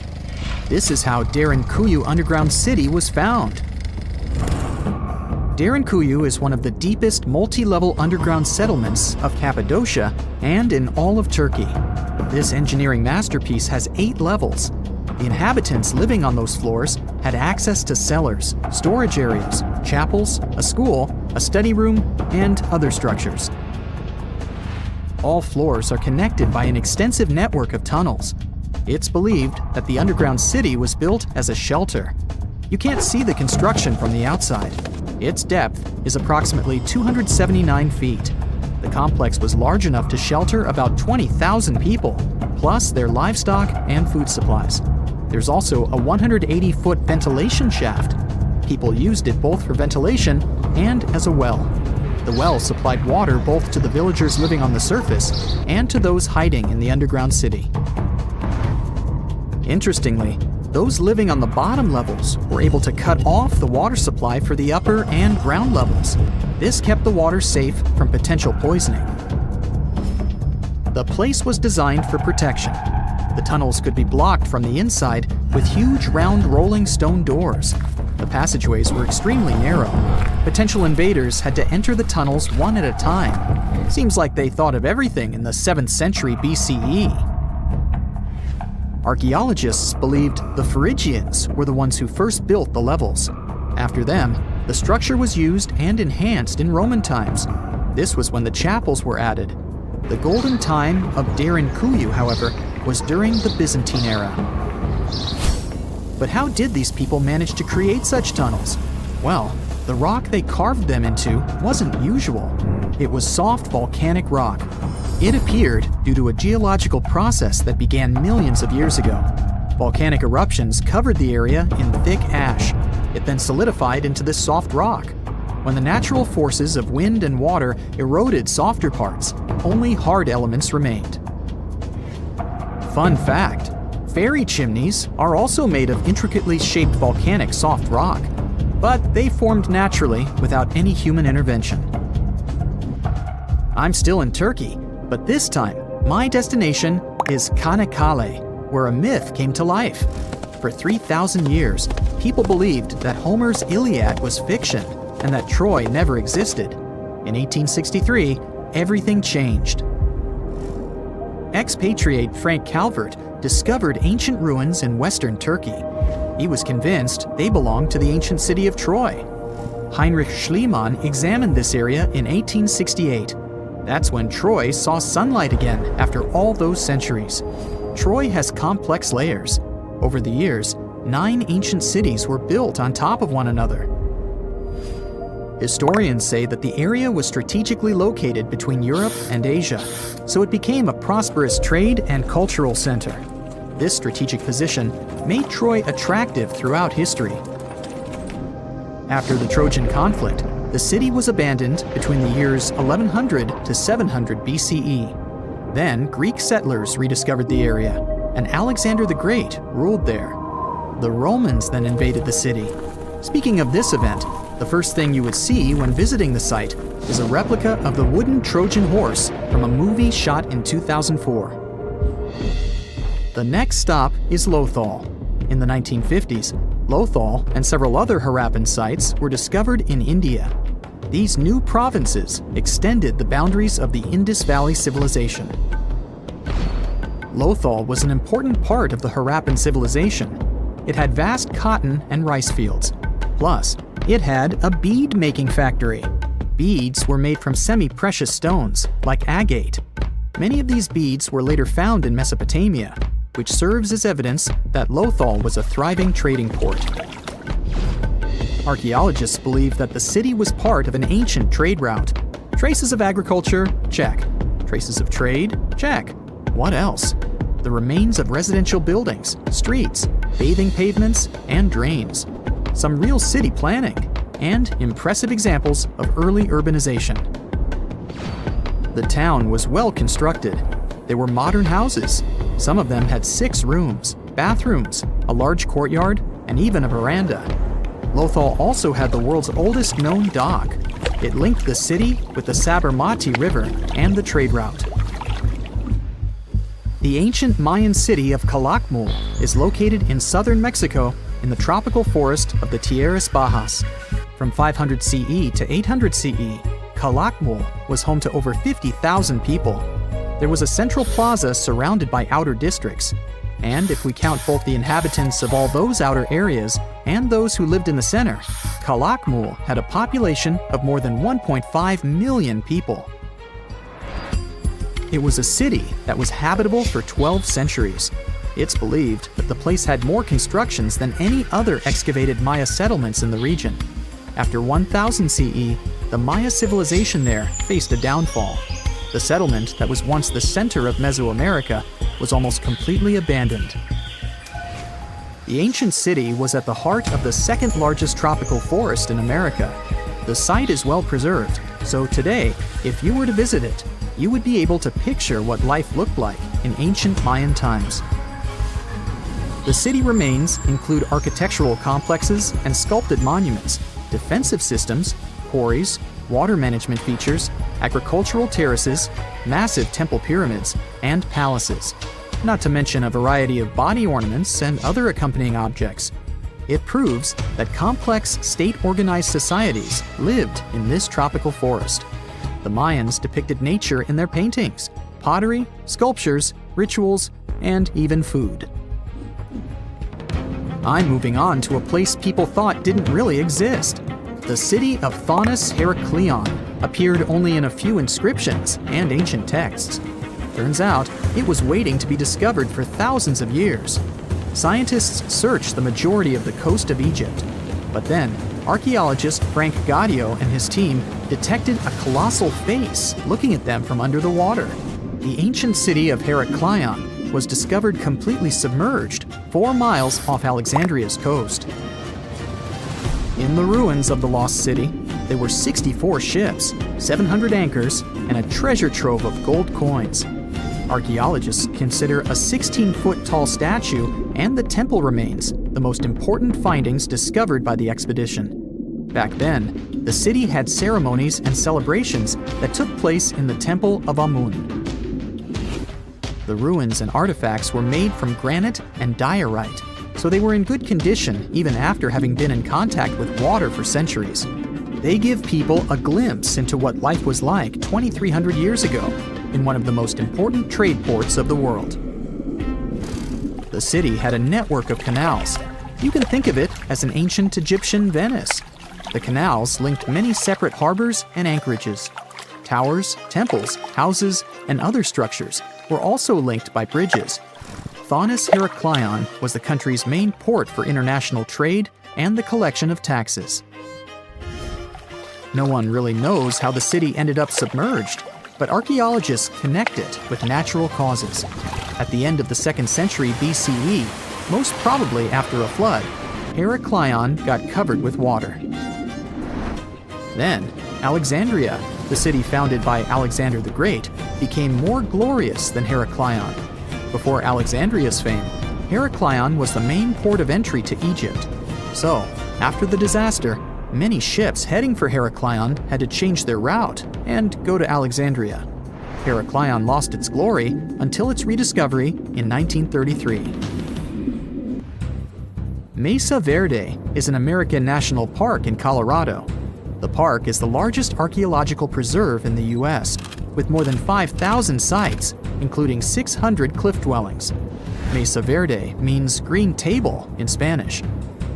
S1: This is how Derinkuyu underground city was found. Derinkuyu is one of the deepest multi-level underground settlements of Cappadocia and in all of Turkey. This engineering masterpiece has 8 levels. The inhabitants living on those floors had access to cellars, storage areas, chapels, a school, a study room, and other structures. All floors are connected by an extensive network of tunnels. It's believed that the underground city was built as a shelter. You can't see the construction from the outside. Its depth is approximately 279 feet. The complex was large enough to shelter about 20,000 people, plus their livestock and food supplies. There's also a 180-foot ventilation shaft. People used it both for ventilation and as a well. The well supplied water both to the villagers living on the surface and to those hiding in the underground city. Interestingly, those living on the bottom levels were able to cut off the water supply for the upper and ground levels. This kept the water safe from potential poisoning. The place was designed for protection. The tunnels could be blocked from the inside with huge round rolling stone doors. The passageways were extremely narrow. Potential invaders had to enter the tunnels one at a time. Seems like they thought of everything in the 7th century BCE. Archaeologists believed the Phrygians were the ones who first built the levels. After them, the structure was used and enhanced in Roman times. This was when the chapels were added. The golden time of Derinkuyu, however, was during the Byzantine era. But how did these people manage to create such tunnels? Well, the rock they carved them into wasn't usual. It was soft volcanic rock. It appeared due to a geological process that began millions of years ago. Volcanic eruptions covered the area in thick ash. It then solidified into this soft rock. When the natural forces of wind and water eroded softer parts, only hard elements remained. Fun fact, fairy chimneys are also made of intricately shaped volcanic soft rock, but they formed naturally without any human intervention. I'm still in Turkey, but this time, my destination is Çanakkale, where a myth came to life. For 3,000 years, people believed that Homer's Iliad was fiction and that Troy never existed. In 1863, everything changed. Expatriate Frank Calvert discovered ancient ruins in western Turkey. He was convinced they belonged to the ancient city of Troy. Heinrich Schliemann examined this area in 1868. That's when Troy saw sunlight again after all those centuries. Troy has complex layers. Over the years, 9 ancient cities were built on top of one another. Historians say that the area was strategically located between Europe and Asia, so it became a prosperous trade and cultural center. This strategic position made Troy attractive throughout history. After the Trojan conflict, the city was abandoned between the years 1100 to 700 BCE. Then Greek settlers rediscovered the area, and Alexander the Great ruled there. The Romans then invaded the city. Speaking of this event, the first thing you would see when visiting the site is a replica of the wooden Trojan horse from a movie shot in 2004. The next stop is Lothal. in the 1950s, Lothal and several other Harappan sites were discovered in India. These new provinces extended the boundaries of the Indus Valley civilization. Lothal was an important part of the Harappan civilization. It had vast cotton and rice fields. Plus, it had a bead-making factory. Beads were made from semi-precious stones, like agate. Many of these beads were later found in Mesopotamia, which serves as evidence that Lothal was a thriving trading port. Archaeologists believe that the city was part of an ancient trade route. Traces of agriculture? Check. Traces of trade? Check. What else? The remains of residential buildings, streets, bathing pavements, and drains. Some real city planning, and impressive examples of early urbanization. The town was well constructed. They were modern houses. Some of them had 6 rooms, bathrooms, a large courtyard, and even a veranda. Lothal also had the world's oldest known dock. It linked the city with the Sabarmati River and the trade route. The ancient Mayan city of Calakmul is located in southern Mexico in the tropical forest of the Tierras Bajas. From 500 CE to 800 CE, Calakmul was home to over 50,000 people. There was a central plaza surrounded by outer districts. And if we count both the inhabitants of all those outer areas and those who lived in the center, Calakmul had a population of more than 1.5 million people. It was a city that was habitable for 12 centuries. It's believed that the place had more constructions than any other excavated Maya settlements in the region. After 1000 CE, the Maya civilization there faced a downfall. The settlement that was once the center of Mesoamerica was almost completely abandoned. The ancient city was at the heart of the second largest tropical forest in America. The site is well preserved, so today, if you were to visit it, you would be able to picture what life looked like in ancient Mayan times. The city remains include architectural complexes and sculpted monuments, defensive systems, quarries, water management features, agricultural terraces, massive temple pyramids, and palaces, not to mention a variety of body ornaments and other accompanying objects. It proves that complex state-organized societies lived in this tropical forest. The Mayans depicted nature in their paintings, pottery, sculptures, rituals, and even food. I'm moving on to a place people thought didn't really exist. The city of Thonis Heracleion appeared only in a few inscriptions and ancient texts. Turns out, it was waiting to be discovered for thousands of years. Scientists searched the majority of the coast of Egypt. But then, archaeologist Frank Gaudio and his team detected a colossal face looking at them from under the water. The ancient city of Heracleion was discovered completely submerged 4 miles off Alexandria's coast. In the ruins of the lost city, there were 64 ships, 700 anchors, and a treasure trove of gold coins. Archaeologists consider a 16-foot-tall statue and the temple remains the most important findings discovered by the expedition. Back then, the city had ceremonies and celebrations that took place in the Temple of Amun. The ruins and artifacts were made from granite and diorite, so they were in good condition even after having been in contact with water for centuries. They give people a glimpse into what life was like 2,300 years ago in one of the most important trade ports of the world. The city had a network of canals. You can think of it as an ancient Egyptian Venice. The canals linked many separate harbors and anchorages. Towers, temples, houses, and other structures were also linked by bridges. Thonis Heracleion was the country's main port for international trade and the collection of taxes. No one really knows how the city ended up submerged, but archaeologists connect it with natural causes. At the end of the 2nd century BCE, most probably after a flood, Heracleion got covered with water. Then, Alexandria, the city founded by Alexander the Great, became more glorious than Heracleion. Before Alexandria's fame, Heracleion was the main port of entry to Egypt. So, after the disaster, many ships heading for Heracleion had to change their route and go to Alexandria. Heracleion lost its glory until its rediscovery in 1933. Mesa Verde is an American national park in Colorado. The park is the largest archaeological preserve in the U.S., with more than 5,000 sites, including 600 cliff dwellings. Mesa Verde means green table in Spanish.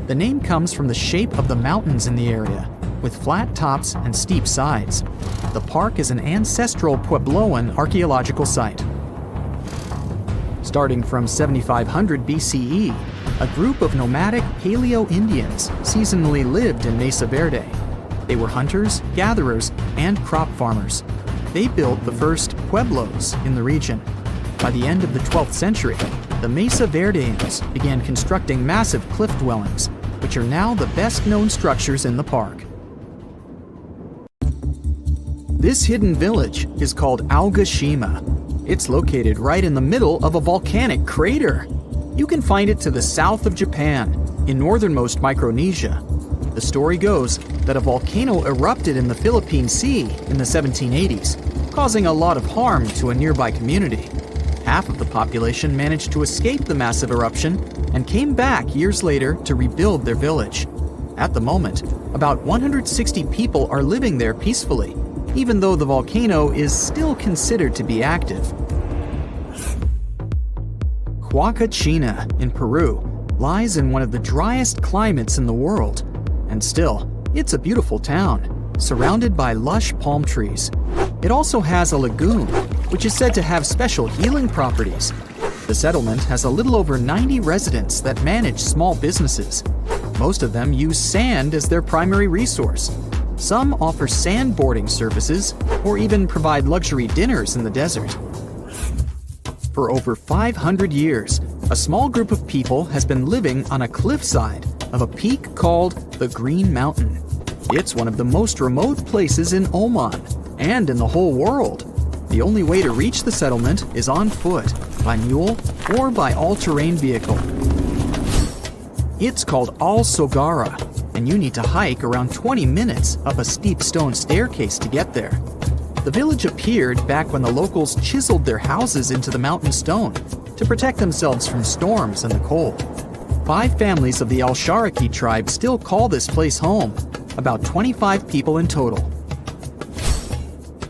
S1: The name comes from the shape of the mountains in the area, with flat tops and steep sides. The park is an ancestral Puebloan archaeological site. Starting from 7500 BCE, a group of nomadic Paleo-Indians seasonally lived in Mesa Verde. They were hunters, gatherers, and crop farmers. They built the first pueblos in the region. By the end of the 12th century, the Mesa Verdeans began constructing massive cliff dwellings, which are now the best-known structures in the park. This hidden village is called Aogashima. It's located right in the middle of a volcanic crater. You can find it to the south of Japan, in northernmost Micronesia. The story goes that a volcano erupted in the Philippine Sea in the 1780s, causing a lot of harm to a nearby community. Half of the population managed to escape the massive eruption and came back years later to rebuild their village. At the moment, about 160 people are living there peacefully, even though the volcano is still considered to be active. Huacachina in Peru lies in one of the driest climates in the world, and still, it's a beautiful town, surrounded by lush palm trees. It also has a lagoon, which is said to have special healing properties. The settlement has a little over 90 residents that manage small businesses. Most of them use sand as their primary resource. Some offer sandboarding services or even provide luxury dinners in the desert. For over 500 years, a small group of people has been living on a cliffside of a peak called the Green Mountain. It's one of the most remote places in Oman and in the whole world. The only way to reach the settlement is on foot, by mule, or by all-terrain vehicle. It's called Al Sogara, and you need to hike around 20 minutes up a steep stone staircase to get there. The village appeared back when the locals chiseled their houses into the mountain stone to protect themselves from storms and the cold. 5 families of the Al-Sharaki tribe still call this place home, about 25 people in total.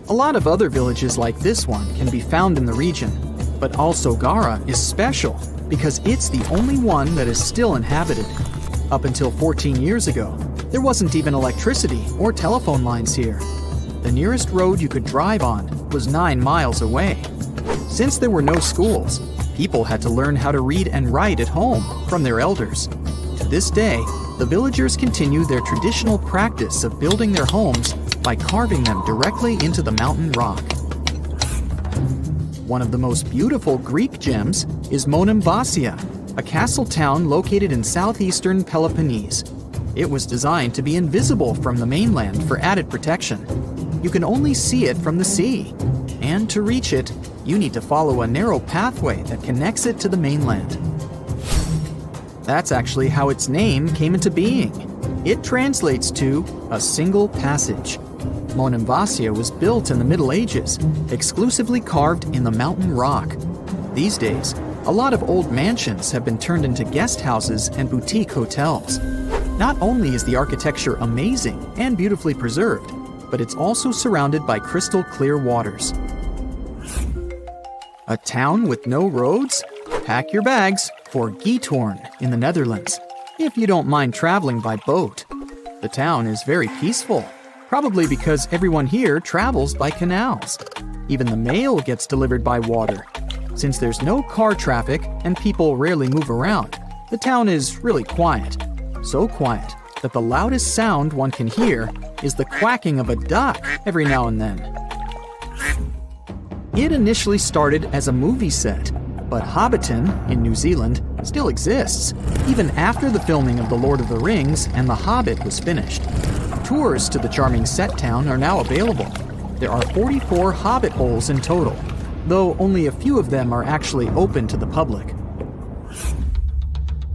S1: A lot of other villages like this one can be found in the region, but Al Sogara is special because it's the only one that is still inhabited. Up until 14 years ago, there wasn't even electricity or telephone lines here. The nearest road you could drive on was 9 miles away. Since there were no schools, people had to learn how to read and write at home from their elders. To this day, the villagers continue their traditional practice of building their homes by carving them directly into the mountain rock. One of the most beautiful Greek gems is Monemvasia, a castle town located in southeastern Peloponnese. It was designed to be invisible from the mainland for added protection. You can only see it from the sea, and to reach it, you need to follow a narrow pathway that connects it to the mainland. That's actually how its name came into being. It translates to a single passage. Monemvasia was built in the Middle Ages, exclusively carved in the mountain rock. These days, a lot of old mansions have been turned into guest houses and boutique hotels. Not only is the architecture amazing and beautifully preserved, but it's also surrounded by crystal clear waters. A town with no roads? Pack your bags for Giethoorn in the Netherlands, if you don't mind traveling by boat. The town is very peaceful, probably because everyone here travels by canals. Even the mail gets delivered by water. Since there's no car traffic and people rarely move around, the town is really quiet. So quiet that the loudest sound one can hear is the quacking of a duck every now and then. It initially started as a movie set, but Hobbiton in New Zealand still exists, even after the filming of The Lord of the Rings and The Hobbit was finished. Tours to the charming set town are now available. There are 44 Hobbit holes in total, though only a few of them are actually open to the public.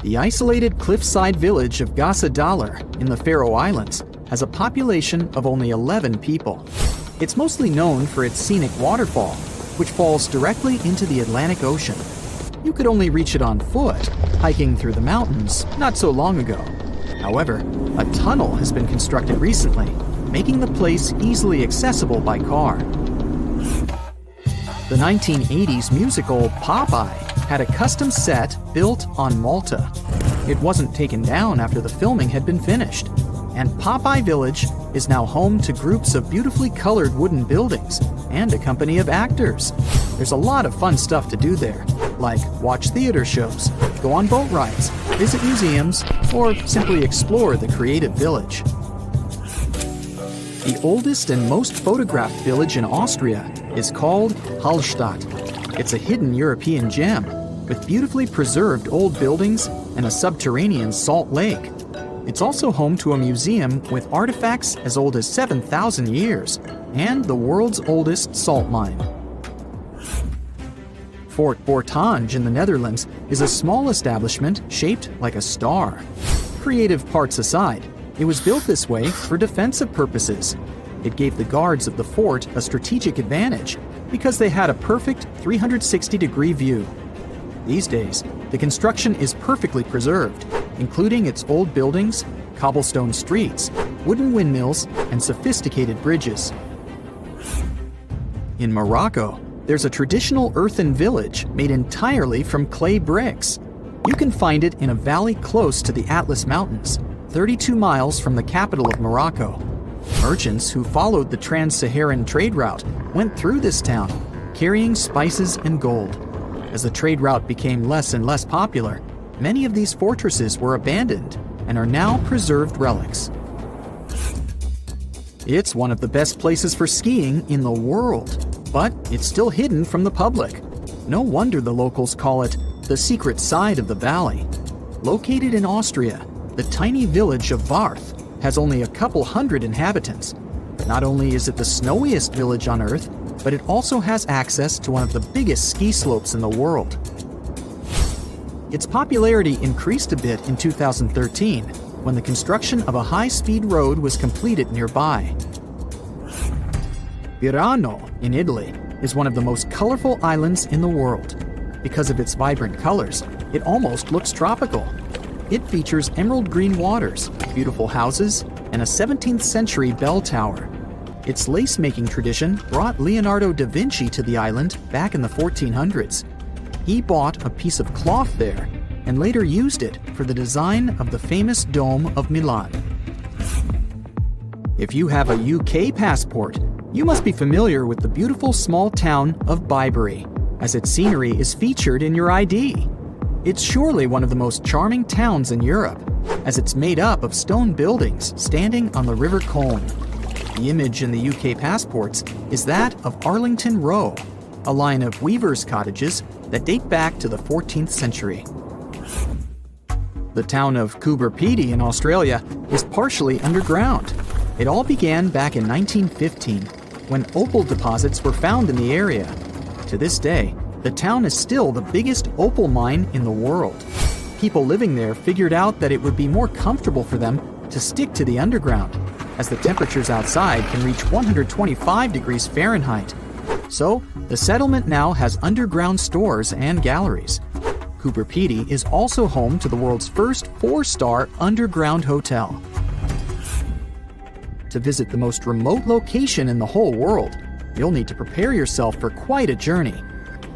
S1: The isolated cliffside village of Gasadalar in the Faroe Islands has a population of only 11 people. It's mostly known for its scenic waterfall, which falls directly into the Atlantic Ocean. you could only reach it on foot, hiking through the mountains not so long ago. However, a tunnel has been constructed recently, making the place easily accessible by car. The 1980s musical Popeye had a custom set built on Malta. It wasn't taken down after the filming had been finished, and Popeye Village is now home to groups of beautifully colored wooden buildings and a company of actors. There's a lot of fun stuff to do there, like watch theater shows, go on boat rides, visit museums, or simply explore the creative village. The oldest and most photographed village in Austria is called Hallstatt. It's a hidden European gem with beautifully preserved old buildings and a subterranean salt lake. It's also home to a museum with artifacts as old as 7,000 years and the world's oldest salt mine. Fort Bourtange in the Netherlands is a small establishment shaped like a star. Creative parts aside, it was built this way for defensive purposes. It gave the guards of the fort a strategic advantage because they had a perfect 360-degree view. These days, the construction is perfectly preserved, including its old buildings, cobblestone streets, wooden windmills, and sophisticated bridges. In Morocco, there's a traditional earthen village made entirely from clay bricks. You can find it in a valley close to the Atlas Mountains, 32 miles from the capital of Morocco. Merchants who followed the trans-Saharan trade route went through this town, carrying spices and gold. As the trade route became less and less popular, many of these fortresses were abandoned and are now preserved relics. It's one of the best places for skiing in the world, but it's still hidden from the public. No wonder the locals call it the secret side of the valley. Located in Austria, the tiny village of Warth has only a couple hundred inhabitants. Not only is it the snowiest village on Earth, but it also has access to one of the biggest ski slopes in the world. Its popularity increased a bit in 2013 when the construction of a high-speed road was completed nearby. Virano in Italy is one of the most colorful islands in the world. Because of its vibrant colors, it almost looks tropical. It features emerald green waters, beautiful houses, and a 17th century bell tower. Its lace-making tradition brought Leonardo da Vinci to the island back in the 1400s. He bought a piece of cloth there and later used it for the design of the famous Dome of Milan. If you have a UK passport, you must be familiar with the beautiful small town of Bibury, as its scenery is featured in your ID. It's surely one of the most charming towns in Europe, as it's made up of stone buildings standing on the River Colne. The image in the UK passports is that of Arlington Row, a line of weavers' cottages that date back to the 14th century. The town of Coober Pedy in Australia is partially underground. It all began back in 1915, when opal deposits were found in the area. To this day, the town is still the biggest opal mine in the world. People living there figured out that it would be more comfortable for them to stick to the underground, as the temperatures outside can reach 125 degrees Fahrenheit. So, the settlement now has underground stores and galleries. Coober Pedy is also home to the world's first 4-star underground hotel. To visit the most remote location in the whole world, you'll need to prepare yourself for quite a journey.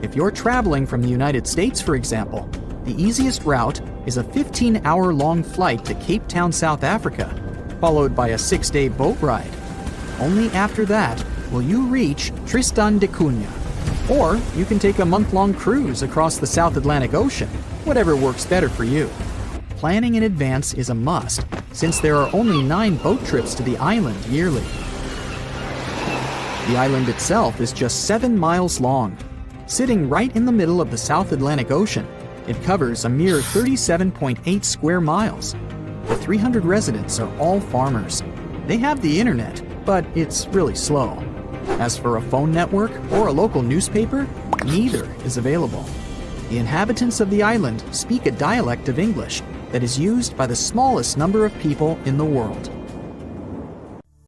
S1: If you're traveling from the United States, for example, the easiest route is a 15-hour-long flight to Cape Town, South Africa, followed by a 6-day boat ride. Only after that will you reach Tristan da Cunha. Or you can take a month-long cruise across the South Atlantic Ocean, whatever works better for you. Planning in advance is a must, since there are only 9 boat trips to the island yearly. The island itself is just 7 miles long. Sitting right in the middle of the South Atlantic Ocean, it covers a mere 37.8 square miles. The 300 residents are all farmers. They have the internet, but it's really slow. As for a phone network or a local newspaper, neither is available. The inhabitants of the island speak a dialect of English that is used by the smallest number of people in the world.